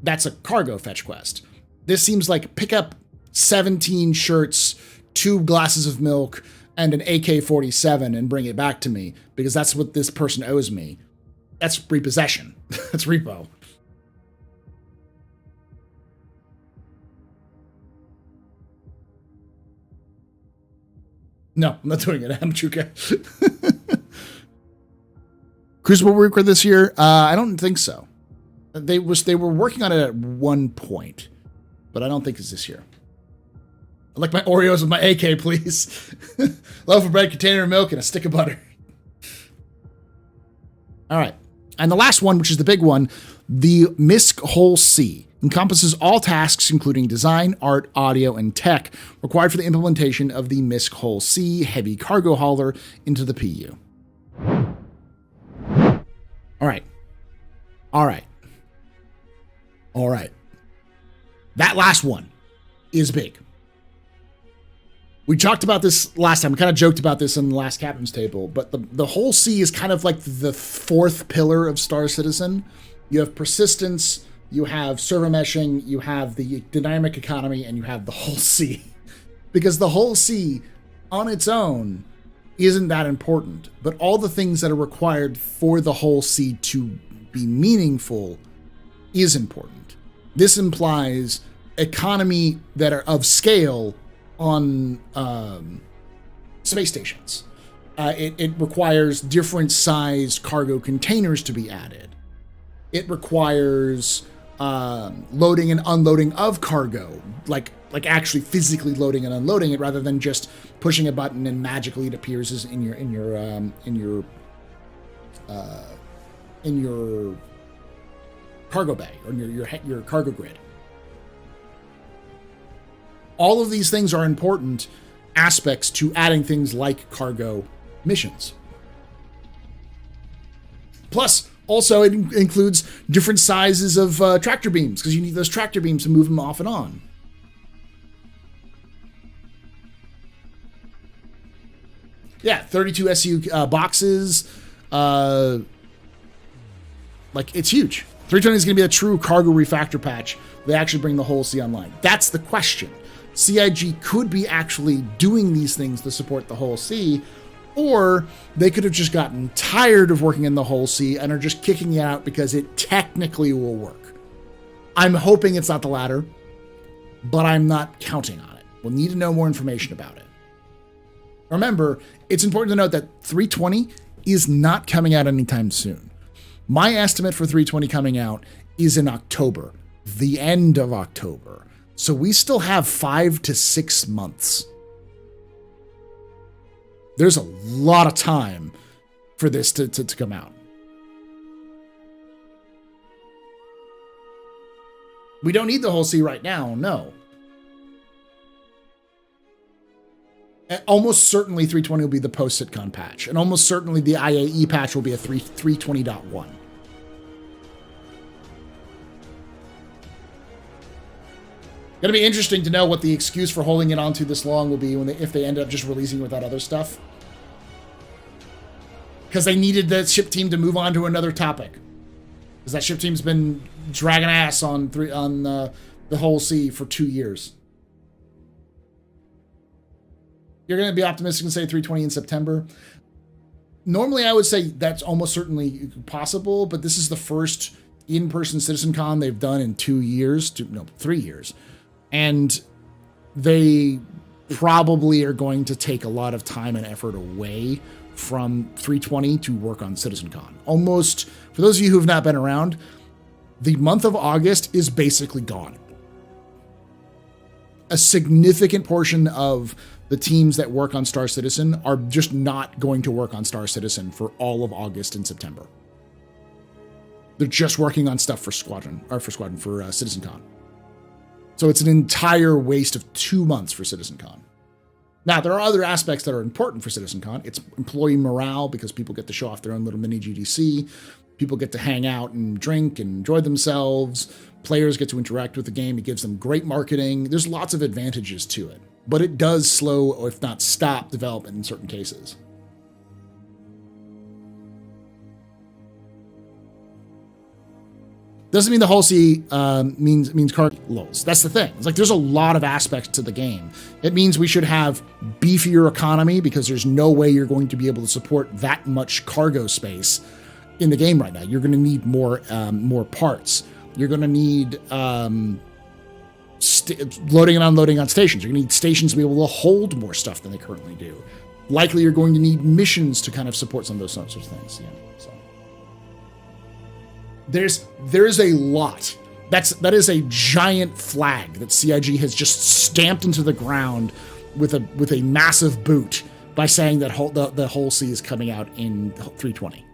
That's a cargo fetch quest. This seems like pick up 17 shirts, 2 glasses of milk, and an AK-47 and bring it back to me because that's what this person owes me. That's repossession. That's repo. No, I'm not doing it. MANCHACA. Crucible Worker this year? I don't think so. They were working on it at one point, but I don't think it's this year. I'd like my Oreos with my AK, please. Loaf of bread, container of milk, and a stick of butter. All right. And the last one, which is the big one, the MISC Whole C encompasses all tasks, including design, art, audio, and tech, required for the implementation of the MISC Whole C heavy cargo hauler into the PU. All right. All right. All right. That last one is big. We talked about this last time. We kind of joked about this in the last captain's table, but the whole C is kind of like the fourth pillar of Star Citizen. You have persistence, you have server meshing, you have the dynamic economy, and you have the whole C. Because the whole C on its own isn't that important, but all the things that are required for the whole C to be meaningful is important. This implies economy that are of scale on space stations. It requires different sized cargo containers to be added. It requires loading and unloading of cargo, like actually physically loading and unloading it, rather than just pushing a button and magically it appears as in your cargo bay or your cargo grid. All of these things are important aspects to adding things like cargo missions. Plus, also it includes different sizes of tractor beams, because you need those tractor beams to move them off and on. Yeah, 32 SU boxes. Like, it's huge. 320 is going to be a true cargo refactor patch. They actually bring the whole C online. That's the question. CIG could be actually doing these things to support the whole C, or they could have just gotten tired of working in the whole C and are just kicking it out because it technically will work. I'm hoping it's not the latter, but I'm not counting on it. We'll need to know more information about it. Remember, it's important to note that 320 is not coming out anytime soon. My estimate for 320 coming out is in October, the end of October. So we still have 5 to 6 months. There's a lot of time for this to come out. We don't need the whole C right now, no. Almost certainly 320 will be the post-Citcon patch, and almost certainly the IAE patch will be a 320.1. Gonna be interesting to know what the excuse for holding it onto this long will be if they end up just releasing with that other stuff. Because they needed the ship team to move on to another topic. Because that ship team's been dragging ass on the whole C for 2 years. You're gonna be optimistic and say 320 in September. Normally I would say that's almost certainly possible, but this is the first in-person Citizencon they've done in 3 years. And they probably are going to take a lot of time and effort away from 320 to work on Citizencon. Almost, for those of you who have not been around, the month of August is basically gone. A significant portion of the teams that work on Star Citizen are just not going to work on Star Citizen for all of August and September. They're just working on stuff for Citizencon. So it's an entire waste of 2 months for Citizencon. Now, there are other aspects that are important for Citizencon. It's employee morale, because people get to show off their own little mini GDC. People get to hang out and drink and enjoy themselves. Players get to interact with the game. It gives them great marketing. There's lots of advantages to it. But it does slow, or if not stop, development in certain cases. Doesn't mean the whole sea means cargo lows. That's the thing. It's like there's a lot of aspects to the game. It means we should have beefier economy because there's no way you're going to be able to support that much cargo space in the game right now. You're going to need more parts. You're going to need loading and unloading on stations. You're going to need stations to be able to hold more stuff than they currently do. Likely, you're going to need missions to kind of support some of those sorts of things. Yeah. So there's a lot. That is a giant flag that CIG has just stamped into the ground with a massive boot by saying that the whole sea is coming out in 320.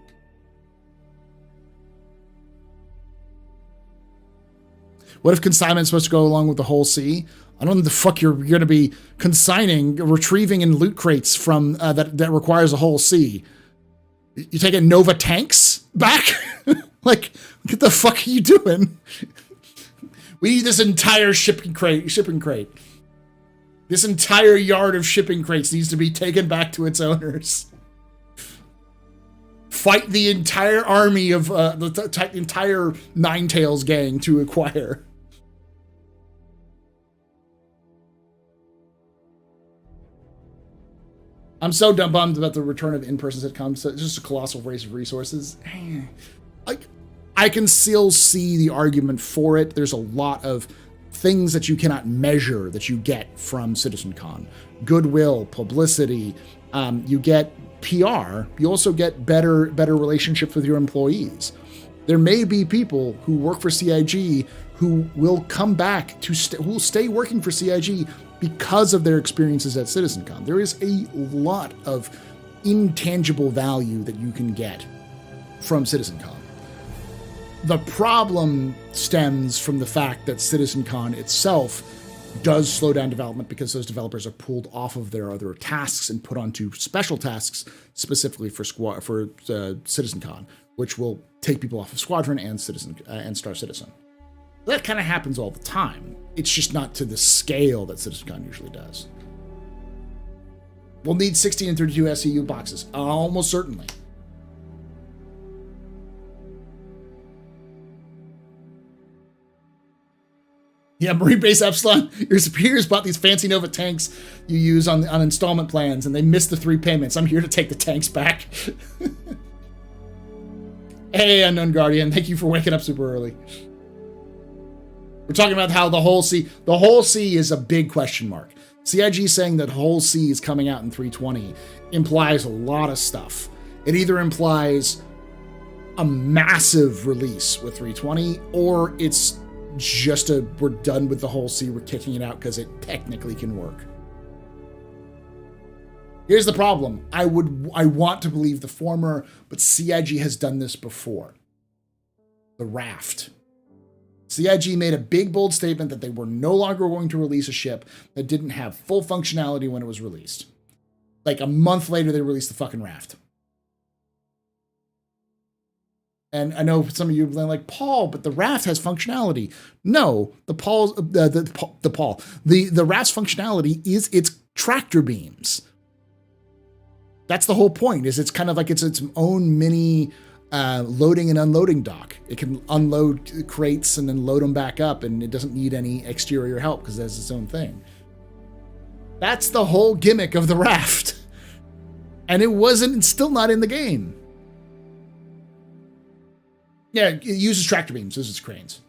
What if consignment's supposed to go along with the whole sea? I don't know what the fuck you're going to be retrieving in loot crates from that requires a whole sea. You taking Nova tanks back? Like, what the fuck are you doing? We need this entire shipping crate. This entire yard of shipping crates needs to be taken back to its owners. Fight the entire army of the entire Ninetales gang to acquire. I'm so dumb bummed about the return of in-person sitcoms. It's just a colossal waste of resources. I can still see the argument for it. There's a lot of things that you cannot measure that you get from Citizencon. Goodwill, publicity, you get PR. You also get better relationships with your employees. There may be people who work for CIG who will come back who will stay working for CIG because of their experiences at Citizencon. There is a lot of intangible value that you can get from Citizencon. The problem stems from the fact that Citizencon itself does slow down development because those developers are pulled off of their other tasks and put onto special tasks specifically for Citizencon, which will take people off of Squadron and Star Citizen. That kind of happens all the time. It's just not to the scale that Citizencon usually does. We'll need 16 and 32 SCU boxes, almost certainly. Yeah, Marine Base Epsilon, your superiors bought these fancy Nova tanks you use on installment plans, and they missed the 3 payments. I'm here to take the tanks back. Hey, Unknown Guardian, thank you for waking up super early. We're talking about how the whole sea is a big question mark. CIG saying that whole sea is coming out in 320 implies a lot of stuff. It either implies a massive release with 320, or it's just we're done with the whole sea, we're kicking it out because it technically can work. Here's the problem. I want to believe the former, but CIG has done this before. The raft. CIG made a big, bold statement that they were no longer going to release a ship that didn't have full functionality when it was released. Like a month later, they released the fucking raft. And I know some of you are like, Paul, but the raft has functionality. No, the raft's functionality is its tractor beams. That's the whole point. Is it's kind of like it's own mini loading and unloading dock. It can unload crates and then load them back up, and it doesn't need any exterior help because it has its own thing. That's the whole gimmick of the raft. And it's still not in the game. Yeah, it uses tractor beams, uses cranes.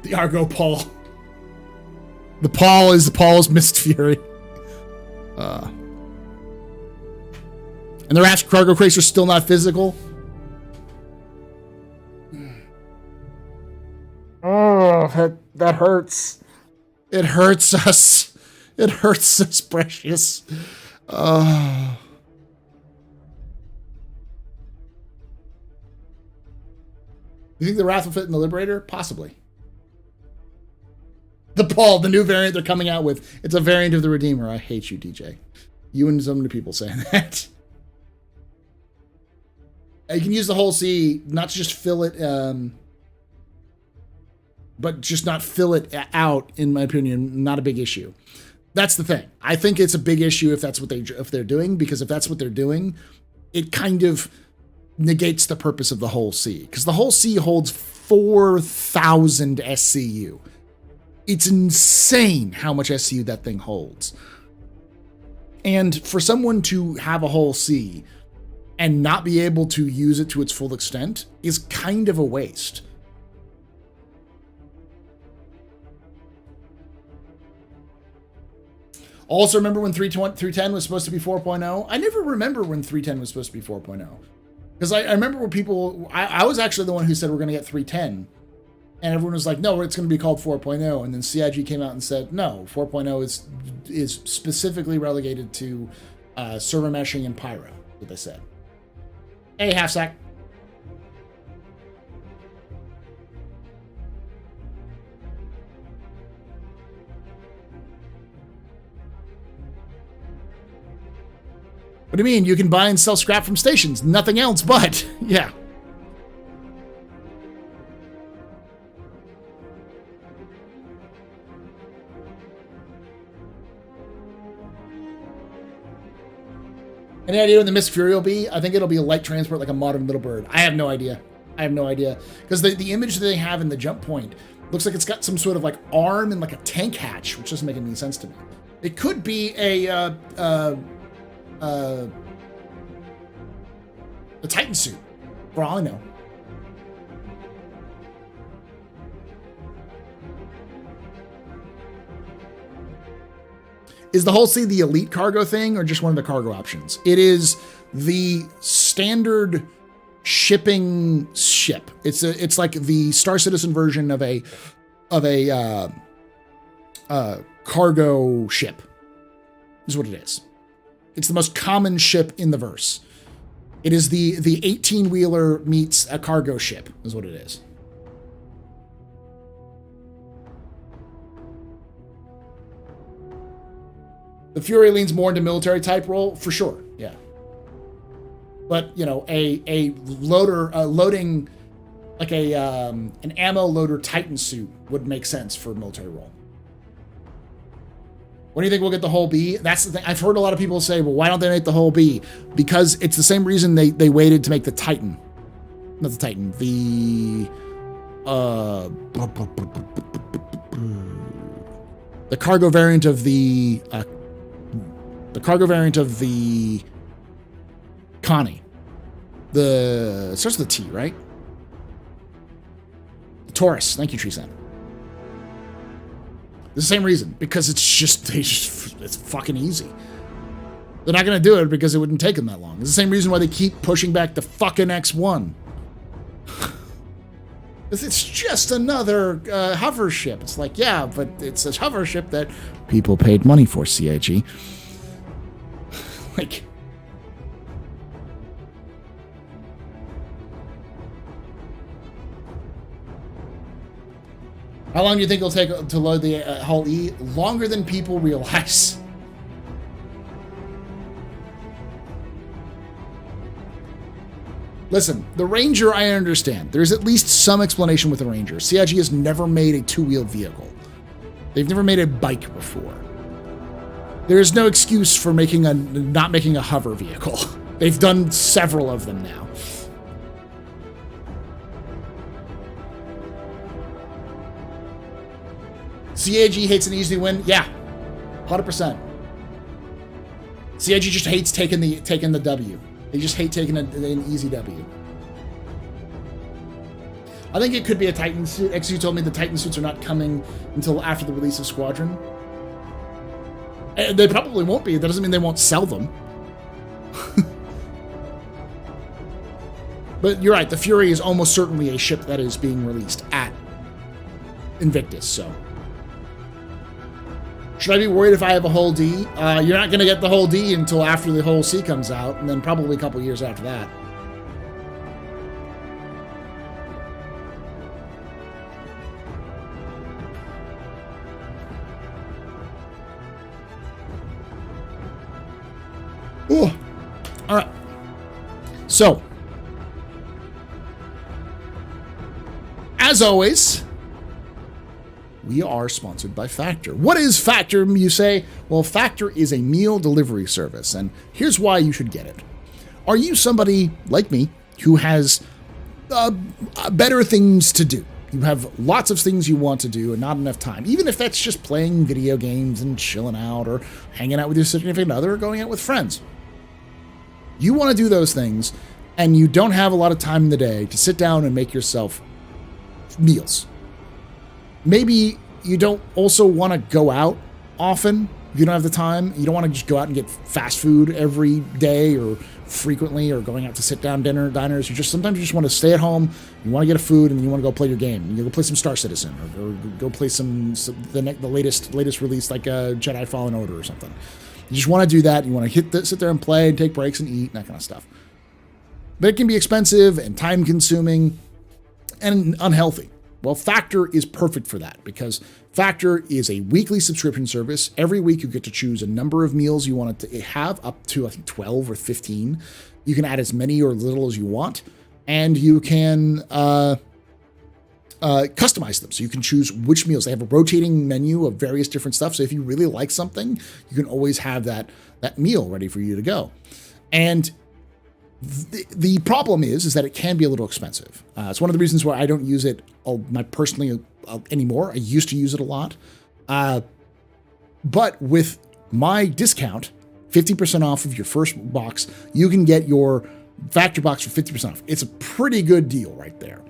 The Argo Paul. The Paul is Paul's Mist Fury. And the raft cargo crates are still not physical. Oh, that hurts. It hurts us. It hurts us, precious. Oh. You think the raft will fit in the Liberator? Possibly. The Paul, the new variant they're coming out with. It's a variant of the Redeemer. I hate you, DJ. You and so many people saying that. You can use the whole C, not to just fill it, but just not fill it out, in my opinion, not a big issue. That's the thing. I think it's a big issue if that's what they're doing, because if that's what they're doing, it kind of negates the purpose of the whole C, because the whole C holds 4,000 SCU. It's insane how much SCU that thing holds. And for someone to have a whole C and not be able to use it to its full extent is kind of a waste. Also, remember when 310 was supposed to be 4.0? I never remember when 310 was supposed to be 4.0. Because I remember where people... I was actually the one who said we're going to get 310. And everyone was like, no, it's going to be called 4.0. And then CIG came out and said, no, 4.0 is specifically relegated to server meshing and Pyro, what they said. Hey, half sack. What do you mean? You can buy and sell scrap from stations. Nothing else but, yeah. Any idea when the Mist Fury will be? I think it'll be a light transport like a modern Little Bird. I have no idea. I have no idea. Because the image that they have in the jump point looks like it's got some sort of like arm and like a tank hatch, which doesn't make any sense to me. It could be a Titan suit, for all I know. Is the whole C the elite cargo thing or just one of the cargo options? It is the standard shipping ship. It's like the Star Citizen version of a cargo ship. Is what it is. It's the most common ship in the verse. It is the 18-wheeler meets a cargo ship, is what it is. The Fury leans more into military type role, for sure, yeah. But, you know, a loader, loading, like an ammo loader Titan suit would make sense for a military role. When do you think we'll get the whole B? That's the thing. I've heard a lot of people say, well, why don't they make the whole B? Because it's the same reason they waited to make the Titan. Not the Titan. The cargo variant of the Connie. It starts with a T, right? The Taurus. Thank you, Treesan. The same reason, because it's fucking easy. They're not going to do it because it wouldn't take them that long. It's the same reason why they keep pushing back the fucking X1. It's just another hover ship. It's like, yeah, but it's a hover ship that people paid money for, CIG. Like... How long do you think it'll take to load the Hull E? Longer than people realize. Listen, the Ranger, I understand. There's at least some explanation with the Ranger. CIG has never made a two-wheeled vehicle. They've never made a bike before. There is no excuse for not making a hover vehicle. They've done several of them now. CIG hates an easy win. Yeah, 100%. CIG just hates taking the W. They just hate taking an easy W. I think it could be a Titan suit. XU told me the Titan suits are not coming until after the release of Squadron. They probably won't be. That doesn't mean they won't sell them. But you're right. The Fury is almost certainly a ship that is being released at Invictus, so... Should I be worried if I have a whole D? You're not going to get the whole D until after the whole C comes out, and then probably a couple years after that. Ooh. All right. So, as always, we are sponsored by Factor. What is Factor, you say? Well, Factor is a meal delivery service, and here's why you should get it. Are you somebody like me who has better things to do? You have lots of things you want to do and not enough time, even if that's just playing video games and chilling out or hanging out with your significant other or going out with friends. You want to do those things, and you don't have a lot of time in the day to sit down and make yourself meals. Maybe you don't also want to go out often. If you don't have the time, you don't want to just go out and get fast food every day or frequently, or going out to sit down diners. Sometimes you just want to stay at home. You want to get a food, and you want to go play your game. You go play some Star Citizen, or go play the latest release, like Jedi Fallen Order or something. You just want to do that. You want to sit there and play and take breaks and eat and that kind of stuff. But it can be expensive and time consuming and unhealthy. Well, Factor is perfect for that, because Factor is a weekly subscription service. Every week you get to choose a number of meals you want it to have, up to, I think, 12 or 15. You can add as many or little as you want, and you can customize them. So you can choose which meals. They have a rotating menu of various different stuff. So if you really like something, you can always have that meal ready for you to go. And the problem is that it can be a little expensive. It's one of the reasons why I don't use it personally anymore. I used to use it a lot. But with my discount, 50% off of your first box, you can get your Factor box for 50% off. It's a pretty good deal right there.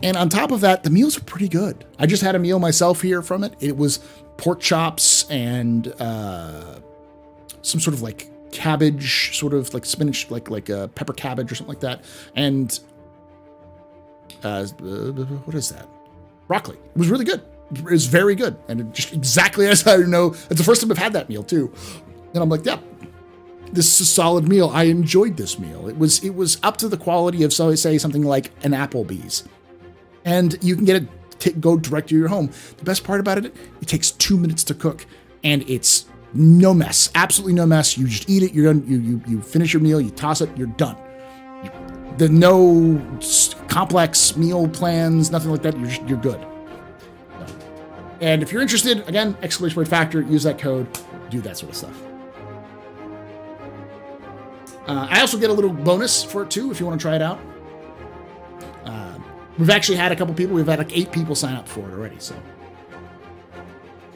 And on top of that, the meals are pretty good. I just had a meal myself here from it. It was pork chops and some sort of like cabbage, sort of like spinach, like a pepper cabbage or something like that. And what is that? Broccoli. It was really good. It was very good. And it just exactly as I know. It's the first time I've had that meal too. And I'm like, yeah, this is a solid meal. I enjoyed this meal. It was up to the quality of, so say, something like an Applebee's. And you can get it, go direct to your home. The best part about it, it takes 2 minutes to cook, and it's no mess, absolutely no mess. You just eat it. You're done. You finish your meal. You toss it. You're done. There's no complex meal plans, nothing like that. You're good. And if you're interested, again, !Factor, use that code, do that sort of stuff. I also get a little bonus for it too, if you want to try it out. We've actually had a couple people. We've had like 8 people sign up for it already. So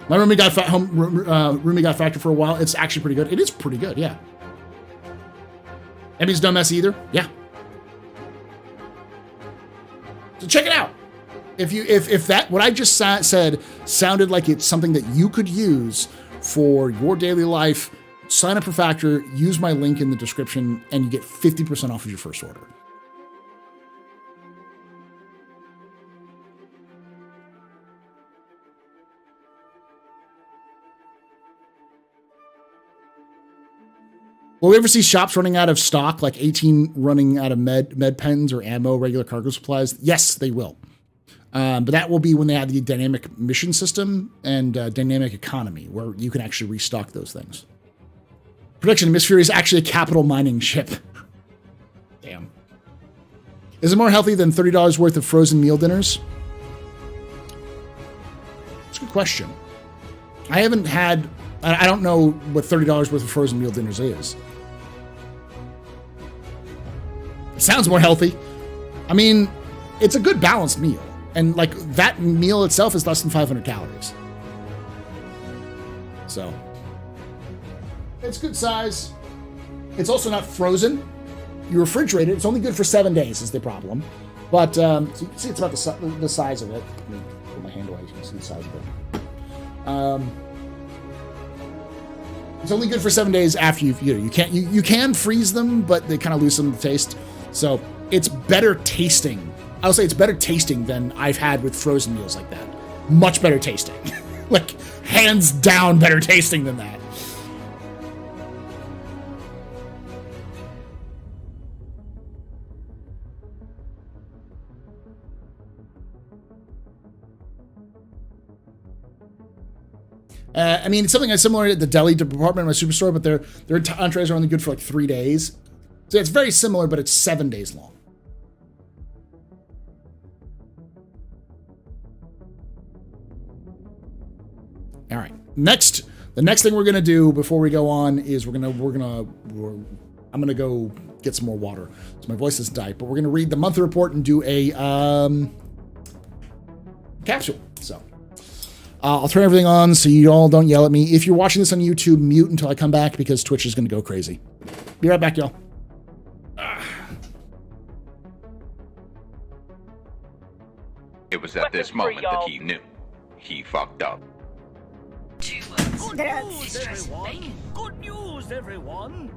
my roommate got Factor for a while. It's actually pretty good. It is pretty good, yeah. Emmy's done messy either, yeah. So check it out. If that what I just said sounded like it's something that you could use for your daily life, sign up for Factor. Use my link in the description, and you get 50% off of your first order. Will we ever see shops running out of stock, like 18 running out of med pens or ammo, regular cargo supplies? Yes, they will. But that will be when they have the dynamic mission system and dynamic economy, where you can actually restock those things. Prediction: Miss Fury is actually a capital mining ship. Damn. Is it more healthy than $30 worth of frozen meal dinners? That's a good question. I haven't had... I don't know what $30 worth of frozen meal dinners is. It sounds more healthy. I mean, it's a good balanced meal. And like that meal itself is less than 500 calories. So it's good size. It's also not frozen. You refrigerate it. It's only good for 7 days is the problem. But so you can see it's about the size of it. Let me put my hand away so you can see the size of it. It's only good for 7 days after you can freeze them, but they kind of lose some of the taste. So it's better tasting. I'll say it's better tasting than I've had with frozen meals like that. Much better tasting. Like hands down better tasting than that. I mean, it's something that's similar to the deli department in my superstore, but their entrees are only good for like 3 days. So it's very similar, but it's 7 days long. All right. The next thing we're gonna do before we go on is I'm gonna go get some more water. So my voice is tight, but we're gonna read the monthly report and do a capsule. So I'll turn everything on so you all don't yell at me. If you're watching this on YouTube, mute until I come back because Twitch is gonna go crazy. Be right back, y'all. It was at this moment that he knew. He fucked up. Good news, everyone. Good news, everyone.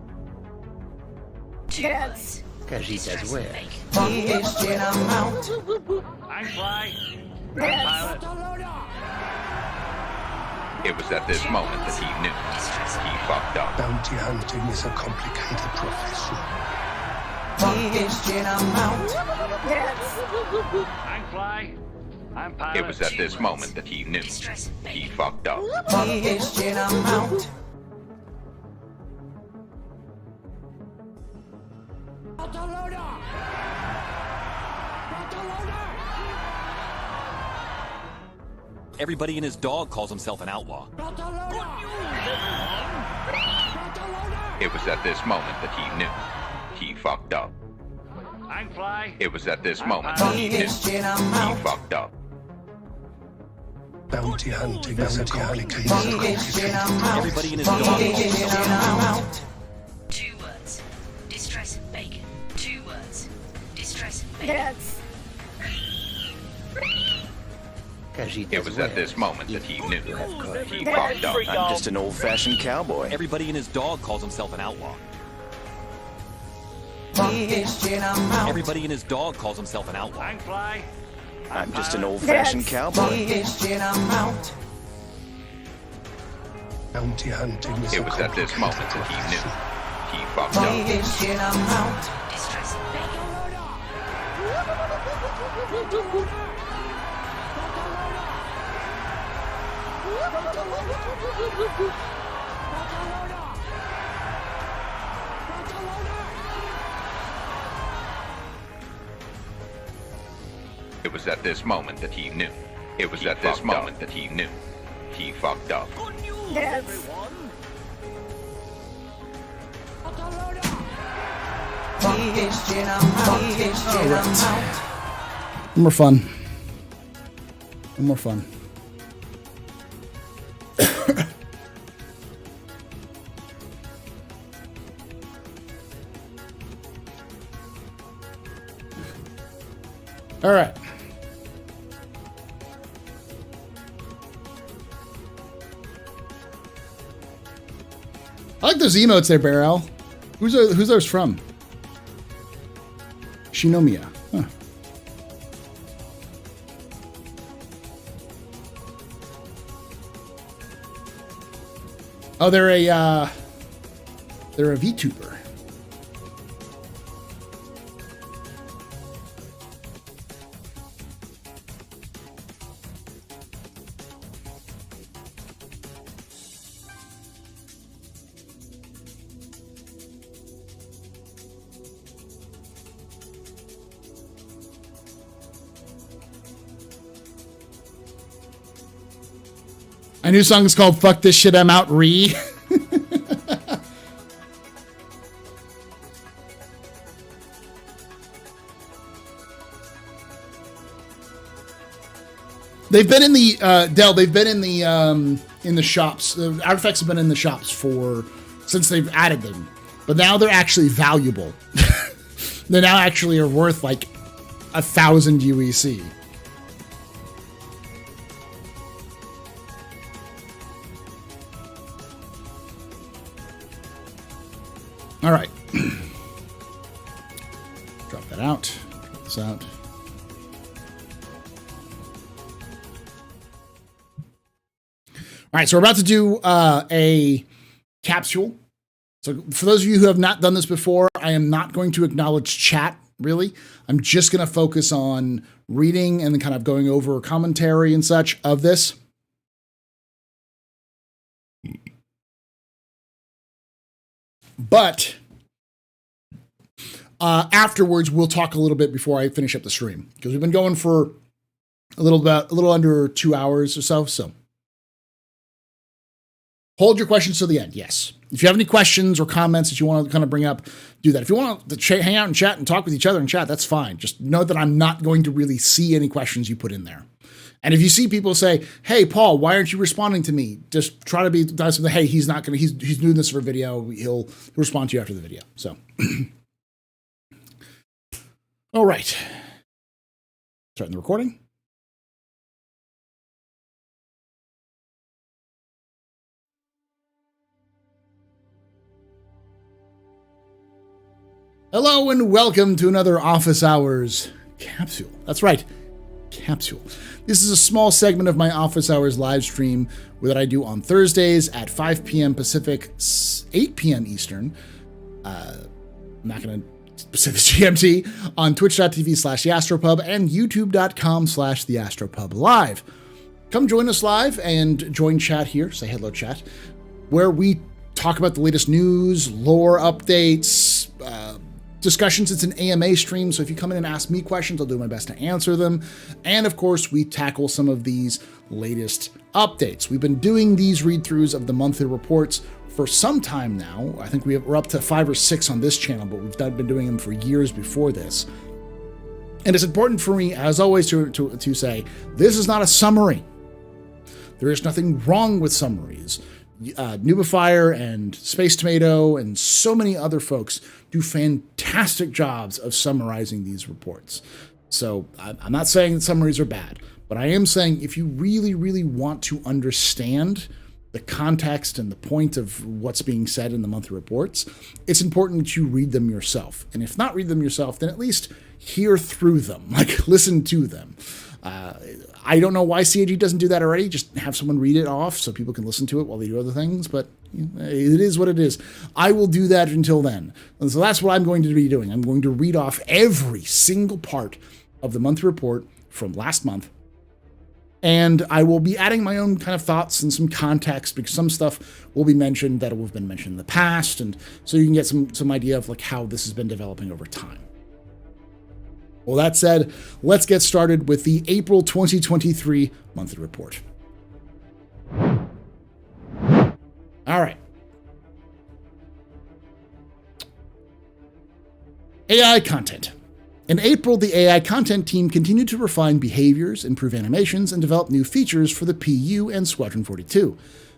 Casitas where? I'm fly. I'm pilot. It was at this moment that he knew. He fucked up. Bounty hunting is a complicated profession. I'm fly. I'm pilot. It was at this moment that he knew. He fucked up. Everybody and his dog calls himself an outlaw. It was at this moment that he knew. He fucked up. I'm fly. It was at this moment that he knew. He fucked up. Bounty hunting is a complicated Everybody and his dog calls himself an outlaw. 2 words. Distress bacon. 2 words. Distress bacon. It was at this moment that he knew. He fucked up. I'm just an old-fashioned cowboy. Everybody and his dog calls himself an outlaw. Everybody and his dog calls himself an outlaw. I'm fly. I'm just an old-fashioned cowboy. bounty hunting is It a was at this complicated moment that he knew. He fucked up. Distress bacon. It was at this moment that he knew. It was at this moment that he knew. He fucked up. Good news, everyone. More fun. More fun. All right. I like those emotes there, Barrel. Who's those from? Shinomiya. Huh. Oh, they're a VTuber. A new song is called Fuck This Shit, I'm Out, Re. They've been in the, Dell, they've been in the shops. The artifacts have been in the shops since they've added them. But now they're actually valuable. They now actually are worth like 1,000 UEC. All right. Drop that out. Drop this out. All right, so we're about to do a capsule. So for those of you who have not done this before, I am not going to acknowledge chat, really. I'm just going to focus on reading and then kind of going over commentary and such of this. But afterwards, we'll talk a little bit before I finish up the stream, because we've been going for a little under 2 hours or so. So Hold your questions till the end, yes. If you have any questions or comments that you want to kind of bring up, do that. If you want to hang out and chat and talk with each other in chat, that's fine. Just know that I'm not going to really see any questions you put in there. And if you see people say, hey, Paul, why aren't you responding to me? Just try to be nice with, hey, he's doing this for a video. He'll respond to you after the video. So, all right. Starting the recording. Hello and welcome to another Office Hours capsule. That's right, capsule. This is a small segment of my Office Hours live stream that I do on Thursdays at 5 p.m. Pacific, 8 p.m. Eastern. I'm not going to Pacific GMT on twitch.tv/TheAstroPub and youtube.com/TheAstroPubLive. Come join us live and join chat here. Say hello, chat, where we talk about the latest news, lore updates, discussions. It's an AMA stream, so if you come in and ask me questions, I'll do my best to answer them. And of course, we tackle some of these latest updates. We've been doing these read-throughs of the monthly reports for some time now. I think we're up to 5 or 6 on this channel, but we've been doing them for years before this. And it's important for me, as always, to say, this is not a summary. There is nothing wrong with summaries. Nubifier and Space Tomato and so many other folks do fantastic jobs of summarizing these reports. So I'm not saying that summaries are bad, but I am saying if you really, really want to understand the context and the point of what's being said in the monthly reports, it's important that you read them yourself. And if not read them yourself, then at least hear through them, like listen to them. I don't know why CAG doesn't do that already. Just have someone read it off so people can listen to it while they do other things. But it is what it is. I will do that until then. And so that's what I'm going to be doing. I'm going to read off every single part of the monthly report from last month. And I will be adding my own kind of thoughts and some context, because some stuff will be mentioned that will have been mentioned in the past. And so you can get some idea of like how this has been developing over time. Well, that said, let's get started with the April 2023 monthly report. All right. AI content. In April, the AI content team continued to refine behaviors, improve animations, and develop new features for the PU and Squadron 42.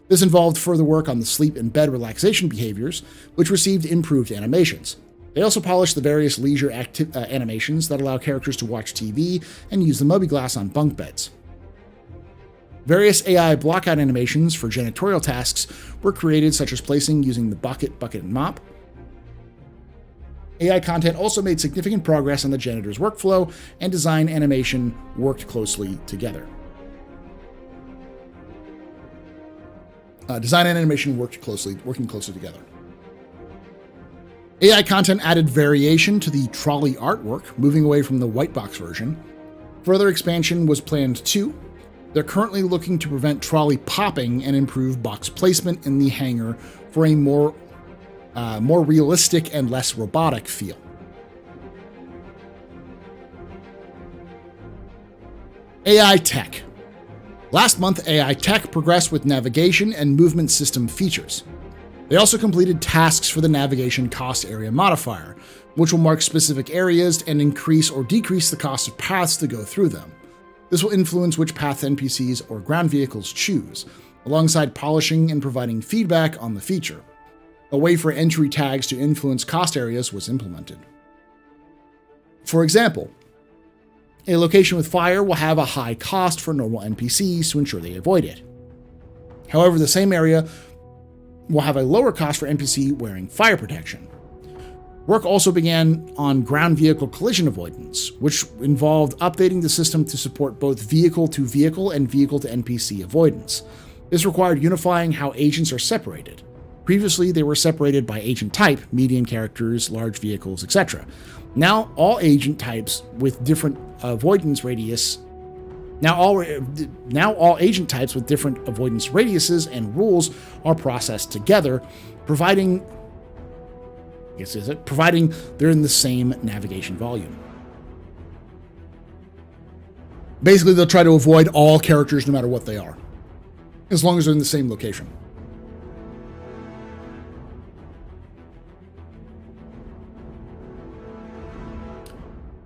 This involved further work on the sleep and bed relaxation behaviors, which received improved animations. They also polished the various leisure animations that allow characters to watch TV and use the mobi-glass on bunk beds. Various AI blockout animations for janitorial tasks were created, such as placing using the bucket, and mop. AI content also made significant progress on the janitor's workflow, and design animation worked closely together. Design and animation working closely together. AI content added variation to the trolley artwork, moving away from the white box version. Further expansion was planned too. They're currently looking to prevent trolley popping and improve box placement in the hangar for a more realistic and less robotic feel. AI tech. Last month, AI tech progressed with navigation and movement system features. They also completed tasks for the navigation cost area modifier, which will mark specific areas and increase or decrease the cost of paths to go through them. This will influence which path NPCs or ground vehicles choose, alongside polishing and providing feedback on the feature. A way for entry tags to influence cost areas was implemented. For example, a location with fire will have a high cost for normal NPCs to ensure they avoid it. However, the same area will have a lower cost for NPC wearing fire protection. Work also began on ground vehicle collision avoidance, which involved updating the system to support both vehicle-to-vehicle and vehicle-to-NPC avoidance. This required unifying how agents are separated. Previously, they were separated by agent type, medium characters, large vehicles, etc. Now all agent types with different avoidance radius Now all agent types with different avoidance radiuses and rules are processed together, providing they're in the same navigation volume. Basically, they'll try to avoid all characters no matter what they are, as long as they're in the same location.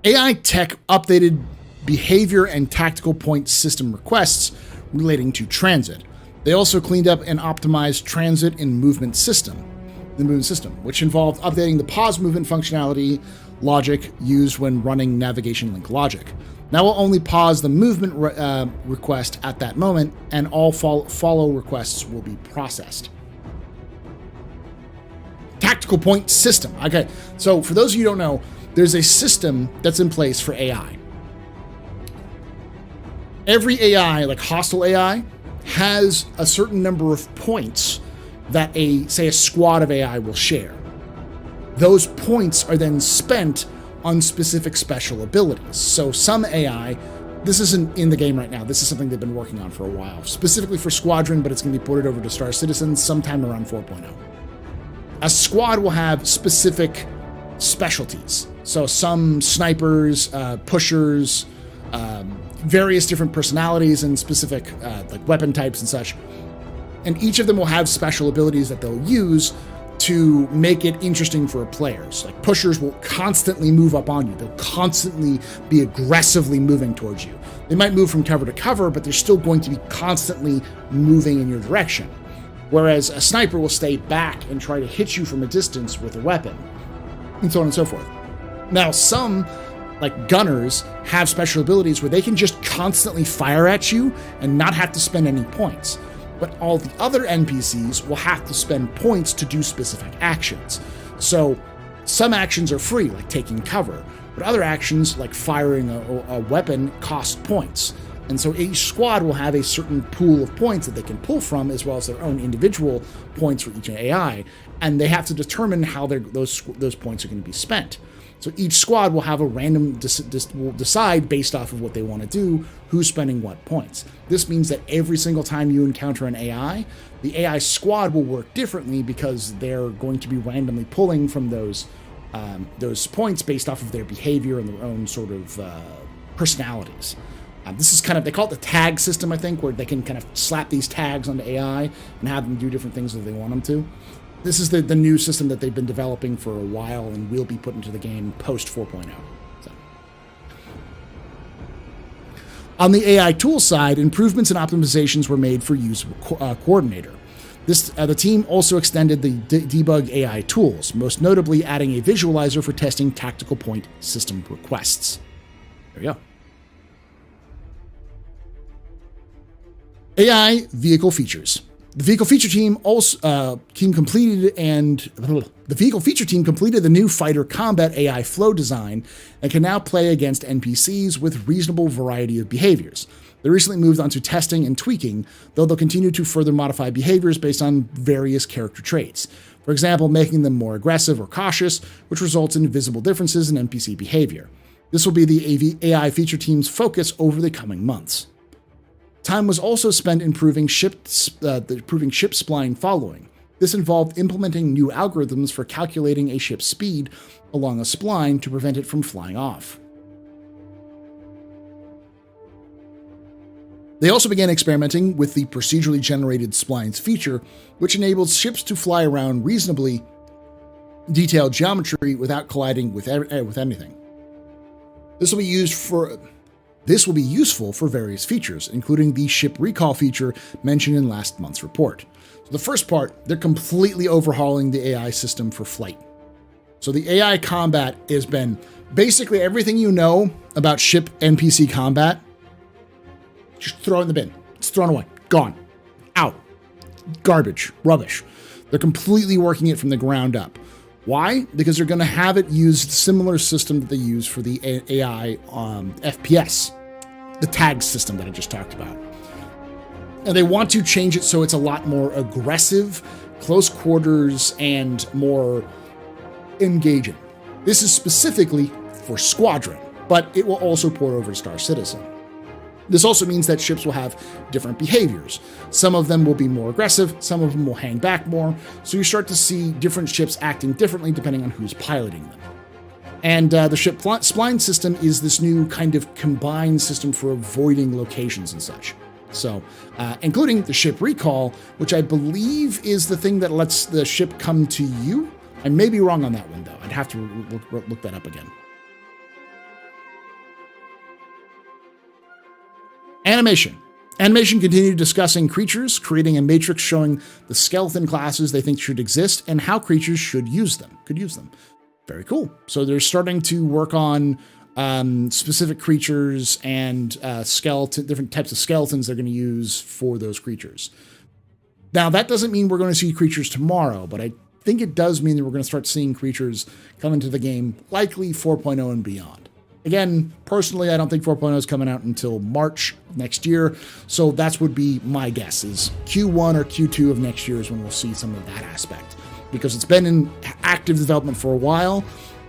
AI tech updated behavior and tactical point system requests relating to transit. They also cleaned up and optimized transit and movement system, which involved updating the pause movement functionality logic used when running navigation link logic. Now we'll only pause the movement request at that moment, and all follow requests will be processed. Tactical point system. Okay, so for those of you who don't know, there's a system that's in place for AI. Every AI, like hostile AI, has a certain number of points that say a squad of AI will share. Those points are then spent on specific special abilities. So some AI, this isn't in the game right now, this is something they've been working on for a while, specifically for Squadron, but it's going to be ported over to Star Citizen sometime around 4.0. A squad will have specific specialties. So some snipers, pushers, various different personalities and specific like weapon types and such. And each of them will have special abilities that they'll use to make it interesting for players. Like pushers will constantly move up on you. They'll constantly be aggressively moving towards you. They might move from cover to cover, but they're still going to be constantly moving in your direction. Whereas a sniper will stay back and try to hit you from a distance with a weapon, and so on and so forth. Now, some, like gunners, have special abilities where they can just constantly fire at you and not have to spend any points. But all the other NPCs will have to spend points to do specific actions. So some actions are free, like taking cover, but other actions, like firing a weapon, cost points. And so each squad will have a certain pool of points that they can pull from, as well as their own individual points for each AI, and they have to determine how those points are going to be spent. So each squad will have a random will decide based off of what they want to do, who's spending what points. This means that every single time you encounter an AI, the AI squad will work differently because they're going to be randomly pulling from those points based off of their behavior and their own sort of personalities. This is kind of, they call it the tag system, I think, where they can kind of slap these tags onto AI and have them do different things that they want them to. This is the new system that they've been developing for a while and will be put into the game post 4.0. So. On the AI tool side, improvements and optimizations were made for Use Coordinator. The team also extended the debug AI tools, most notably adding a visualizer for testing tactical point system requests. There we go. AI vehicle features. The vehicle feature team completed the new fighter combat AI flow design and can now play against NPCs with reasonable variety of behaviors. They recently moved on to testing and tweaking, though they'll continue to further modify behaviors based on various character traits. For example, making them more aggressive or cautious, which results in visible differences in NPC behavior. This will be the AI feature team's focus over the coming months. Time was also spent improving ship spline following. This involved implementing new algorithms for calculating a ship's speed along a spline to prevent it from flying off. They also began experimenting with the procedurally generated splines feature, which enables ships to fly around reasonably detailed geometry without colliding with anything. This will be useful for various features, including the ship recall feature mentioned in last month's report. So the first part, they're completely overhauling the AI system for flight. So the AI combat has been basically everything you know about ship NPC combat, just throw it in the bin. It's thrown away. Gone. Out. Garbage. Rubbish. They're completely working it from the ground up. Why? Because they're going to have it use the similar system that they use for the AI FPS, the tag system that I just talked about. And they want to change it so it's a lot more aggressive, close quarters, and more engaging. This is specifically for Squadron, but it will also port over to Star Citizen. This also means that ships will have different behaviors. Some of them will be more aggressive, some of them will hang back more, so you start to see different ships acting differently depending on who's piloting them. And the ship spline system is this new kind of combined system for avoiding locations and such. So, including the ship recall, which I believe is the thing that lets the ship come to you. I may be wrong on that one, though. I'd have to look that up again. Animation. Animation continued discussing creatures, creating a matrix showing the skeleton classes they think should exist and how creatures could use them. Very cool. So they're starting to work on specific creatures and different types of skeletons they're going to use for those creatures. Now, that doesn't mean we're going to see creatures tomorrow, but I think it does mean that we're going to start seeing creatures come into the game, likely 4.0 and beyond. Again, personally, I don't think 4.0 is coming out until March next year, so that would be my guess, is Q1 or Q2 of next year is when we'll see some of that aspect, because it's been in active development for a while,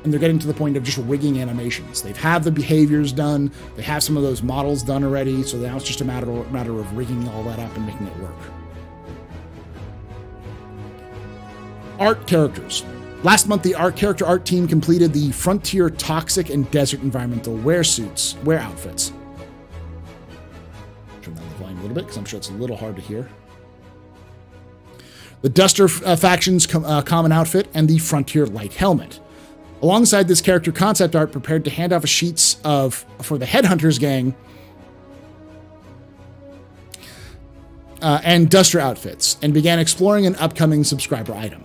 and they're getting to the point of just rigging animations. They've had the behaviors done, they have some of those models done already, so now it's just a matter of rigging all that up and making it work. Art characters. Last month, the character art team completed the Frontier Toxic and Desert Environmental wear outfits. Turn down the volume a little bit because I'm sure it's a little hard to hear. The Duster faction's common outfit and the Frontier Light Helmet. Alongside this character concept art, prepared to hand off sheets for the Headhunters gang and Duster outfits, and began exploring an upcoming subscriber item.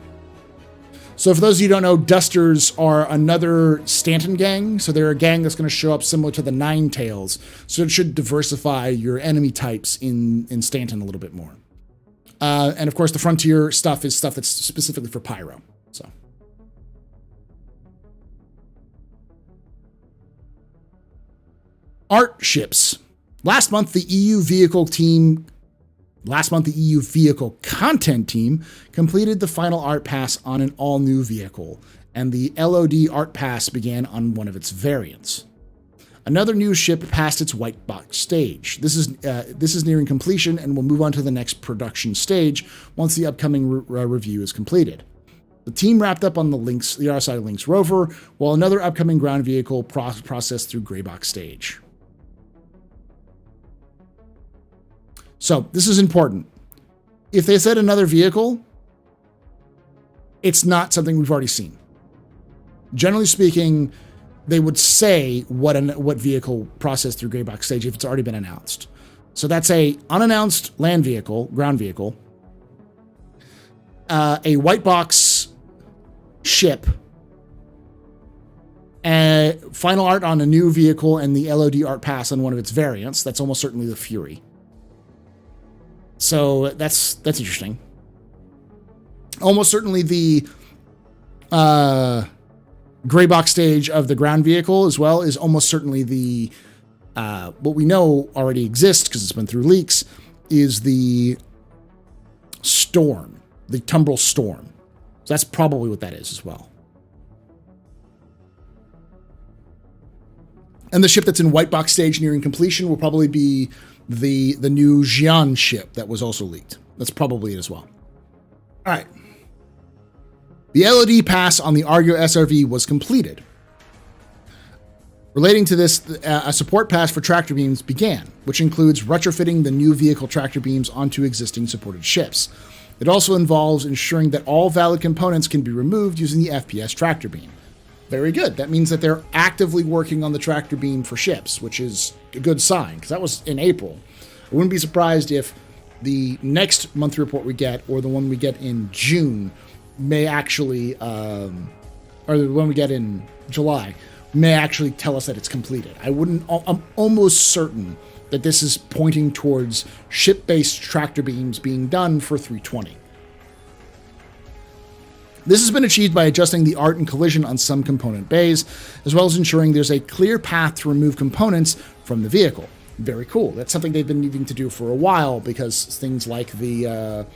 So for those of you who don't know, Dusters are another Stanton gang. So they're a gang that's going to show up similar to the Nine Tails. So it should diversify your enemy types in Stanton a little bit more. And of course, the Frontier stuff is stuff that's specifically for Pyro. So art ships. Last month, the EU vehicle content team completed the final art pass on an all-new vehicle, and the LOD art pass began on one of its variants. Another new ship passed its white box stage. This is nearing completion and will move on to the next production stage once the upcoming review is completed. The team wrapped up on the RSI Lynx rover, while another upcoming ground vehicle processed through gray box stage. So this is important. If they said another vehicle, it's not something we've already seen. Generally speaking, they would say what vehicle processed through gray box stage if it's already been announced. So that's a unannounced land vehicle, ground vehicle, a white box ship, final art on a new vehicle, and the LOD art pass on one of its variants. That's almost certainly the Fury. So that's interesting. Almost certainly the gray box stage of the ground vehicle as well is almost certainly the what we know already exists because it's been through leaks is the Storm, the Tumbril Storm. So that's probably what that is as well. And the ship that's in white box stage nearing completion will probably be the new Xi'an ship that was also leaked. That's probably it as well. All right. The LOD pass on the Argo SRV was completed. Relating to this, a support pass for tractor beams began, which includes retrofitting the new vehicle tractor beams onto existing supported ships. It also involves ensuring that all valid components can be removed using the FPS tractor beam. Very good. That means that they're actively working on the tractor beam for ships, which is a good sign, because that was in April. I wouldn't be surprised if the next monthly report we get, or the one we get in June, may actually, or the one we get in July, may actually tell us that it's completed. I'm almost certain that this is pointing towards ship-based tractor beams being done for 320. This has been achieved by adjusting the art and collision on some component bays, as well as ensuring there's a clear path to remove components from the vehicle. Very cool. That's something they've been needing to do for a while, because things like the,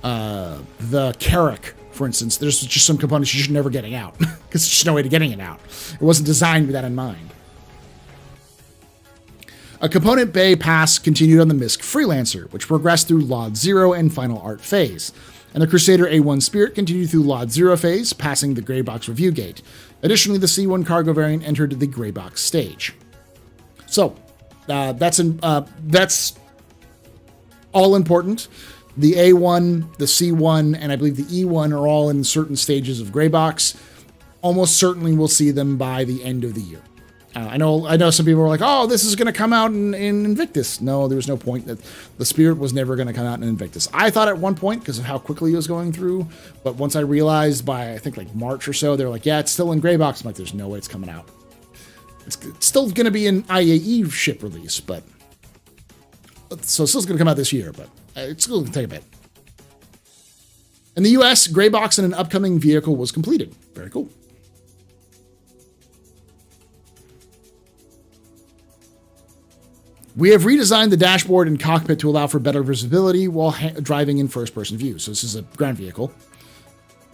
the Carrack, for instance, there's just some components you're just never getting out, because there's just no way to getting it out. It wasn't designed with that in mind. A component bay pass continued on the MISC Freelancer, which progressed through LOD 0 and final art phase. And the Crusader A1 Spirit continued through LOD 0 phase, passing the gray box review gate. Additionally, the C1 cargo variant entered the gray box stage. So, that's all important. The A1, the C1, and I believe the E1 are all in certain stages of gray box. Almost certainly we'll see them by the end of the year. I know some people were like, oh, this is going to come out in Invictus. No, there was no point. That the Spirit was never going to come out in Invictus. I thought at one point, because of how quickly it was going through, but once I realized by, I think, like March or so, they're like, yeah, it's still in gray box. I'm like, there's no way it's coming out. It's still going to be an IAE ship release, but so it's still going to come out this year, but it's still going to take a bit. In the US, gray box in an upcoming vehicle was completed. Very cool. We have redesigned the dashboard and cockpit to allow for better visibility while driving in first-person view. So this is a ground vehicle.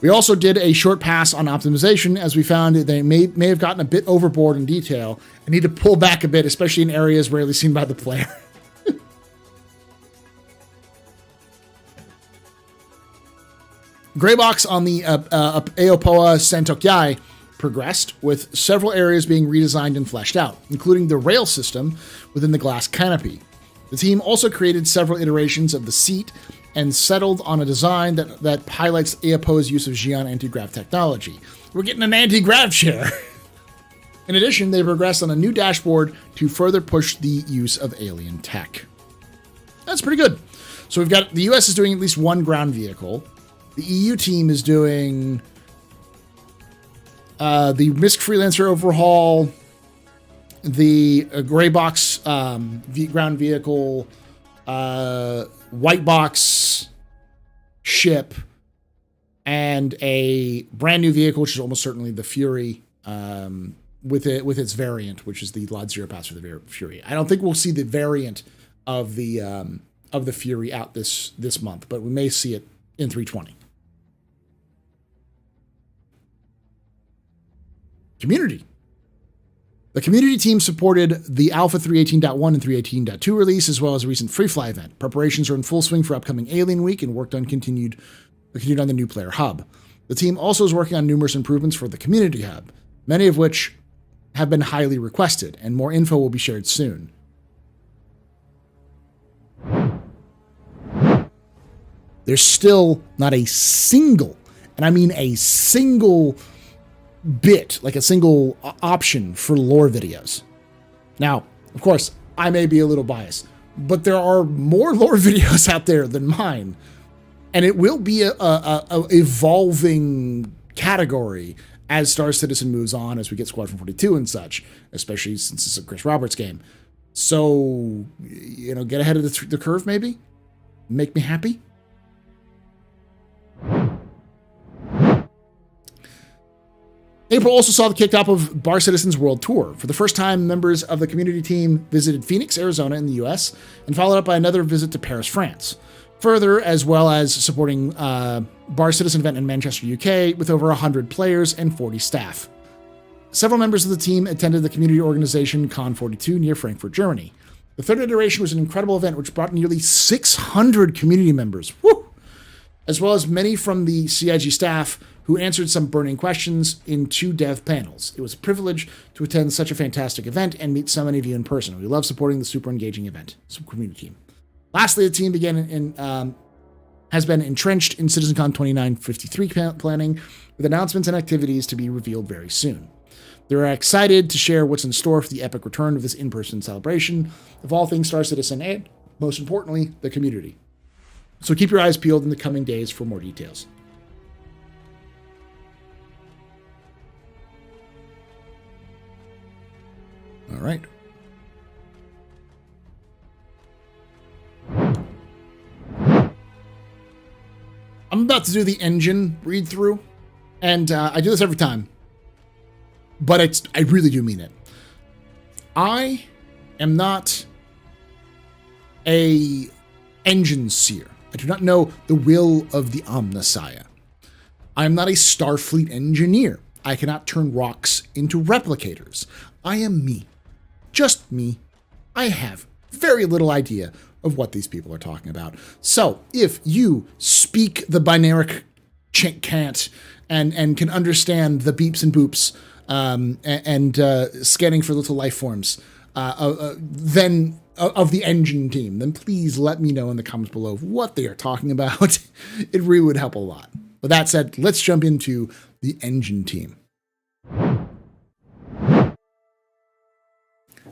We also did a short pass on optimization, as we found that they may have gotten a bit overboard in detail and need to pull back a bit, especially in areas rarely seen by the player. Graybox on the Aopoa Santokyai progressed, with several areas being redesigned and fleshed out, including the rail system within the glass canopy. The team also created several iterations of the seat and settled on a design that highlights Aopoa's use of Xi'an anti-grav technology. We're getting an anti-grav chair! In addition, they progressed on a new dashboard to further push the use of alien tech. That's pretty good. So we've got, the US is doing at least one ground vehicle. The EU team is doing the MISC Freelancer overhaul, the gray box ground vehicle, white box ship, and a brand new vehicle, which is almost certainly the Fury, with its variant, which is the Lot Zero Pass for the Fury. I don't think we'll see the variant of the Fury out this month, but we may see it in 320. Community. The community team supported the Alpha 3.18.1 and 3.18.2 release, as well as a recent Free Fly event. Preparations are in full swing for upcoming Alien Week, and work continued on the new player hub. The team also is working on numerous improvements for the community hub, many of which have been highly requested, and more info will be shared soon. There's still not a single, and I mean a single bit, like a single option for lore videos. Now, of course, I may be a little biased, but there are more lore videos out there than mine, and it will be a evolving category as Star Citizen moves on, as we get Squadron 42 and such, especially since it's a Chris Roberts game. So, get ahead of the curve, maybe? Make me happy? April also saw the kickoff of Bar Citizen's World Tour. For the first time, members of the community team visited Phoenix, Arizona in the US, and followed up by another visit to Paris, France. Further, as well as supporting Bar Citizen event in Manchester, UK, with over 100 players and 40 staff. Several members of the team attended the community organization Con 42 near Frankfurt, Germany. The third iteration was an incredible event which brought nearly 600 community members, as well as many from the CIG staff who answered some burning questions in 2 dev panels. It was a privilege to attend such a fantastic event and meet so many of you in person. We love supporting the super engaging event. Community team. Lastly, the team has been entrenched in Citizencon 2953 planning, with announcements and activities to be revealed very soon. They're excited to share what's in store for the epic return of this in-person celebration of all things Star Citizen and, most importantly, the community. So keep your eyes peeled in the coming days for more details. All right. I'm about to do the engine read through, and I do this every time, but I really do mean it. I am not a engine seer. I do not know the will of the Omnissiah. I am not a Starfleet engineer. I cannot turn rocks into replicators. I am me. Just me. I have very little idea of what these people are talking about. So if you speak the binaric cant and can understand the beeps and boops and scanning for little life forms then of the engine team, then please let me know in the comments below what they are talking about. It really would help a lot. With that said, let's jump into the engine team.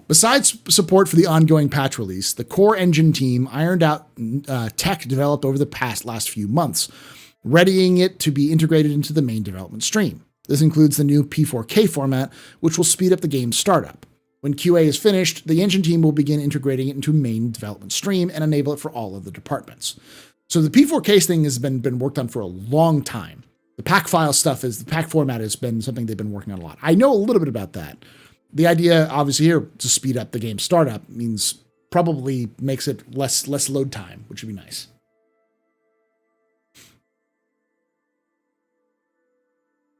Besides support for the ongoing patch release, the core engine team ironed out tech developed over the last few months, readying it to be integrated into the main development stream. This includes the new P4K format, which will speed up the game's startup. When QA is finished, the engine team will begin integrating it into main development stream and enable it for all of the departments. So the P4K thing has been worked on for a long time. The pack file stuff the pack format has been something they've been working on a lot. I know a little bit about that. The idea, obviously, here to speed up the game startup means probably makes it less load time, which would be nice.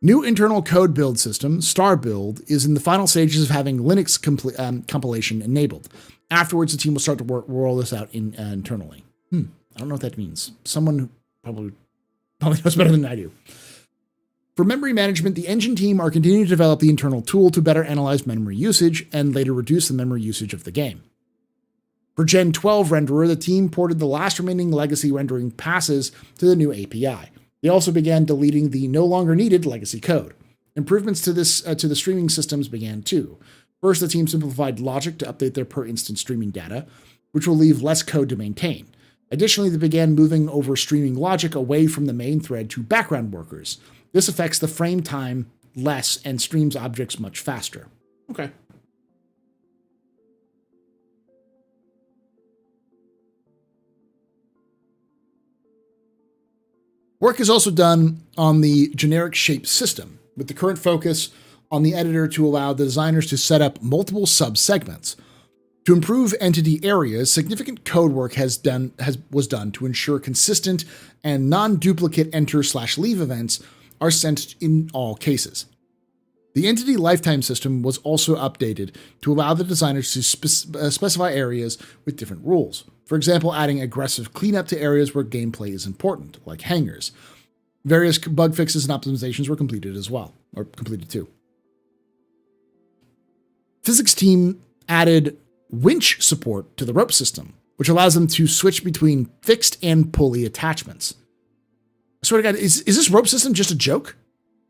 New internal code build system, Star Build, is in the final stages of having Linux compilation enabled. Afterwards, the team will start to roll this out internally. I don't know what that means. Someone who probably knows better than I do. For memory management, the engine team are continuing to develop the internal tool to better analyze memory usage and later reduce the memory usage of the game. For Gen 12 renderer, the team ported the last remaining legacy rendering passes to the new API. They also began deleting the no longer needed legacy code. Improvements to the streaming systems began too. First, the team simplified logic to update their per-instance streaming data, which will leave less code to maintain. Additionally, they began moving over streaming logic away from the main thread to background workers. This affects the frame time less and streams objects much faster. Okay. Work is also done on the generic shape system, with the current focus on the editor to allow the designers to set up multiple sub-segments. To improve entity areas, significant code work was done to ensure consistent and non-duplicate enter/leave events are sent in all cases. The entity lifetime system was also updated to allow the designers to specify areas with different rules. For example, adding aggressive cleanup to areas where gameplay is important, like hangars. Various bug fixes and optimizations were completed too. Physics team added winch support to the rope system, which allows them to switch between fixed and pulley attachments. I swear to God, is this rope system just a joke?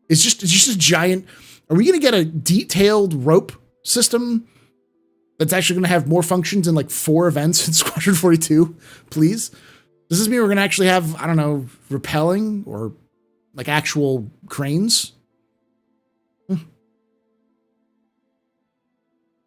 It's just a giant. Are we going to get a detailed rope system that's actually going to have more functions in like 4 events in Squadron 42? Please? Does this mean we're going to actually have, I don't know, rappelling or like actual cranes?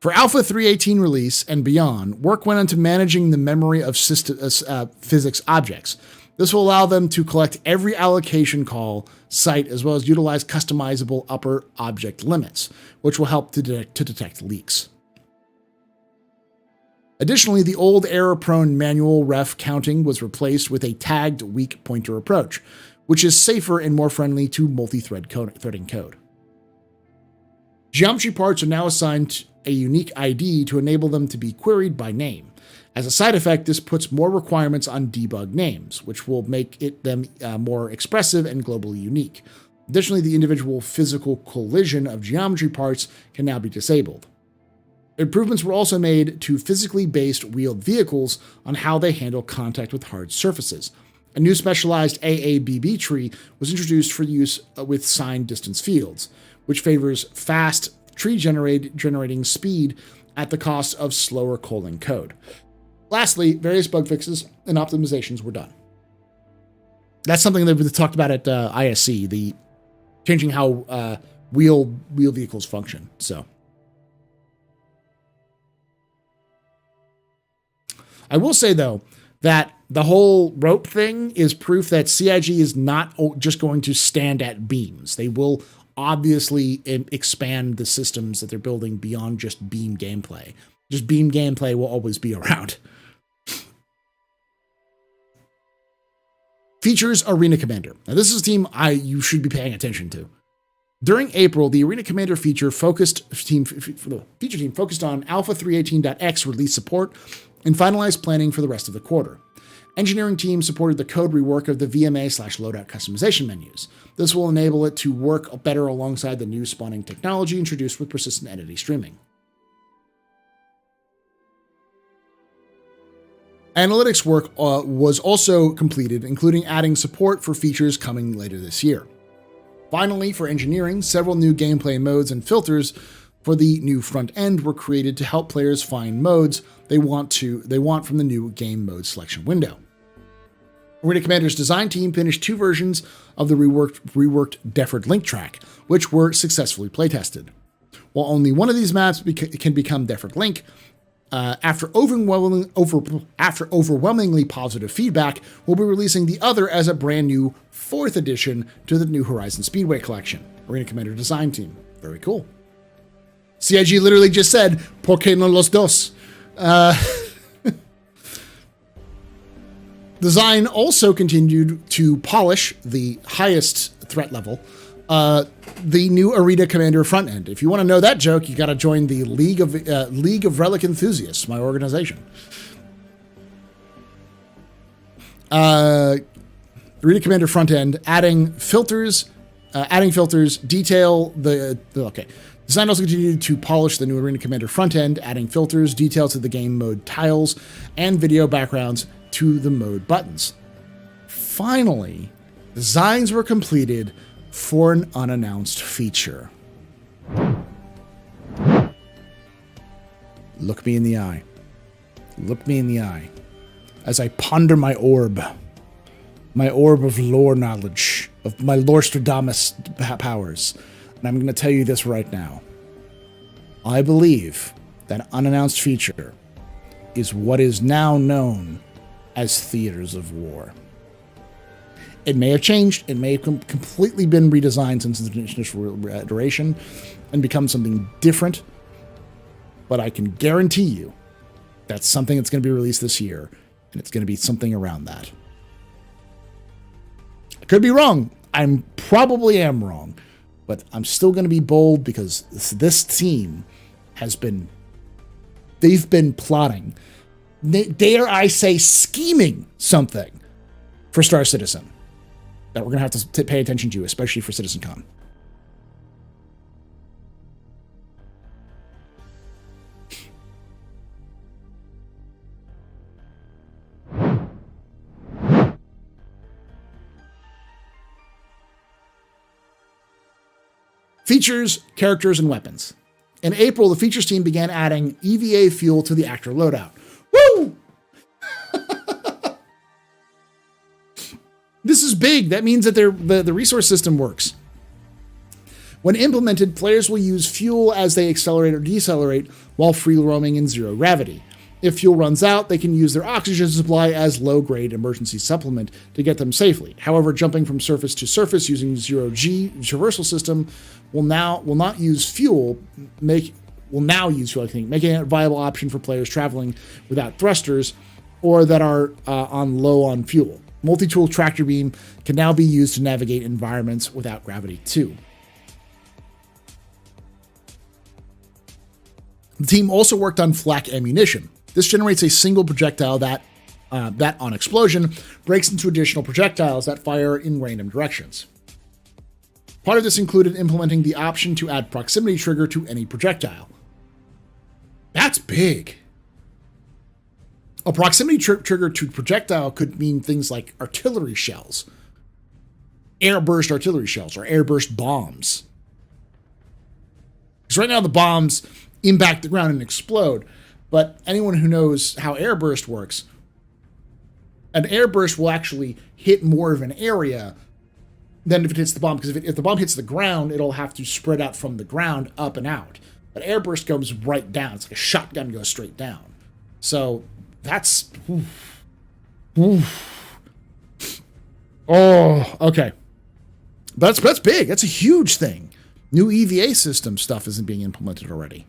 For Alpha 3.18 release and beyond, work went into managing the memory of physics objects. This will allow them to collect every allocation call site as well as utilize customizable upper object limits, which will help to detect leaks. Additionally, the old error-prone manual ref counting was replaced with a tagged weak pointer approach, which is safer and more friendly to multi-thread threading code. Geometry parts are now assigned a unique ID to enable them to be queried by name. As a side effect, this puts more requirements on debug names, which will make them more expressive and globally unique. Additionally, the individual physical collision of geometry parts can now be disabled. Improvements were also made to physically based wheeled vehicles on how they handle contact with hard surfaces. A new specialized AABB tree was introduced for use with signed distance fields, which favors fast tree generating speed at the cost of slower calling code. Lastly, various bug fixes and optimizations were done. That's something that we talked about at ISC, the changing how wheel vehicles function. So I will say, though, that the whole rope thing is proof that CIG is not just going to stand at beams. They will obviously expand the systems that they're building beyond just beam gameplay. Just beam gameplay will always be around. Features Arena Commander. Now, this is a team you should be paying attention to. During April, the Arena Commander feature team focused on Alpha 3.18.x release support and finalized planning for the rest of the quarter. Engineering team supported the code rework of the VMA/loadout customization menus. This will enable it to work better alongside the new spawning technology introduced with persistent entity streaming. Analytics work was also completed, including adding support for features coming later this year. Finally, for engineering, several new gameplay modes and filters for the new front end were created to help players find modes they want from the new game mode selection window. Arena Commander's design team finished 2 versions of the reworked Deferred Link track, which were successfully playtested. While only one of these maps can become Deferred Link, after overwhelmingly positive feedback, we'll be releasing the other as a brand new 4th edition to the New Horizons Speedway collection. Arena Commander design team. Very cool. CIG literally just said, "Por qué no los dos?" Design also continued to polish the highest threat level, the new Arena Commander front end. If you want to know that joke, you got to join the League of Relic Enthusiasts, my organization. Arena Commander front end, adding filters, detail the okay. Design also continued to polish the new Arena Commander front end, adding filters, details to the game mode tiles, and video backgrounds to the mode buttons. Finally, designs were completed for an unannounced feature. Look me in the eye. Look me in the eye as I ponder my orb of lore knowledge, of my Lorstradamus powers. And I'm going to tell you this right now. I believe that unannounced feature is what is now known as Theaters of War. It may have changed. It may have completely been redesigned since the initial iteration and become something different. But I can guarantee you that's something that's going to be released this year, and it's going to be something around that. I could be wrong. I probably am wrong. But I'm still going to be bold because this team they've been plotting, dare I say scheming something for Star Citizen that we're going to have to pay attention to, especially for Citizencon. Features, characters, and weapons. In April, the features team began adding EVA fuel to the actor loadout. Woo! This is big. That means that the resource system works. When implemented, players will use fuel as they accelerate or decelerate while free roaming in zero gravity. If fuel runs out, they can use their oxygen supply as low-grade emergency supplement to get them safely. However, jumping from surface to surface using zero-G traversal system will now use fuel, making it a viable option for players traveling without thrusters or that are low on fuel. Multi-tool tractor beam can now be used to navigate environments without gravity too. The team also worked on flak ammunition. This generates a single projectile that on explosion, breaks into additional projectiles that fire in random directions. Part of this included implementing the option to add proximity trigger to any projectile. That's big. A proximity trigger to projectile could mean things like artillery shells, airburst artillery shells, or airburst bombs. Because right now the bombs impact the ground and explode, but anyone who knows how airburst works, an airburst will actually hit more of an area than if it hits the bomb, because if the bomb hits the ground, it'll have to spread out from the ground up and out. But airburst goes right down. It's like a shotgun goes straight down. So that's... Oh, okay. That's big. That's a huge thing. New EVA system stuff isn't being implemented already.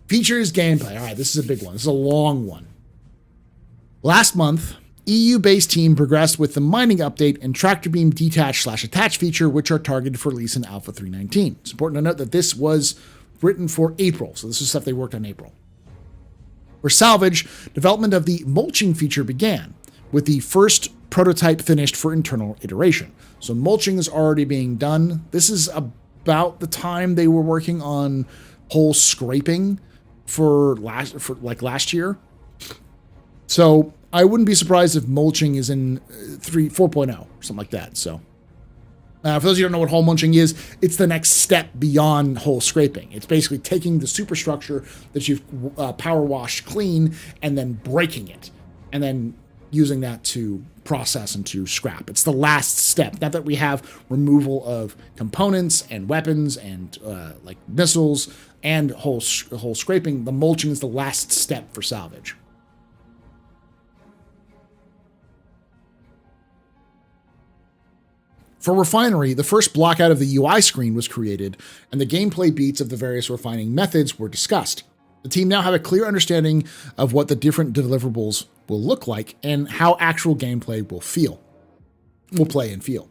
Features, gameplay. All right, this is a big one. This is a long one. Last month, EU-based team progressed with the mining update and tractor beam detach/attach feature, which are targeted for release in Alpha 3.19. It's important to note that this was written for April, so this is stuff they worked on in April. For salvage, development of the mulching feature began, with the first prototype finished for internal iteration. So mulching is already being done. This is about the time they were working on whole scraping for last year. So I wouldn't be surprised if mulching is in 4.0 or something like that. So For those of you who don't know what hole munching is, it's the next step beyond hole scraping. It's basically taking the superstructure that you've power washed clean and then breaking it, and then using that to process and to scrap. It's the last step. Now that we have removal of components and weapons and like missiles and hole scraping, the mulching is the last step for salvage. For Refinery, the first block out of the UI screen was created, and the gameplay beats of the various refining methods were discussed. The team now have a clear understanding of what the different deliverables will look like and how actual gameplay will play and feel.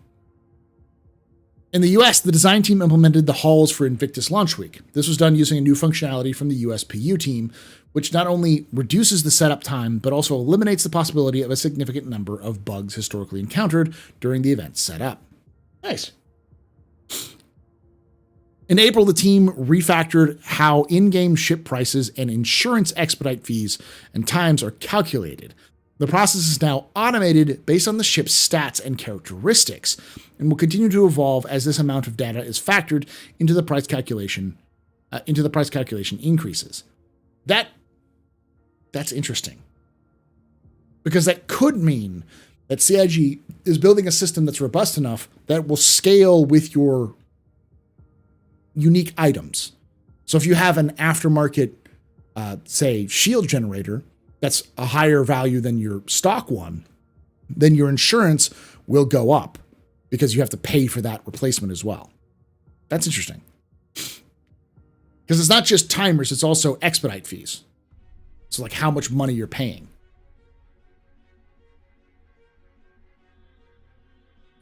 In the US, the design team implemented the halls for Invictus Launch Week. This was done using a new functionality from the USPU team, which not only reduces the setup time, but also eliminates the possibility of a significant number of bugs historically encountered during the event's setup. Nice. In April, the team refactored how in-game ship prices and insurance expedite fees and times are calculated. The process is now automated based on the ship's stats and characteristics, and will continue to evolve as this amount of data is factored into the price calculation. Increases. That's interesting, because that could mean that CIG is building a system that's robust enough that will scale with your unique items. So if you have an aftermarket, say, shield generator that's a higher value than your stock one, then your insurance will go up because you have to pay for that replacement as well. That's interesting. Because it's not just timers, it's also expedite fees. So like how much money you're paying.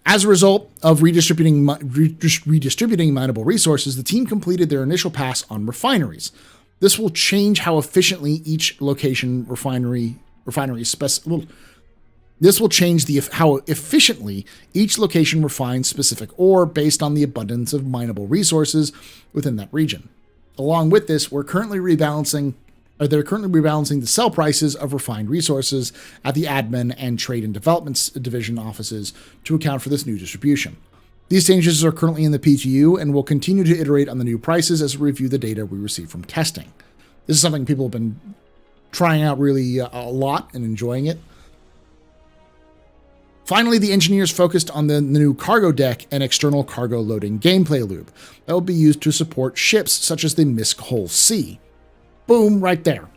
As a result of redistributing mineable resources, the team completed their initial pass on refineries. This will change how efficiently each location how efficiently each location refines specific ore based on the abundance of mineable resources within that region. Along with this, they're currently rebalancing the sell prices of refined resources at the admin and trade and development division offices to account for this new distribution. These changes are currently in the PTU and will continue to iterate on the new prices as we review the data we receive from testing. This is something people have been trying out really a lot and enjoying it. Finally, the engineers focused on the new cargo deck and external cargo loading gameplay loop that will be used to support ships such as the MISC Hull C. Boom, right there.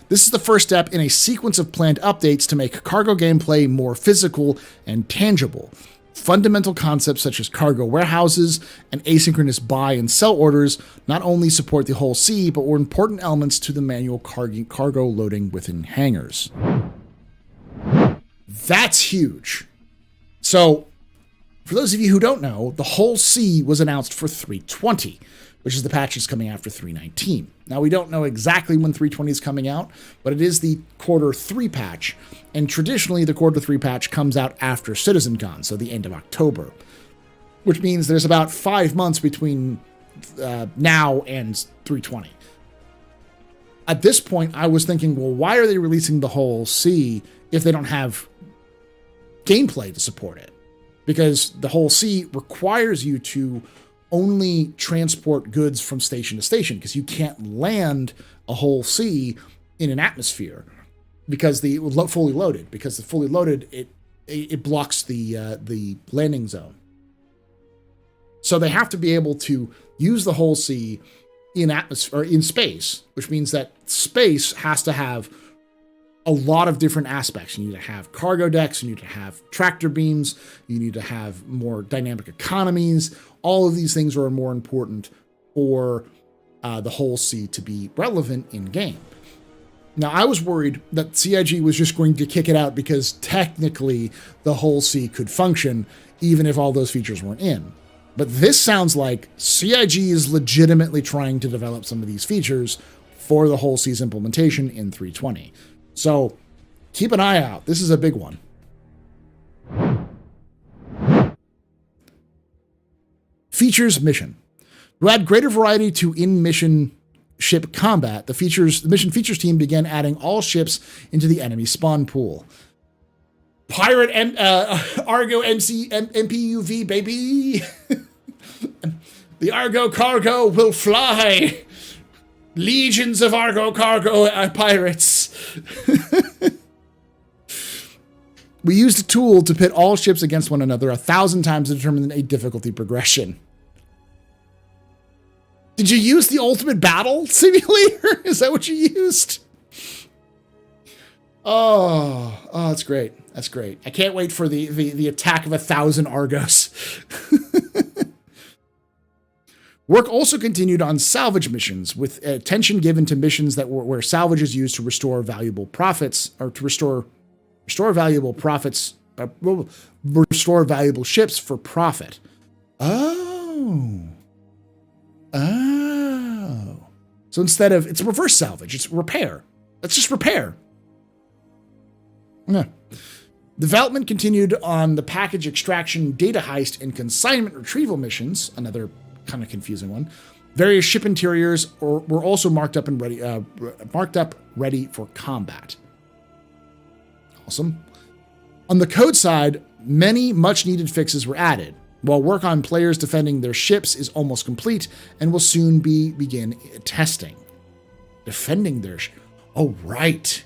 This is the first step in a sequence of planned updates to make cargo gameplay more physical and tangible. Fundamental concepts such as cargo warehouses and asynchronous buy and sell orders not only support the Hull C, but were important elements to the manual cargo loading within hangars. That's huge. So, for those of you who don't know, the Hull C was announced for 320, which is the patch that's coming after 319. Now, we don't know exactly when 320 is coming out, but it is the quarter 3 patch, and traditionally the quarter 3 patch comes out after Citizencon, so the end of October, which means there's about 5 months between now and 320. At this point, I was thinking, well, why are they releasing the Hull C if they don't have gameplay to support it? Because the Hull C requires you to only transport goods from station to station, because you can't land a Hull C in an atmosphere because the fully loaded. Because the fully loaded, it blocks the landing zone. So they have to be able to use the Hull C in atmosphere or in space, which means that space has to have a lot of different aspects. You need to have cargo decks, you need to have tractor beams, you need to have more dynamic economies. All of these things are more important for the Hull C to be relevant in game. Now, I was worried that CIG was just going to kick it out because technically the Hull C could function even if all those features weren't in. But this sounds like CIG is legitimately trying to develop some of these features for the Hull C's implementation in 320. So keep an eye out. This is a big one. Features mission. To add greater variety to in-mission ship combat, the mission features team began adding all ships into the enemy spawn pool. Pirate Argo MPUV, baby. The Argo cargo will fly. Legions of Argo cargo pirates. We used a tool to pit all ships against one another 1,000 times to determine a difficulty progression. Did you use the ultimate battle simulator? Is that what you used? Oh, that's great. That's great. I can't wait for the attack of 1,000 Argos. Work also continued on salvage missions, with attention given to missions that where salvage is used to restore valuable profits, or to restore valuable profits, restore valuable ships for profit. Oh. So instead of, it's reverse salvage, it's repair. Let's just repair. Yeah. Development continued on the package extraction, data heist, and consignment retrieval missions, another kind of confusing one. Various ship interiors were also marked up ready for combat. Awesome. On the code side, many much-needed fixes were added, while work on players defending their ships is almost complete and will soon begin testing. Defending their oh, right.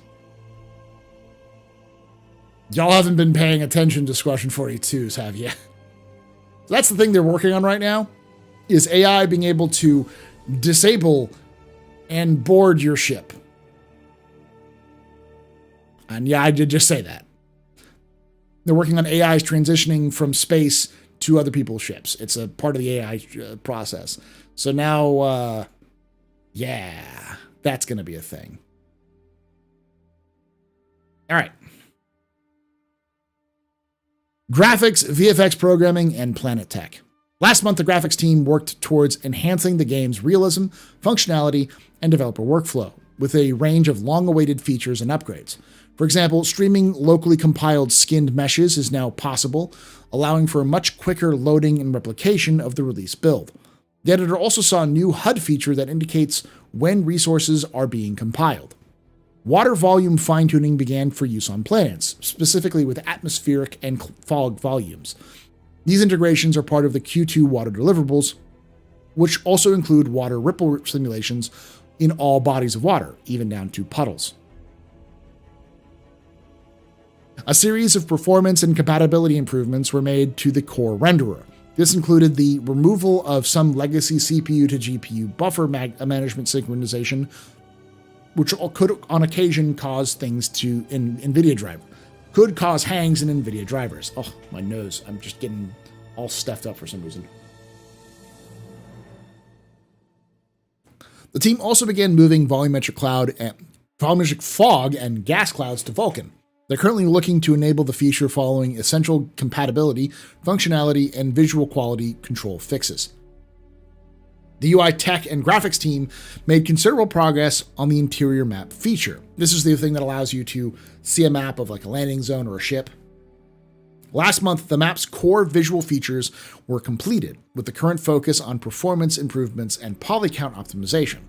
Y'all haven't been paying attention to Squadron 42s, have you? That's the thing they're working on right now, is AI being able to disable and board your ship. And yeah, I did just say that. They're working on AIs transitioning from space to other people's ships. It's a part of the AI process. So now, yeah, that's going to be a thing. All right. Graphics, VFX programming, and planet tech. Last month, the graphics team worked towards enhancing the game's realism, functionality, and developer workflow with a range of long-awaited features and upgrades. For example, streaming locally compiled skinned meshes is now possible, allowing for a much quicker loading and replication of the release build. The editor also saw a new HUD feature that indicates when resources are being compiled. Water volume fine-tuning began for use on planets, specifically with atmospheric and fog volumes. These integrations are part of the Q2 water deliverables, which also include water ripple simulations in all bodies of water, even down to puddles. A series of performance and compatibility improvements were made to the core renderer. This included the removal of some legacy CPU to GPU buffer management synchronization, which could on occasion cause things to in NVIDIA driver. Could cause hangs in NVIDIA drivers. Oh, my nose. I'm just getting all stuffed up for some reason. The team also began moving volumetric fog and gas clouds to Vulkan. They're currently looking to enable the feature following essential compatibility, functionality, and visual quality control fixes. The UI tech and graphics team made considerable progress on the interior map feature. This is the thing that allows you to see a map of like a landing zone or a ship. Last month, the map's core visual features were completed, with the current focus on performance improvements and poly count optimization.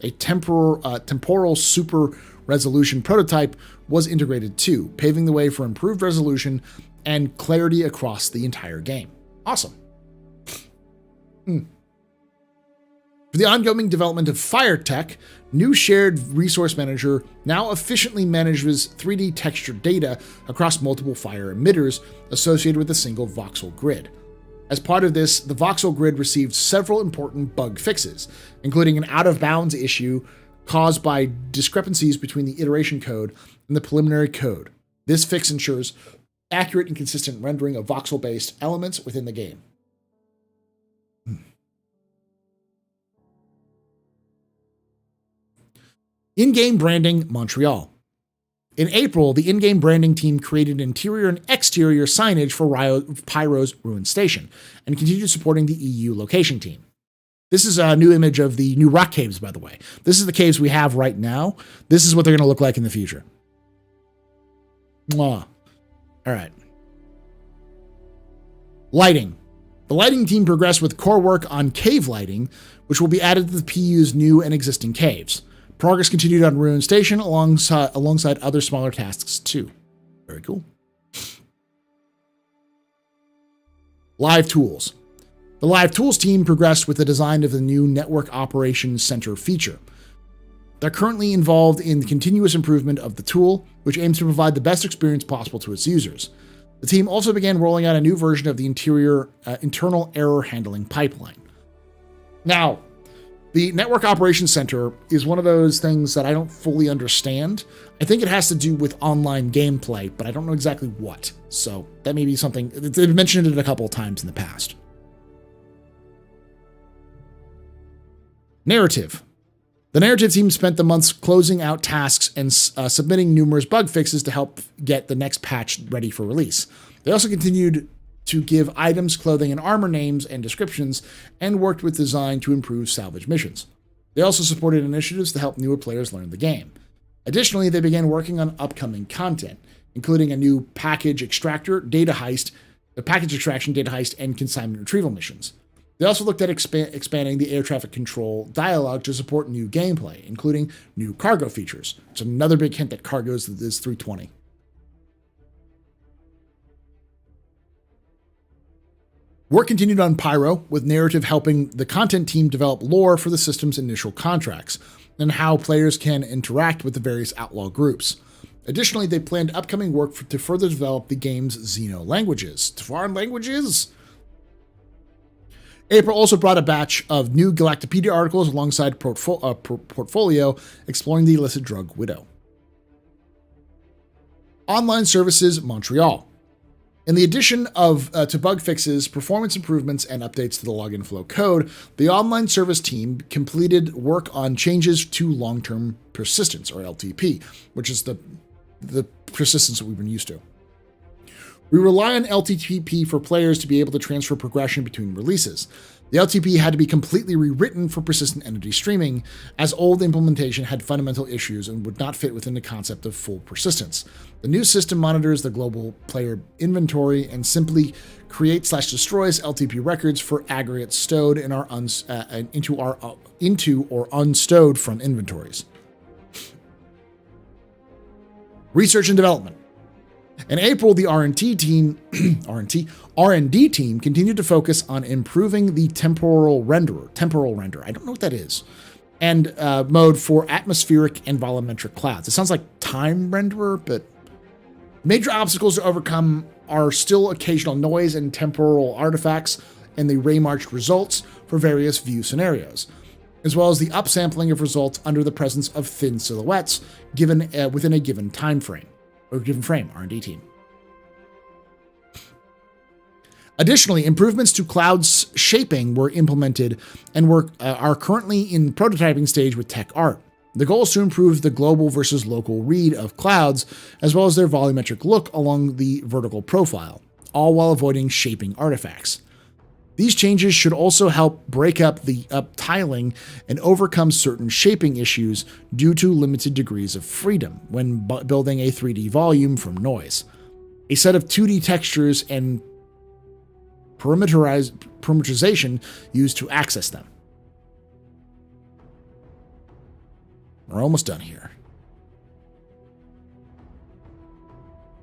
A temporal super resolution prototype was integrated too, paving the way for improved resolution and clarity across the entire game. Awesome. For the ongoing development of Fire Tech, new shared resource manager now efficiently manages 3D texture data across multiple fire emitters associated with a single voxel grid. As part of this, the voxel grid received several important bug fixes, including an out-of-bounds issue caused by discrepancies between the iteration code and the preliminary code. This fix ensures accurate and consistent rendering of voxel-based elements within the game. In-game branding, Montreal. In April, the in-game branding team created interior and exterior signage for Pyro's Ruin Station and continued supporting the EU location team. This is a new image of the new rock caves, by the way. This is the caves we have right now. This is what they're going to look like in the future. Mwah. All right. Lighting. The lighting team progressed with core work on cave lighting, which will be added to the PU's new and existing caves. Progress continued on Ruin Station alongside other smaller tasks too. Very cool. Live Tools. The Live Tools team progressed with the design of the new Network Operations Center feature. They're currently involved in the continuous improvement of the tool, which aims to provide the best experience possible to its users. The team also began rolling out a new version of the internal error handling pipeline. Now, the Network Operations Center is one of those things that I don't fully understand. I think it has to do with online gameplay, but I don't know exactly what. So that may be something. They've mentioned it a couple of times in the past. Narrative. The narrative team spent the months closing out tasks and submitting numerous bug fixes to help get the next patch ready for release. They also continued to give items, clothing, and armor names and descriptions, and worked with design to improve salvage missions. They also supported initiatives to help newer players learn the game. Additionally, they began working on upcoming content, including a new package extraction, data heist, and consignment retrieval missions. They also looked at expanding the air traffic control dialogue to support new gameplay, including new cargo features. It's another big hint that cargo is 320. Work continued on Pyro, with narrative helping the content team develop lore for the system's initial contracts, and how players can interact with the various outlaw groups. Additionally, they planned upcoming work to further develop the game's Xeno languages. Foreign languages? April also brought a batch of new Galactopedia articles alongside portfolio exploring the illicit drug Widow. Online Services Montreal. In the addition to bug fixes, performance improvements, and updates to the login flow code, the online service team completed work on changes to long-term persistence, or LTP, which is the persistence that we've been used to. We rely on LTP for players to be able to transfer progression between releases. The LTP had to be completely rewritten for persistent entity streaming, as old implementation had fundamental issues and would not fit within the concept of full persistence. The new system monitors the global player inventory and simply creates/destroys LTP records for aggregates stowed in our into or unstowed from inventories. Research and development. In April, the R&D team continued to focus on improving the temporal render. I don't know what that is. And mode for atmospheric and volumetric clouds. It sounds like time renderer, but major obstacles to overcome are still occasional noise and temporal artifacts and the ray-marched results for various view scenarios, as well as the upsampling of results under the presence of thin silhouettes given within a given time frame. Or given frame, R&D team. Additionally, improvements to clouds shaping were implemented and are currently in prototyping stage with tech art. The goal is to improve the global versus local read of clouds, as well as their volumetric look along the vertical profile, all while avoiding shaping artifacts. These changes should also help break up the tiling and overcome certain shaping issues due to limited degrees of freedom when building a 3D volume from noise. A set of 2D textures and parameterization used to access them. We're almost done here.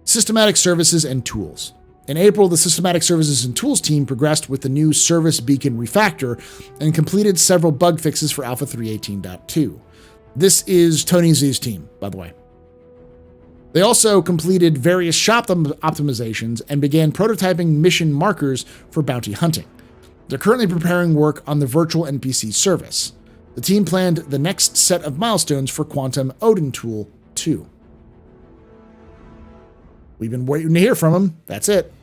Systematic services and tools. In April, the Systematic Services and Tools team progressed with the new Service Beacon refactor and completed several bug fixes for Alpha 3.18.2. This is Tony Z's team, by the way. They also completed various shop optimizations and began prototyping mission markers for bounty hunting. They're currently preparing work on the virtual NPC service. The team planned the next set of milestones for Quantum Odin Tool 2. We've been waiting to hear from them. That's it.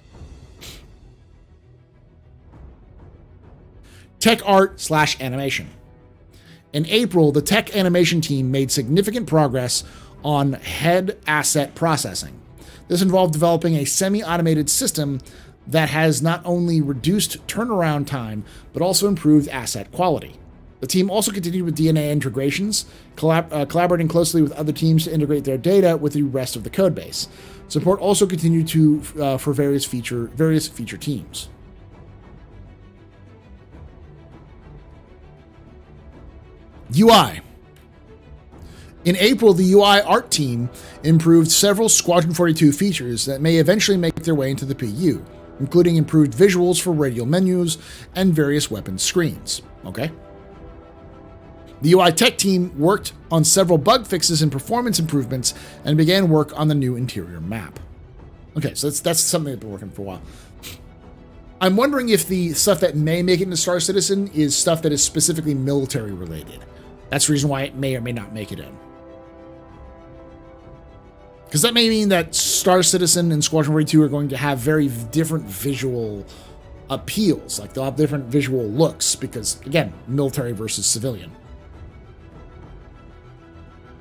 Tech art/animation. In April, the tech animation team made significant progress on head asset processing. This involved developing a semi-automated system that has not only reduced turnaround time, but also improved asset quality. The team also continued with DNA integrations, collaborating closely with other teams to integrate their data with the rest of the codebase. Support also continued for various feature teams. UI. In April, the UI art team improved several Squadron 42 features that may eventually make their way into the PU. including improved visuals for radial menus and various weapon screens. Okay. The UI tech team worked on several bug fixes and performance improvements and began work on the new interior map. Okay, so that's something they've been working for a while. I'm wondering if the stuff that may make it into Star Citizen is stuff that is specifically military related. That's the reason why it may or may not make it in. Because that may mean that Star Citizen and Squadron 42 are going to have very different visual appeals. Like they'll have different visual looks because, again, military versus civilian.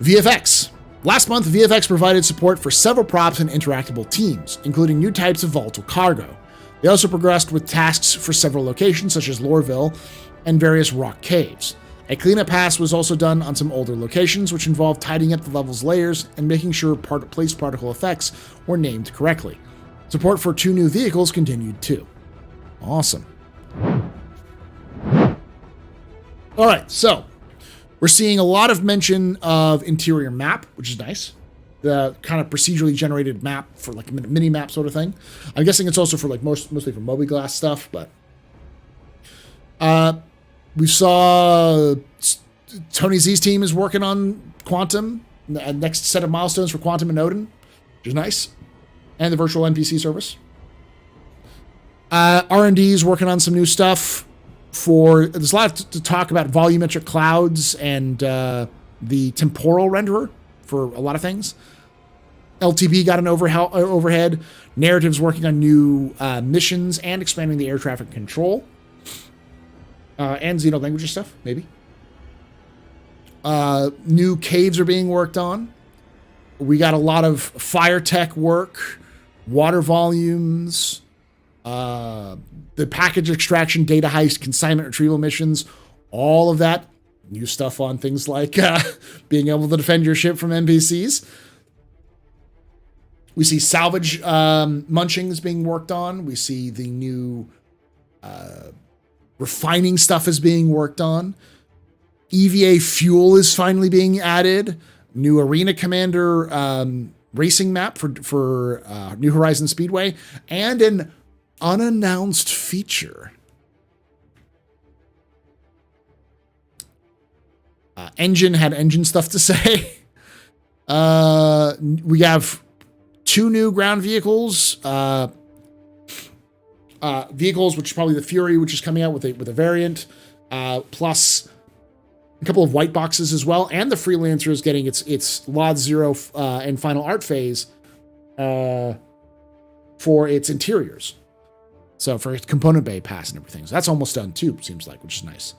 VFX. Last month, VFX provided support for several props and interactable teams, including new types of volatile cargo. They also progressed with tasks for several locations, such as Loreville and various rock caves. A cleanup pass was also done on some older locations, which involved tidying up the level's layers and making sure placed particle effects were named correctly. Support for 2 new vehicles continued too. Awesome. All right, so we're seeing a lot of mention of interior map, which is nice. The kind of procedurally generated map for like a mini map sort of thing. I'm guessing it's also for like mostly for mobiGlas stuff, but we saw Tony Z's team is working on Quantum, the next set of milestones for Quantum and Odin, which is nice, and the virtual NPC service. R&D is working on some new stuff. There's a lot to talk about volumetric clouds and the temporal renderer for a lot of things. LTB got an overhead. Narrative's working on new missions and expanding the air traffic control. And Xeno language stuff, maybe. New caves are being worked on. We got a lot of fire tech work, water volumes, the package extraction, data heist, consignment retrieval missions, all of that. New stuff on things like being able to defend your ship from NPCs. We see salvage munchings being worked on. We see the new refining stuff is being worked on. EVA fuel is finally being added. New Arena Commander racing map for New Horizons Speedway. And an unannounced feature. Engine had engine stuff to say. We have 2 new ground vehicles. Vehicles, which is probably the Fury, which is coming out with a variant, plus a couple of white boxes as well, and the Freelancer is getting its Lot Zero and final art phase for its interiors. So for its component bay pass and everything. So that's almost done too, seems like, which is nice.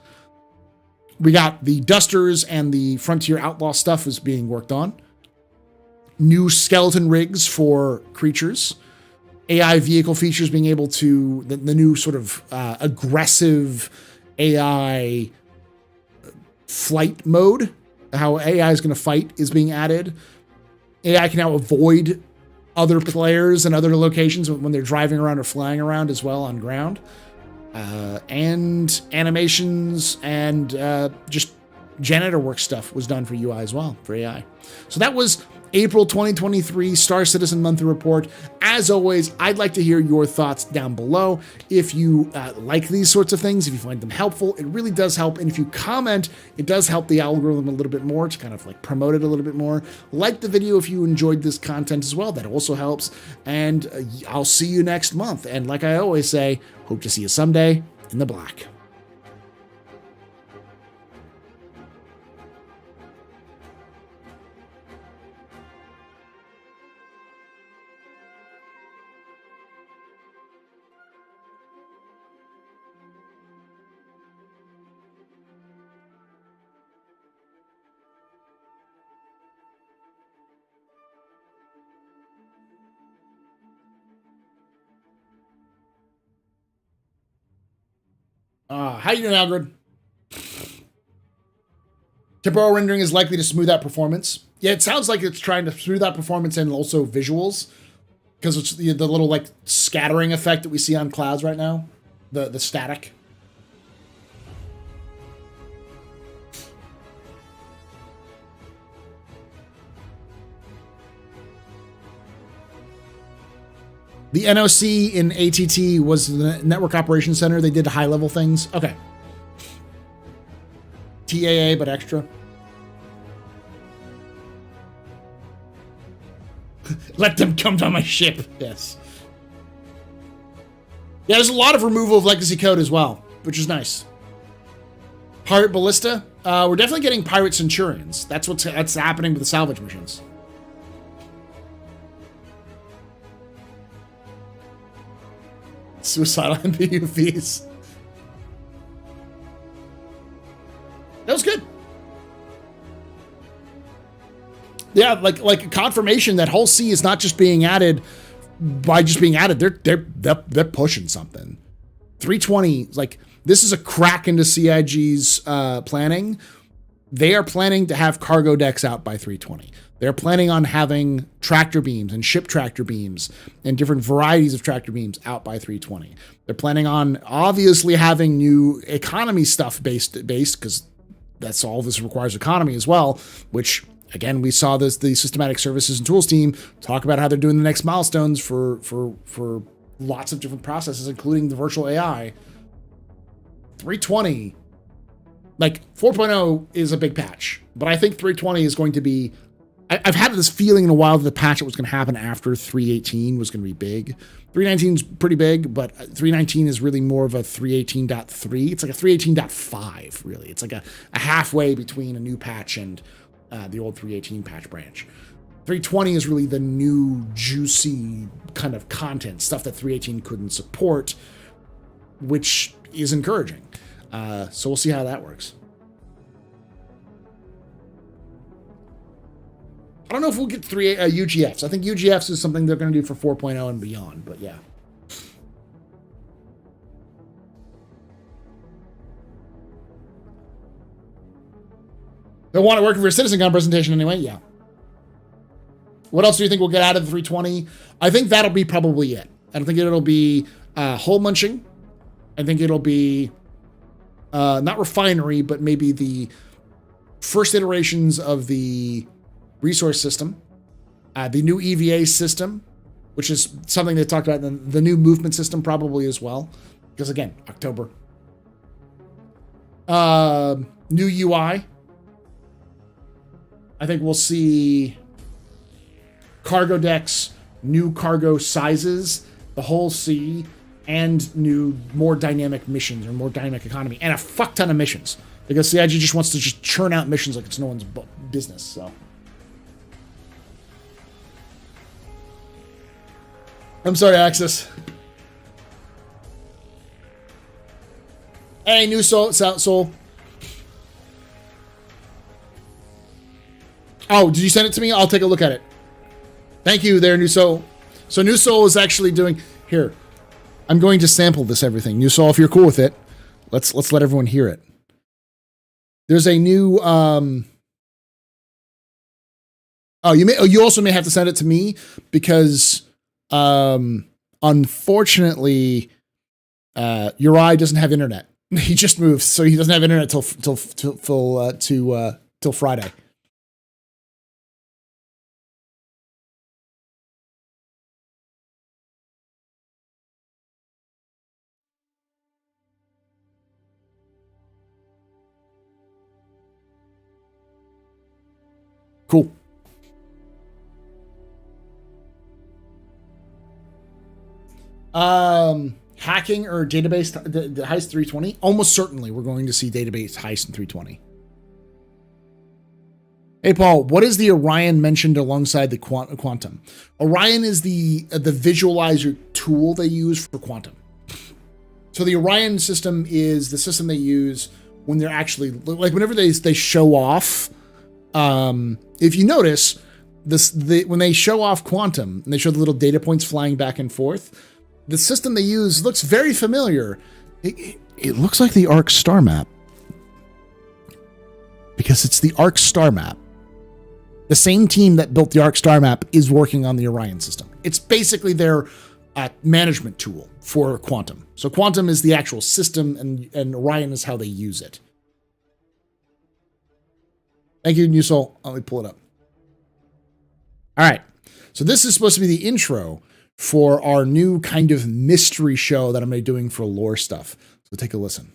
We got the Dusters and the Frontier Outlaw stuff is being worked on. New skeleton rigs for creatures. AI vehicle features being able to, the new sort of aggressive AI flight mode, how AI is going to fight is being added. AI can now avoid other players and other locations when they're driving around or flying around as well on ground. And animations and just janitor work stuff was done for UI as well, for AI. So that was April 2023 Star Citizen Monthly Report. As always, I'd like to hear your thoughts down below. If you like these sorts of things, if you find them helpful, it really does help. And if you comment, it does help the algorithm a little bit more to kind of like promote it a little bit more. Like the video if you enjoyed this content as well. That also helps. And I'll see you next month. And like I always say, hope to see you someday in the black. How you doing, Algrid? Temporal rendering is likely to smooth out performance. Yeah, it sounds like it's trying to smooth out performance and also visuals, because it's the little like scattering effect that we see on clouds right now, the static. The NOC in ATT was the Network Operations Center. They did high-level things. Okay. TAA, but extra. Let them come to my ship. Yes. Yeah, there's a lot of removal of legacy code as well, which is nice. Pirate Ballista. We're definitely getting Pirate Centurions. That's happening with the salvage missions. Suicidal MPUVs. That was good. Yeah, like a confirmation that Hull C is not just being added by just being added. They're pushing something. 320, like this is a crack into CIG's planning. They are planning to have cargo decks out by 320. They're planning on having tractor beams and ship tractor beams and different varieties of tractor beams out by 320. They're planning on obviously having new economy stuff based because that's all this requires economy as well, which again, we saw the systematic services and tools team talk about how they're doing the next milestones for lots of different processes, including the virtual AI. 320, like 4.0 is a big patch, but I think 320 is going to be, I've had this feeling in a while that the patch that was going to happen after 318 was going to be big. 319 is pretty big, but 319 is really more of a 318.3. It's like a 318.5, really. It's like a halfway between a new patch and the old 318 patch branch. 320 is really the new juicy kind of content, stuff that 318 couldn't support, which is encouraging. So we'll see how that works. I don't know if we'll get UGFs. I think UGFs is something they're going to do for 4.0 and beyond, but yeah. They'll want it working for a Citizencon presentation anyway, yeah. What else do you think we'll get out of the 320? I think that'll be probably it. I don't think it'll be hole munching. I think it'll be not refinery, but maybe the first iterations of the resource system, the new EVA system, which is something they talked about, the new movement system probably as well, because again, October. New UI. I think we'll see cargo decks, new cargo sizes, the whole sea, and new, more dynamic missions or more dynamic economy, and a fuck ton of missions. Because CIG just wants to just churn out missions like it's no one's business, so. I'm sorry, Axis. Hey, new soul. Oh, did you send it to me? I'll take a look at it. Thank you there, New Soul. So New Soul is actually doing... Here, I'm going to sample this everything. New Soul, if you're cool with it, let's let everyone hear it. There's a new... you also may have to send it to me because... unfortunately, Uri doesn't have internet. He just moved, so he doesn't have internet till Friday. Cool. Hacking or database the heist 320? Almost certainly we're going to see database heist in 320. Hey Paul, what is the Orion mentioned alongside the Quantum? Orion is the visualizer tool they use for Quantum. So the Orion system is the system they use when they're actually, like whenever they show off, if you notice, when they show off Quantum and they show the little data points flying back and forth, the system they use looks very familiar. It looks like the Arc star map. Because it's the Arc star map. The same team that built the Arc star map is working on the Orion system. It's basically their management tool for Quantum. So Quantum is the actual system and Orion is how they use it. Thank you, New Soul. Let me pull it up. All right. So this is supposed to be the intro for our new kind of mystery show that I'm going to be doing for lore stuff. So take a listen.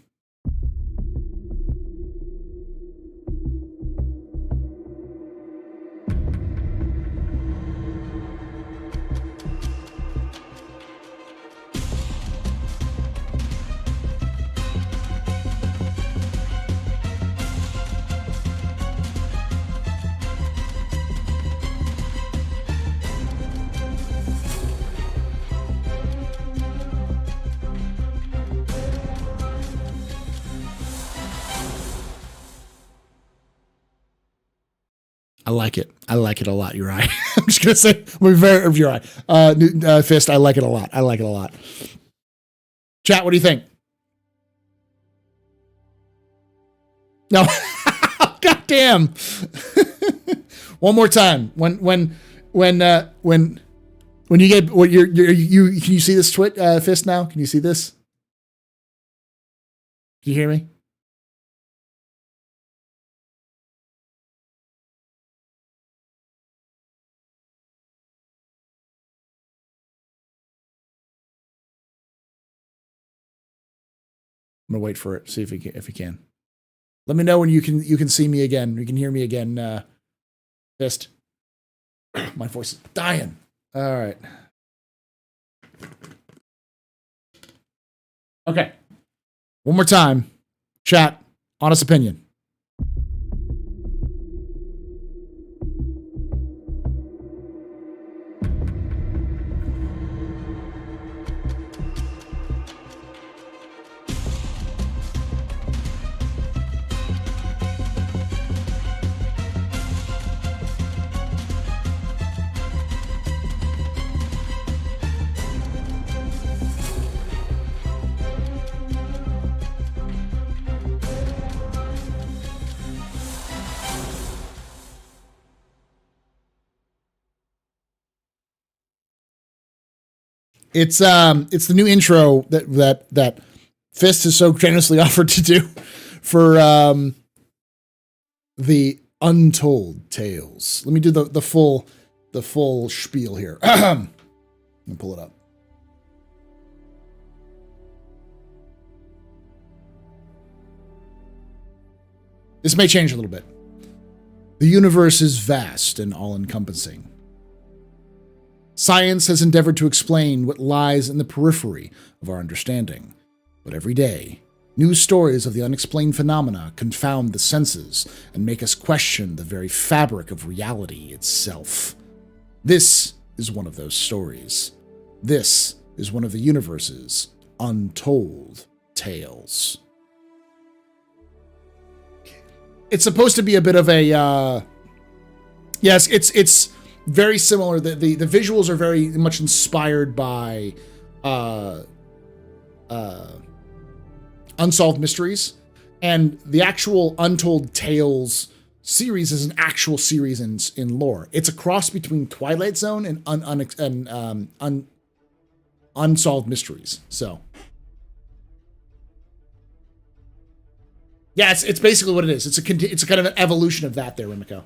I like it. I like it a lot, Uri. I'm just going to say, we're very, Uri. Fist, I like it a lot. I like it a lot. Chat, what do you think? No. God damn. One more time. When you get, what you can you see this Fist now? Can you see this? Can you hear me? I'm gonna wait for it. See if he can. Let me know when you can see me again. You can hear me again. Fist. My voice is dying. All right. Okay. One more time. Chat. Honest opinion. It's the new intro that Fist has so generously offered to do for the Untold Tales. Let me do the full spiel here. Let me pull it up. This may change a little bit. The universe is vast and all-encompassing. Science has endeavored to explain what lies in the periphery of our understanding. But every day, new stories of the unexplained phenomena confound the senses and make us question the very fabric of reality itself. This is one of those stories. This is one of the universe's untold tales. It's supposed to be a bit of a... yes, it's very similar. The visuals are very much inspired by Unsolved Mysteries, and the actual Untold Tales series is an actual series in lore. It's a cross between Twilight Zone and Unsolved Mysteries. So yeah, it's basically what it is. It's a kind of an evolution of that there, Rimiko.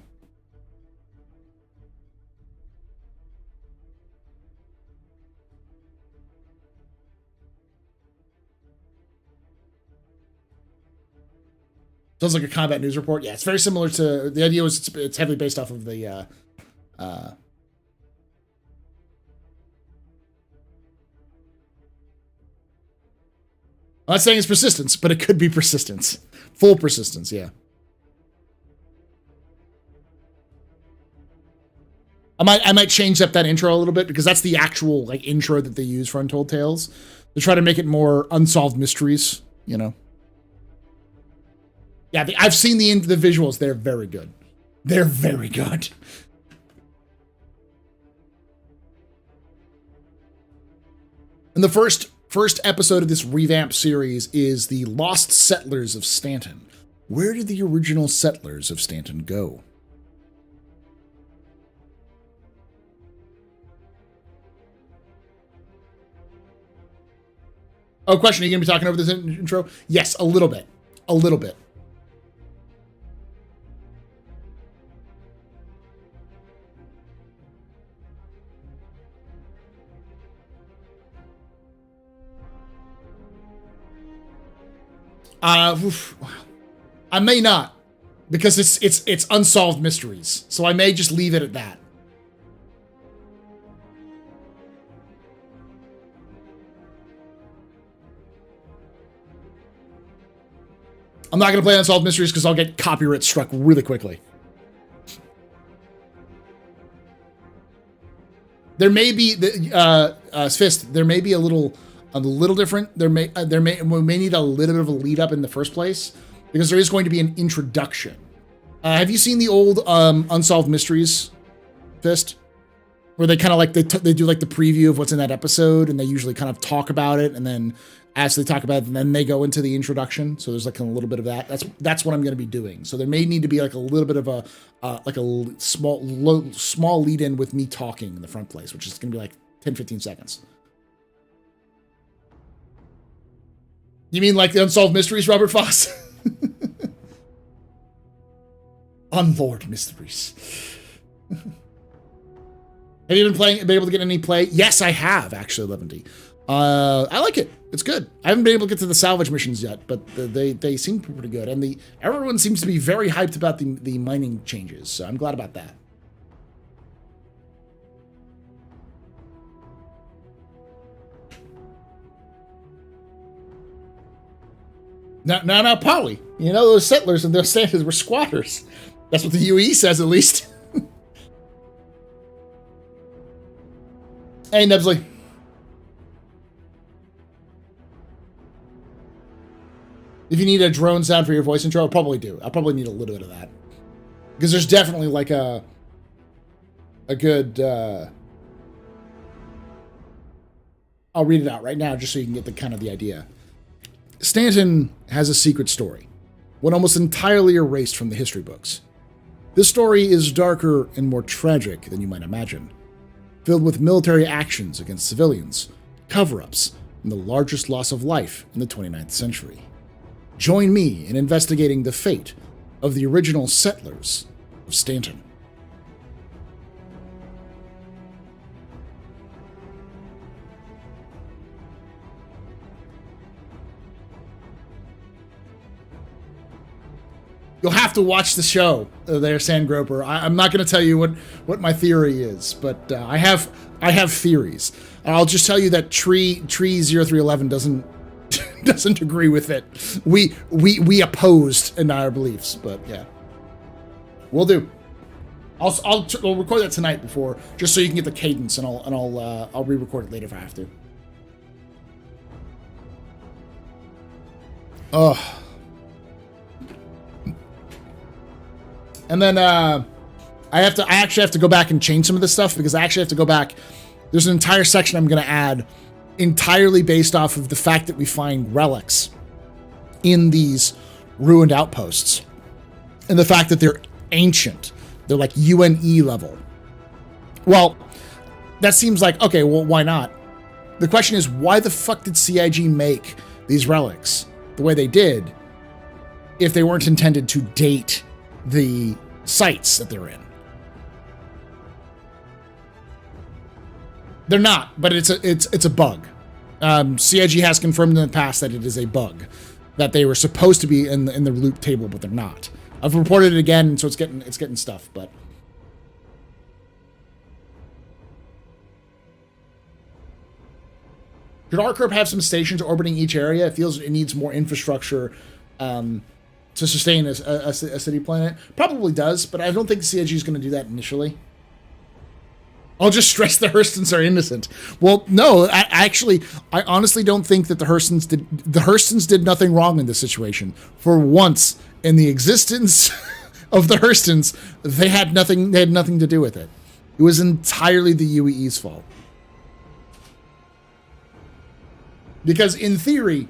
Sounds like a combat news report. Yeah, it's very similar to... The idea was it's heavily based off of the... I'm not saying it's persistence, but it could be persistence. Full persistence, yeah. I might change up that intro a little bit, because that's the actual intro that they use for Untold Tales. They try to make it more Unsolved Mysteries, you know. Yeah, I've seen the visuals. They're very good. They're very good. And the first episode of this revamped series is the Lost Settlers of Stanton. Where did the original settlers of Stanton go? Oh, question, are you going to be talking over this intro? Yes, a little bit. A little bit. I may not, because it's unsolved mysteries. So I may just leave it at that. I'm not going to play Unsolved Mysteries because I'll get copyright struck really quickly. There may be Fist. There may be a little different. We may need a little bit of a lead up in the first place because there is going to be an introduction. Have you seen the old Unsolved Mysteries, Fist? Where they kind of like they do like the preview of what's in that episode, and they usually kind of talk about it, and then as they talk about it, and then they go into the introduction. So there's like a little bit of that. That's what I'm going to be doing. So there may need to be like a little bit of a small lead in with me talking in the front place, which is going to be like 10-15 seconds. You mean like the Unsolved Mysteries, Robert Foss? Unlord Mysteries. Have you been able to get any play? Yes, I have, actually, Leventy. I like it. It's good. I haven't been able to get to the salvage missions yet, but they seem pretty good. And everyone seems to be very hyped about the mining changes, so I'm glad about that. Now, Polly, you know those settlers and those Santas were squatters. That's what the UE says, at least. Hey, Nebsley. If you need a drone sound for your voice intro, I'll probably do. I'll probably need a little bit of that. Because there's definitely like a good... I'll read it out right now just so you can get the idea. Stanton has a secret story, one almost entirely erased from the history books. This story is darker and more tragic than you might imagine, filled with military actions against civilians, cover-ups, and the largest loss of life in the 29th century. Join me in investigating the fate of the original settlers of Stanton. You'll have to watch the show there, Sandgroper. I'm not going to tell you what my theory is, but I have theories. And I'll just tell you that Tree 0311 doesn't agree with it. We opposed in our beliefs, but yeah, we'll do. I'll record that tonight before, just so you can get the cadence, and I'll re-record it later if I have to. Oh. And then I actually have to go back and change some of this stuff, because I actually have to go back. There's an entire section I'm going to add entirely based off of the fact that we find relics in these ruined outposts, and the fact that they're ancient. They're like UNE level. Well, that seems like, okay, well, why not? The question is, why the fuck did CIG make these relics the way they did if they weren't intended to date the sites that they're in? They're not, but it's a bug. CIG has confirmed in the past that it is a bug, that they were supposed to be in the loot table, but they're not. I've reported it again, so it's getting stuff, but should ArcCorp have some stations orbiting each area? It feels it needs more infrastructure to sustain a city planet. Probably does, but I don't think CIG is going to do that initially. I'll just stress the Hurstons are innocent. Well, no, I honestly don't think that the Hurstons did nothing wrong in this situation. For once in the existence of the Hurstons, they had nothing to do with it. It was entirely the UEE's fault. Because in theory,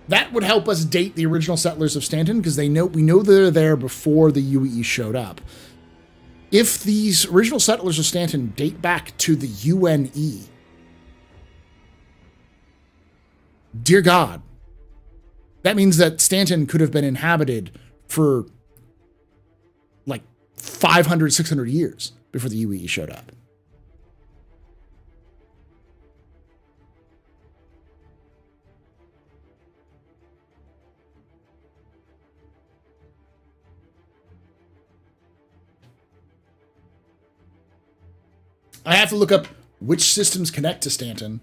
that would help us date the original settlers of Stanton, because we know they're there before the UEE showed up. If these original settlers of Stanton date back to the UNE, dear God, that means that Stanton could have been inhabited for like 500, 600 years before the UEE showed up. I have to look up which systems connect to Stanton,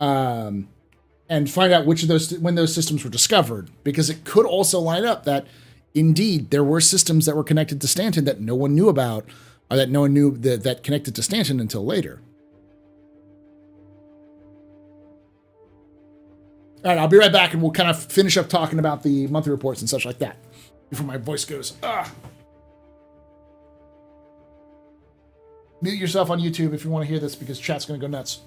and find out which of those when those systems were discovered, because it could also line up that indeed there were systems that were connected to Stanton that no one knew about, or that no one knew that connected to Stanton until later. All right, I'll be right back, and we'll kind of finish up talking about the monthly reports and such like that before my voice goes. Mute yourself on YouTube if you want to hear this, because chat's going to go nuts.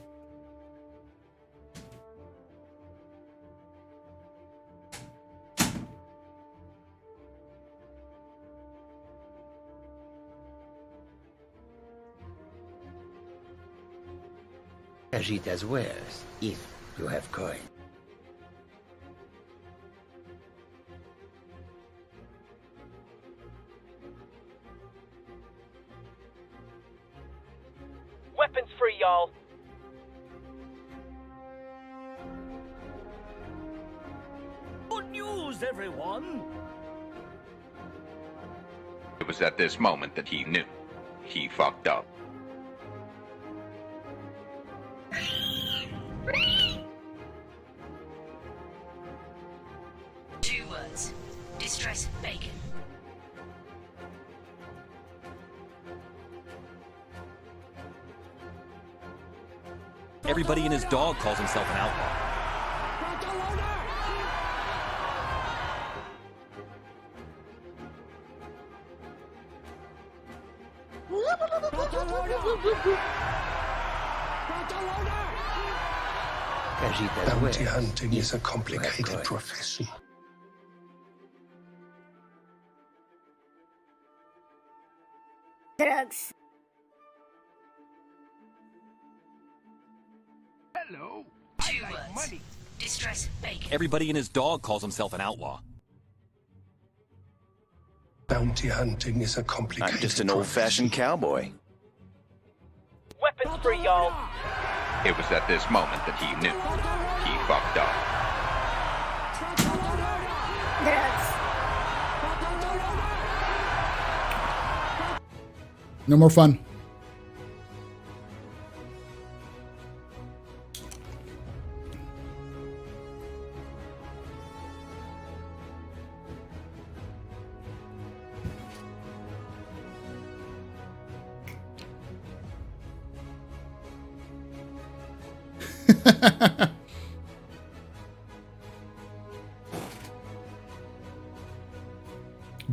Cash it as wares, if you have coin. Weapons free, y'all. Good news, everyone. It was at this moment that he knew. He fucked up. Two words. Distress bacon. Everybody and his dog calls himself an outlaw. Bounty hunting is a complicated profession. Drugs. Hello. Two words. Money. Distress bacon. Everybody and his dog calls himself an outlaw. Bounty hunting is a complicated I'm just an old-fashioned cowboy. Weapons free, y'all. It was at this moment that he knew. He fucked up. No more fun.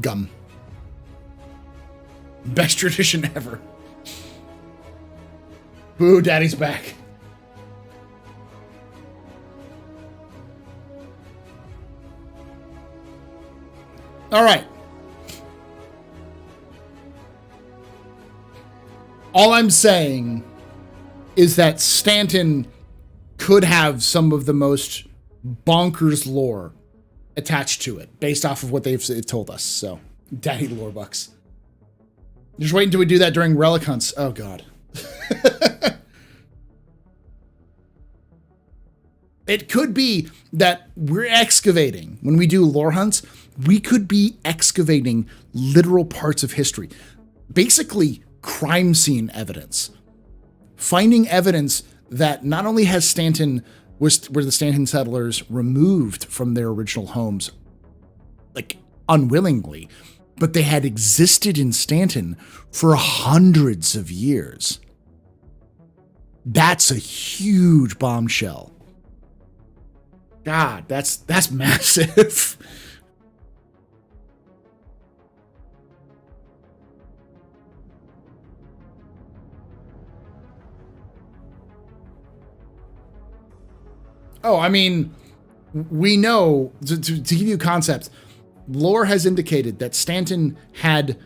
Gum. Best tradition ever. Boo, Daddy's back. All right. All I'm saying is that Stanton could have some of the most bonkers lore attached to it, based off of what they've told us. So, Daddy lore bucks. Just wait until we do that during relic hunts. Oh, God. It could be that we're excavating. When we do lore hunts, we could be excavating literal parts of history. Basically, crime scene evidence. Finding evidence that not only has Stanton, were the Stanton settlers removed from their original homes, like unwillingly, but they had existed in Stanton for hundreds of years. That's a huge bombshell. God, that's massive. Oh, I mean, we know, to give you concepts, lore has indicated that Stanton had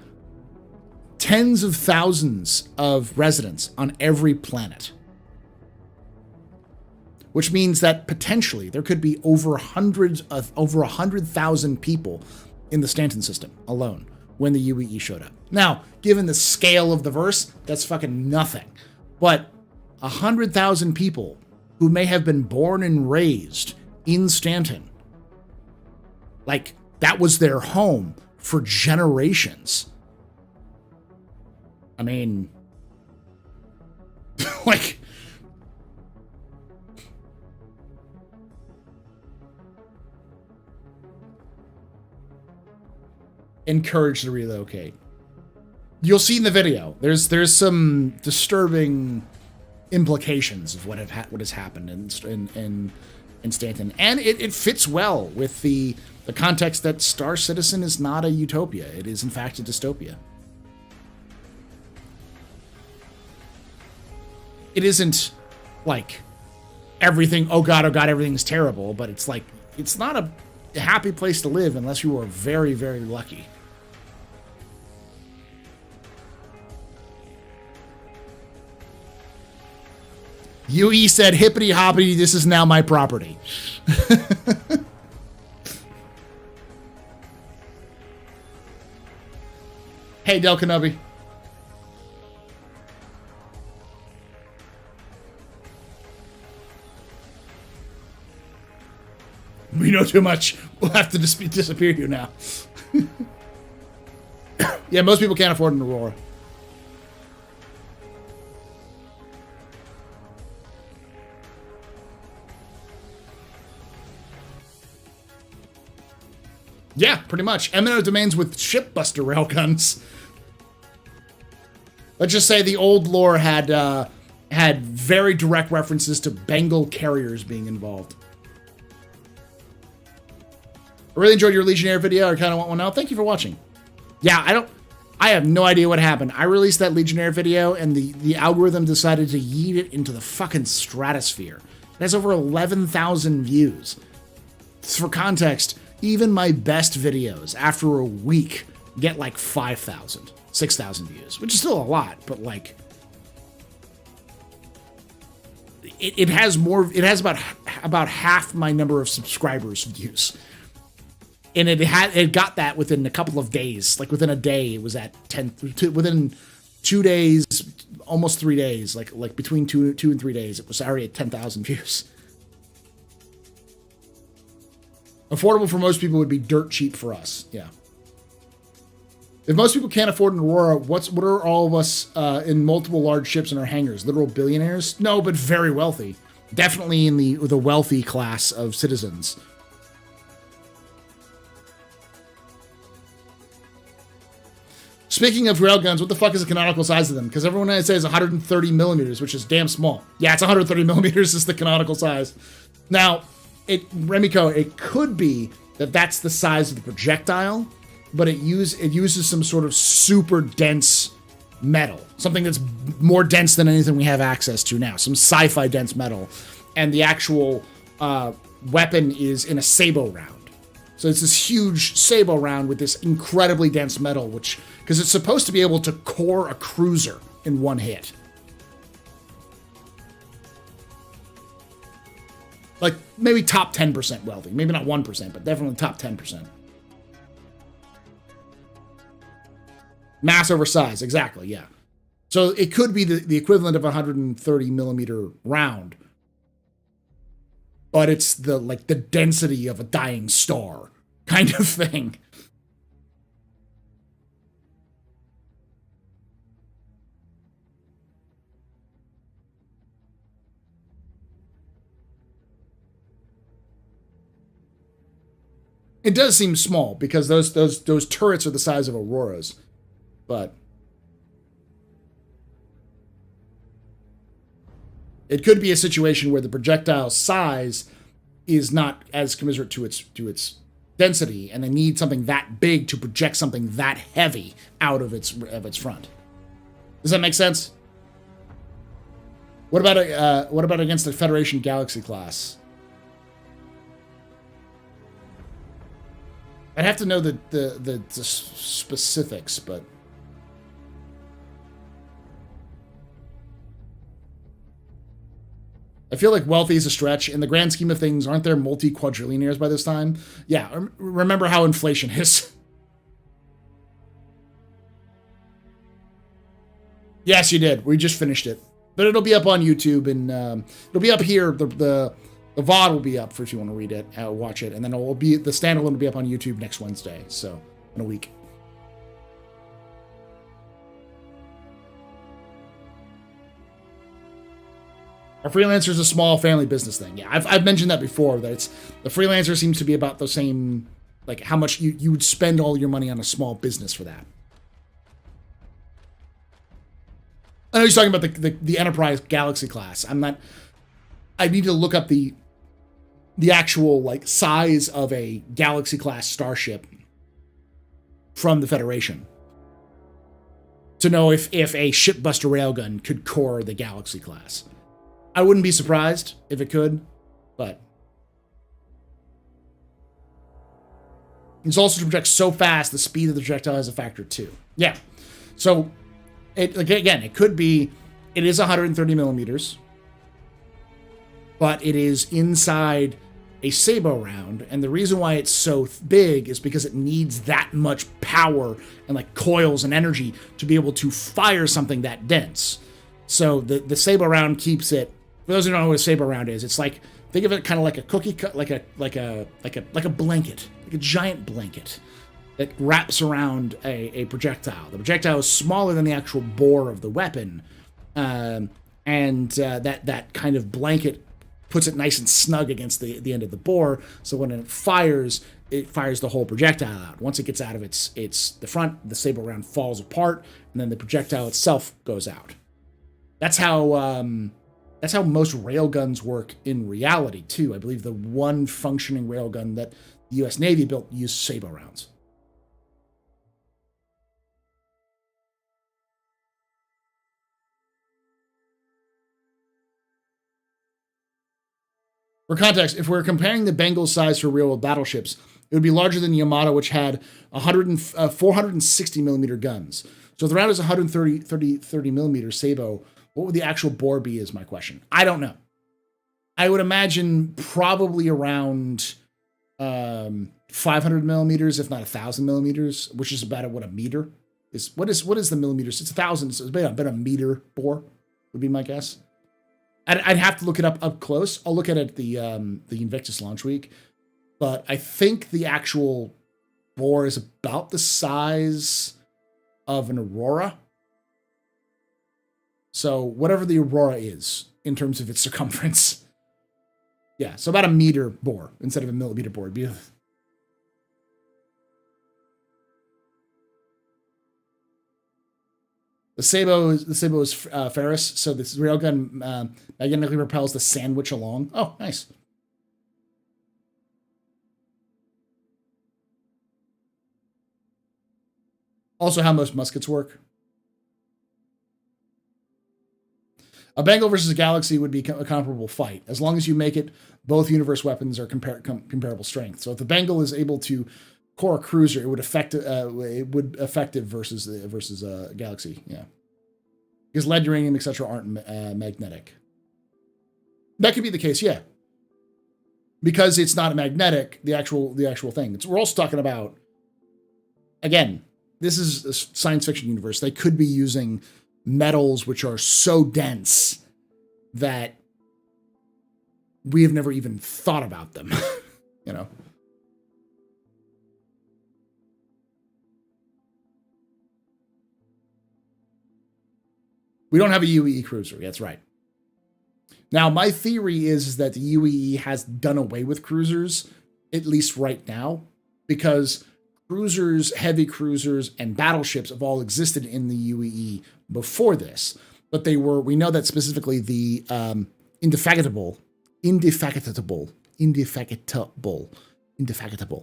tens of thousands of residents on every planet. Which means that potentially there could be over 100,000 people in the Stanton system alone when the UEE showed up. Now, given the scale of the verse, that's fucking nothing. But 100,000 people who may have been born and raised in Stanton, like that was their home for generations. I mean, Like, encouraged to relocate. You'll see in the video. There's some disturbing implications of what has happened in Stanton, and it fits well with the context that Star Citizen is not a utopia. It is in fact a dystopia. It isn't like everything. Oh god, everything's terrible. But it's like it's not a happy place to live unless you are very, very lucky. UE said, hippity hoppity, this is now my property. Hey, Del Kenobi. We know too much. We'll have to disappear you now. Yeah, most people can't afford an Aurora. Yeah, pretty much. Eminent domains with shipbuster railguns. Let's just say the old lore had very direct references to Bengal carriers being involved. I really enjoyed your Legionnaire video. I kind of want one now. Thank you for watching. Yeah, I have no idea what happened. I released that Legionnaire video and the algorithm decided to yeet it into the fucking stratosphere. It has over 11,000 views. For context, even my best videos after a week get like 5,000, 6,000 views, which is still a lot, but like it has about half my number of subscribers views. And it got that within a couple of days. Like within a day, it was at 10. Within 2 days, almost 3 days, like between two and 3 days, it was already at 10,000 views. Affordable for most people would be dirt cheap for us. Yeah. If most people can't afford an Aurora, what are all of us in multiple large ships in our hangars? Literal billionaires? No, but very wealthy. Definitely in the wealthy class of citizens. Speaking of railguns, what the fuck is the canonical size of them? Because everyone says 130 millimeters, which is damn small. Yeah, it's 130 millimeters is the canonical size. Now, Remiko, it could be that that's the size of the projectile, but it uses some sort of super dense metal, something that's more dense than anything we have access to now, some sci-fi dense metal, and the actual weapon is in a sabot round. So it's this huge sabot round with this incredibly dense metal, because it's supposed to be able to core a cruiser in one hit. Like maybe top 10% wealthy, maybe not 1%, but definitely top 10%. Mass over size, exactly, yeah. So it could be the equivalent of a 130 millimeter round, but it's the density of a dying star kind of thing. It does seem small because those turrets are the size of Auroras, but it could be a situation where the projectile size is not as commensurate to its density, and they need something that big to project something that heavy out of its front. Does that make sense? What about against the Federation Galaxy class? I'd have to know the specifics, but I feel like wealthy is a stretch. In the grand scheme of things, aren't there multi-quadrillionaires by this time? Yeah, remember how inflation is. Yes, you did. We just finished it. But it'll be up on YouTube, and it'll be up here. The VOD will be up for if you want to read it, watch it, and then the standalone will be up on YouTube next Wednesday, so in a week. A freelancer is a small family business thing. Yeah, I've mentioned that before, that it's the freelancer seems to be about the same, like how much you would spend all your money on a small business for that. I know he's talking about the Enterprise Galaxy class. I need to look up the actual like size of a Galaxy class starship from the Federation to know if a shipbuster railgun could core the Galaxy class. I wouldn't be surprised if it could, but it's also to project so fast, the speed of the projectile has a factor too. Yeah, so it could be, it is 130 millimeters, but it is inside a sabot round, and the reason why it's so big is because it needs that much power and like coils and energy to be able to fire something that dense. So the sabot round keeps it. For those who don't know what a sabot round is, it's like, think of it kind of like a cookie cut, like a blanket, like a giant blanket that wraps around a projectile. The projectile is smaller than the actual bore of the weapon, and that kind of blanket puts it nice and snug against the end of the bore. So when it fires the whole projectile out. Once it gets out of its the front, the sabot round falls apart, and then the projectile itself goes out. That's how most railguns work in reality too. I believe the one functioning railgun that the U.S. Navy built used sabot rounds. For context, if we're comparing the Bengal's size for real-world battleships, it would be larger than Yamato, which had 460 millimeter guns. So if the round is 130 millimeter sabot, what would the actual bore be is my question. I don't know. I would imagine probably around 500 millimeters, if not 1,000 millimeters, which is about what a meter is. What is the millimeters? It's 1,000. So it's about a meter bore would be my guess. I'd have to look it up close. I'll look at it at the Invictus launch week, but I think the actual bore is about the size of an Aurora. So whatever the Aurora is in terms of its circumference. Yeah, so about a meter bore instead of a millimeter bore. The sabot is ferrous, so this railgun magnetically propels the sandwich along. Oh, nice. Also how most muskets work. A Bengal versus a Galaxy would be a comparable fight. As long as you make it, both universe weapons are comparable strength. So if the Bengal is able to core a cruiser, it would effective versus a Galaxy. Yeah, because lead, uranium, etc. aren't magnetic. That could be the case. Yeah, because it's not magnetic. The actual thing. We're also talking about, again, this is a science fiction universe. They could be using metals which are so dense that we have never even thought about them. You know. We don't have a UEE cruiser. That's right. Now, my theory is that the UEE has done away with cruisers, at least right now, because cruisers, heavy cruisers, and battleships have all existed in the UEE before this. But we know that specifically the indefatigable,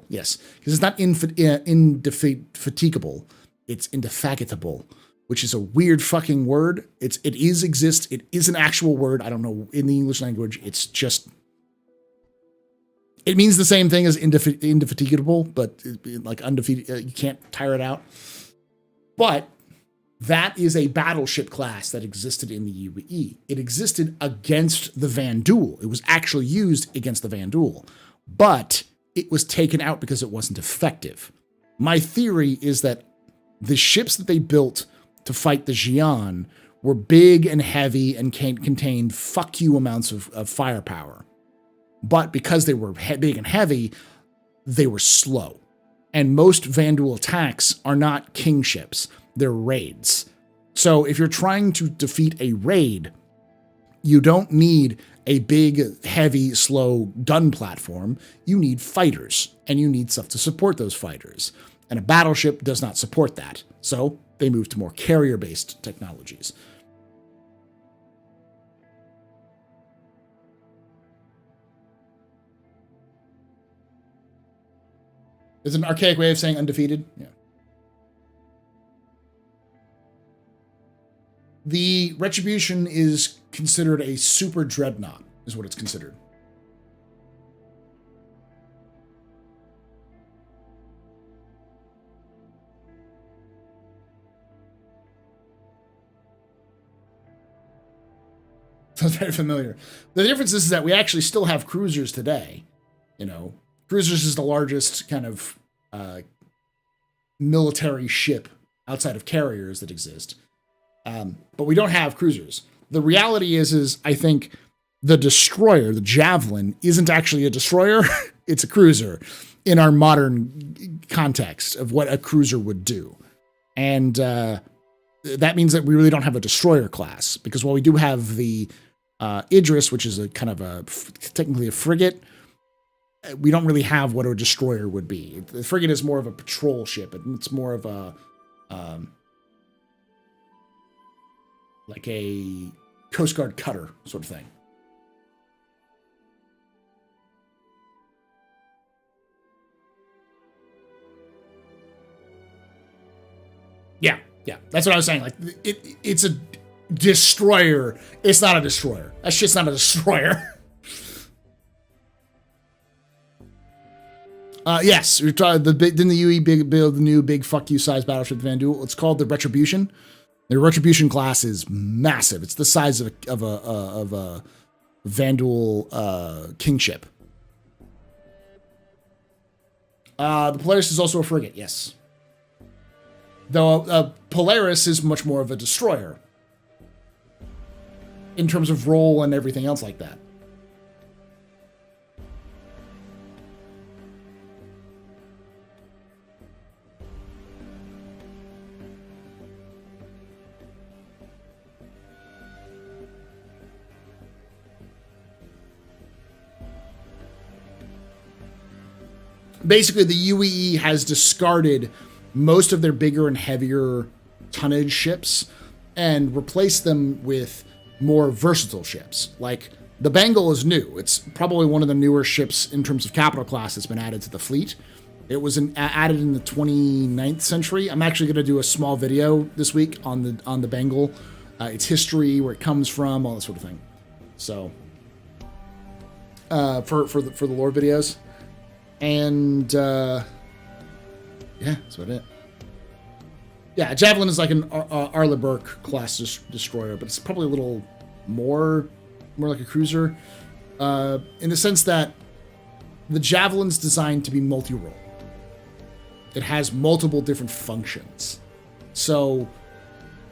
yes, because it's not indefatigable, it's indefatigable, which is a weird fucking word. It is an actual word. I don't know in the English language. It's just, it means the same thing as indefatigable, but like undefeated, you can't tire it out. But that is a battleship class that existed in the UEE. It existed against the Vanduul. It was actually used against the Vanduul, but it was taken out because it wasn't effective. My theory is that the ships that they built to fight the Xi'an were big and heavy and contained fuck you amounts of firepower. But because they were big and heavy, they were slow. And most Vanduul attacks are not king ships. They're raids. So if you're trying to defeat a raid, You don't need a big, heavy, slow gun platform. You need fighters, and you need stuff to support those fighters. And a battleship does not support that. So they move to more carrier-based technologies. It's an archaic way of saying undefeated. Yeah. The Retribution is considered a super dreadnought, is what it's considered. Sounds very familiar. The difference is that we actually still have cruisers today. You know, cruisers is the largest kind of military ship outside of carriers that exist. But we don't have cruisers. The reality is I think the destroyer, the Javelin, isn't actually a destroyer. It's a cruiser in our modern context of what a cruiser would do. And that means that we really don't have a destroyer class, because while we do have the Idris, which is a kind of technically a frigate, we don't really have what a destroyer would be. The frigate is more of a patrol ship. It's more of a like a Coast Guard cutter sort of thing. Yeah, that's what I was saying. Like it's a destroyer. It's not a destroyer. That shit's not a destroyer. Yes, we're talking. Didn't the UE build the new big fuck you size battleship Vandal? It's called the Retribution. The Retribution class is massive. It's the size of a Vandal kingship. The Polaris is also a frigate. Yes. Though Polaris is much more of a destroyer in terms of role and everything else like that. Basically, the UEE has discarded most of their bigger and heavier tonnage ships and replaced them with more versatile ships. Like, the Bengal is new. It's probably one of the newer ships in terms of capital class that's been added to the fleet. It was added in the 29th century. I'm actually going to do a small video this week on the Bengal, its history, where it comes from, all that sort of thing. So, for the lore videos. And yeah, that's about it. Yeah, Javelin is like an Arleigh Burke class destroyer, but it's probably a little more like a cruiser, in the sense that the Javelin's designed to be multi-role. It has multiple different functions. So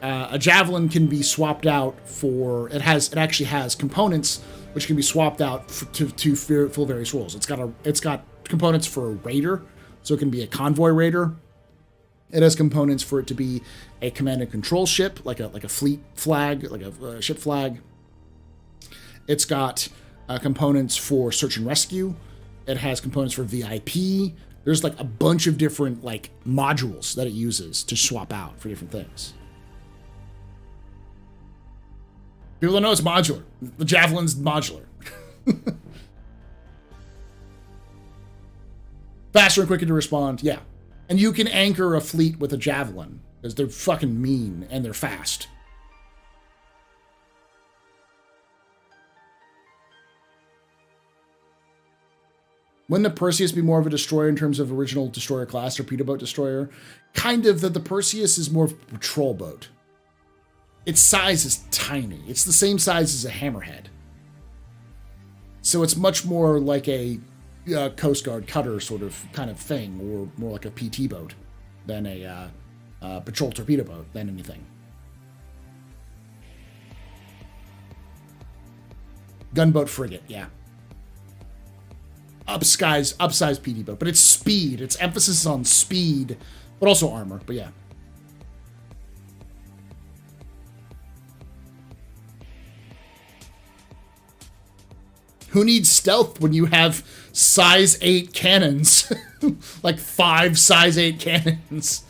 a Javelin can be swapped out for, it actually has components which can be swapped out to fill various roles. It's got components for a raider, so it can be a convoy raider. It has components for it to be a command and control ship, like a fleet flag, like a ship flag. It's got components for search and rescue. It has components for VIP. There's like a bunch of different like modules that it uses to swap out for different things. People don't know it's modular. The Javelin's modular. Faster and quicker to respond, yeah. And you can anchor a fleet with a Javelin, because they're fucking mean and they're fast. Wouldn't the Perseus be more of a destroyer in terms of original destroyer class, torpedo boat destroyer? Kind of. The Perseus is more of a patrol boat. Its size is tiny. It's the same size as a hammerhead. So it's much more like a Coast Guard cutter sort of kind of thing, or more like a PT boat than a patrol torpedo boat than anything. Gunboat frigate, yeah. Upsized PT boat, but it's speed. Its emphasis is on speed, but also armor, but yeah. Who needs stealth when you have size 8 cannons? Like 5 size 8 cannons.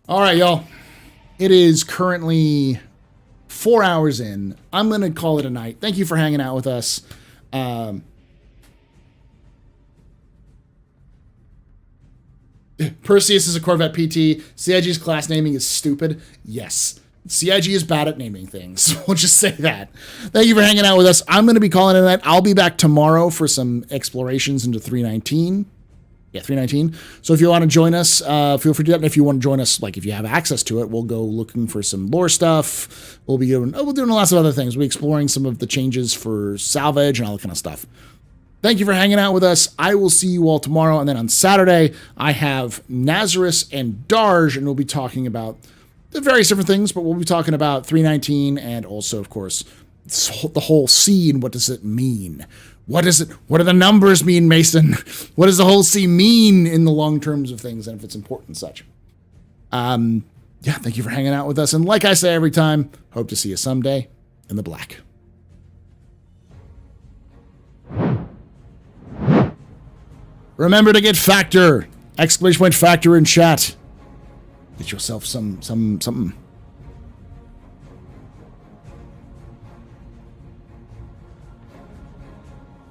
All right, y'all. It is currently 4 hours in. I'm going to call it a night. Thank you for hanging out with us. Perseus is a Corvette PT. CIG's class naming is stupid. Yes. CIG is bad at naming things. We'll just say that. Thank you for hanging out with us. I'm going to be calling it a night. I'll be back tomorrow for some explorations into 319. Yeah, 319. So if you want to join us, feel free to do that. And if you want to join us, like if you have access to it, we'll go looking for some lore stuff. We'll be doing lots of other things. We'll be exploring some of the changes for salvage and all that kind of stuff. Thank you for hanging out with us. I will see you all tomorrow. And then on Saturday, I have Nazarus and Darge, and we'll be talking about the various different things, but we'll be talking about 319 and also, of course, the whole scene. What does it mean? What is it? What do the numbers mean, Mason? What does the whole scene mean in the long terms of things, and if it's important and such? Yeah, thank you for hanging out with us. And like I say every time, hope to see you someday in the black. Remember to get Factor! ! Factor in chat. Get yourself something.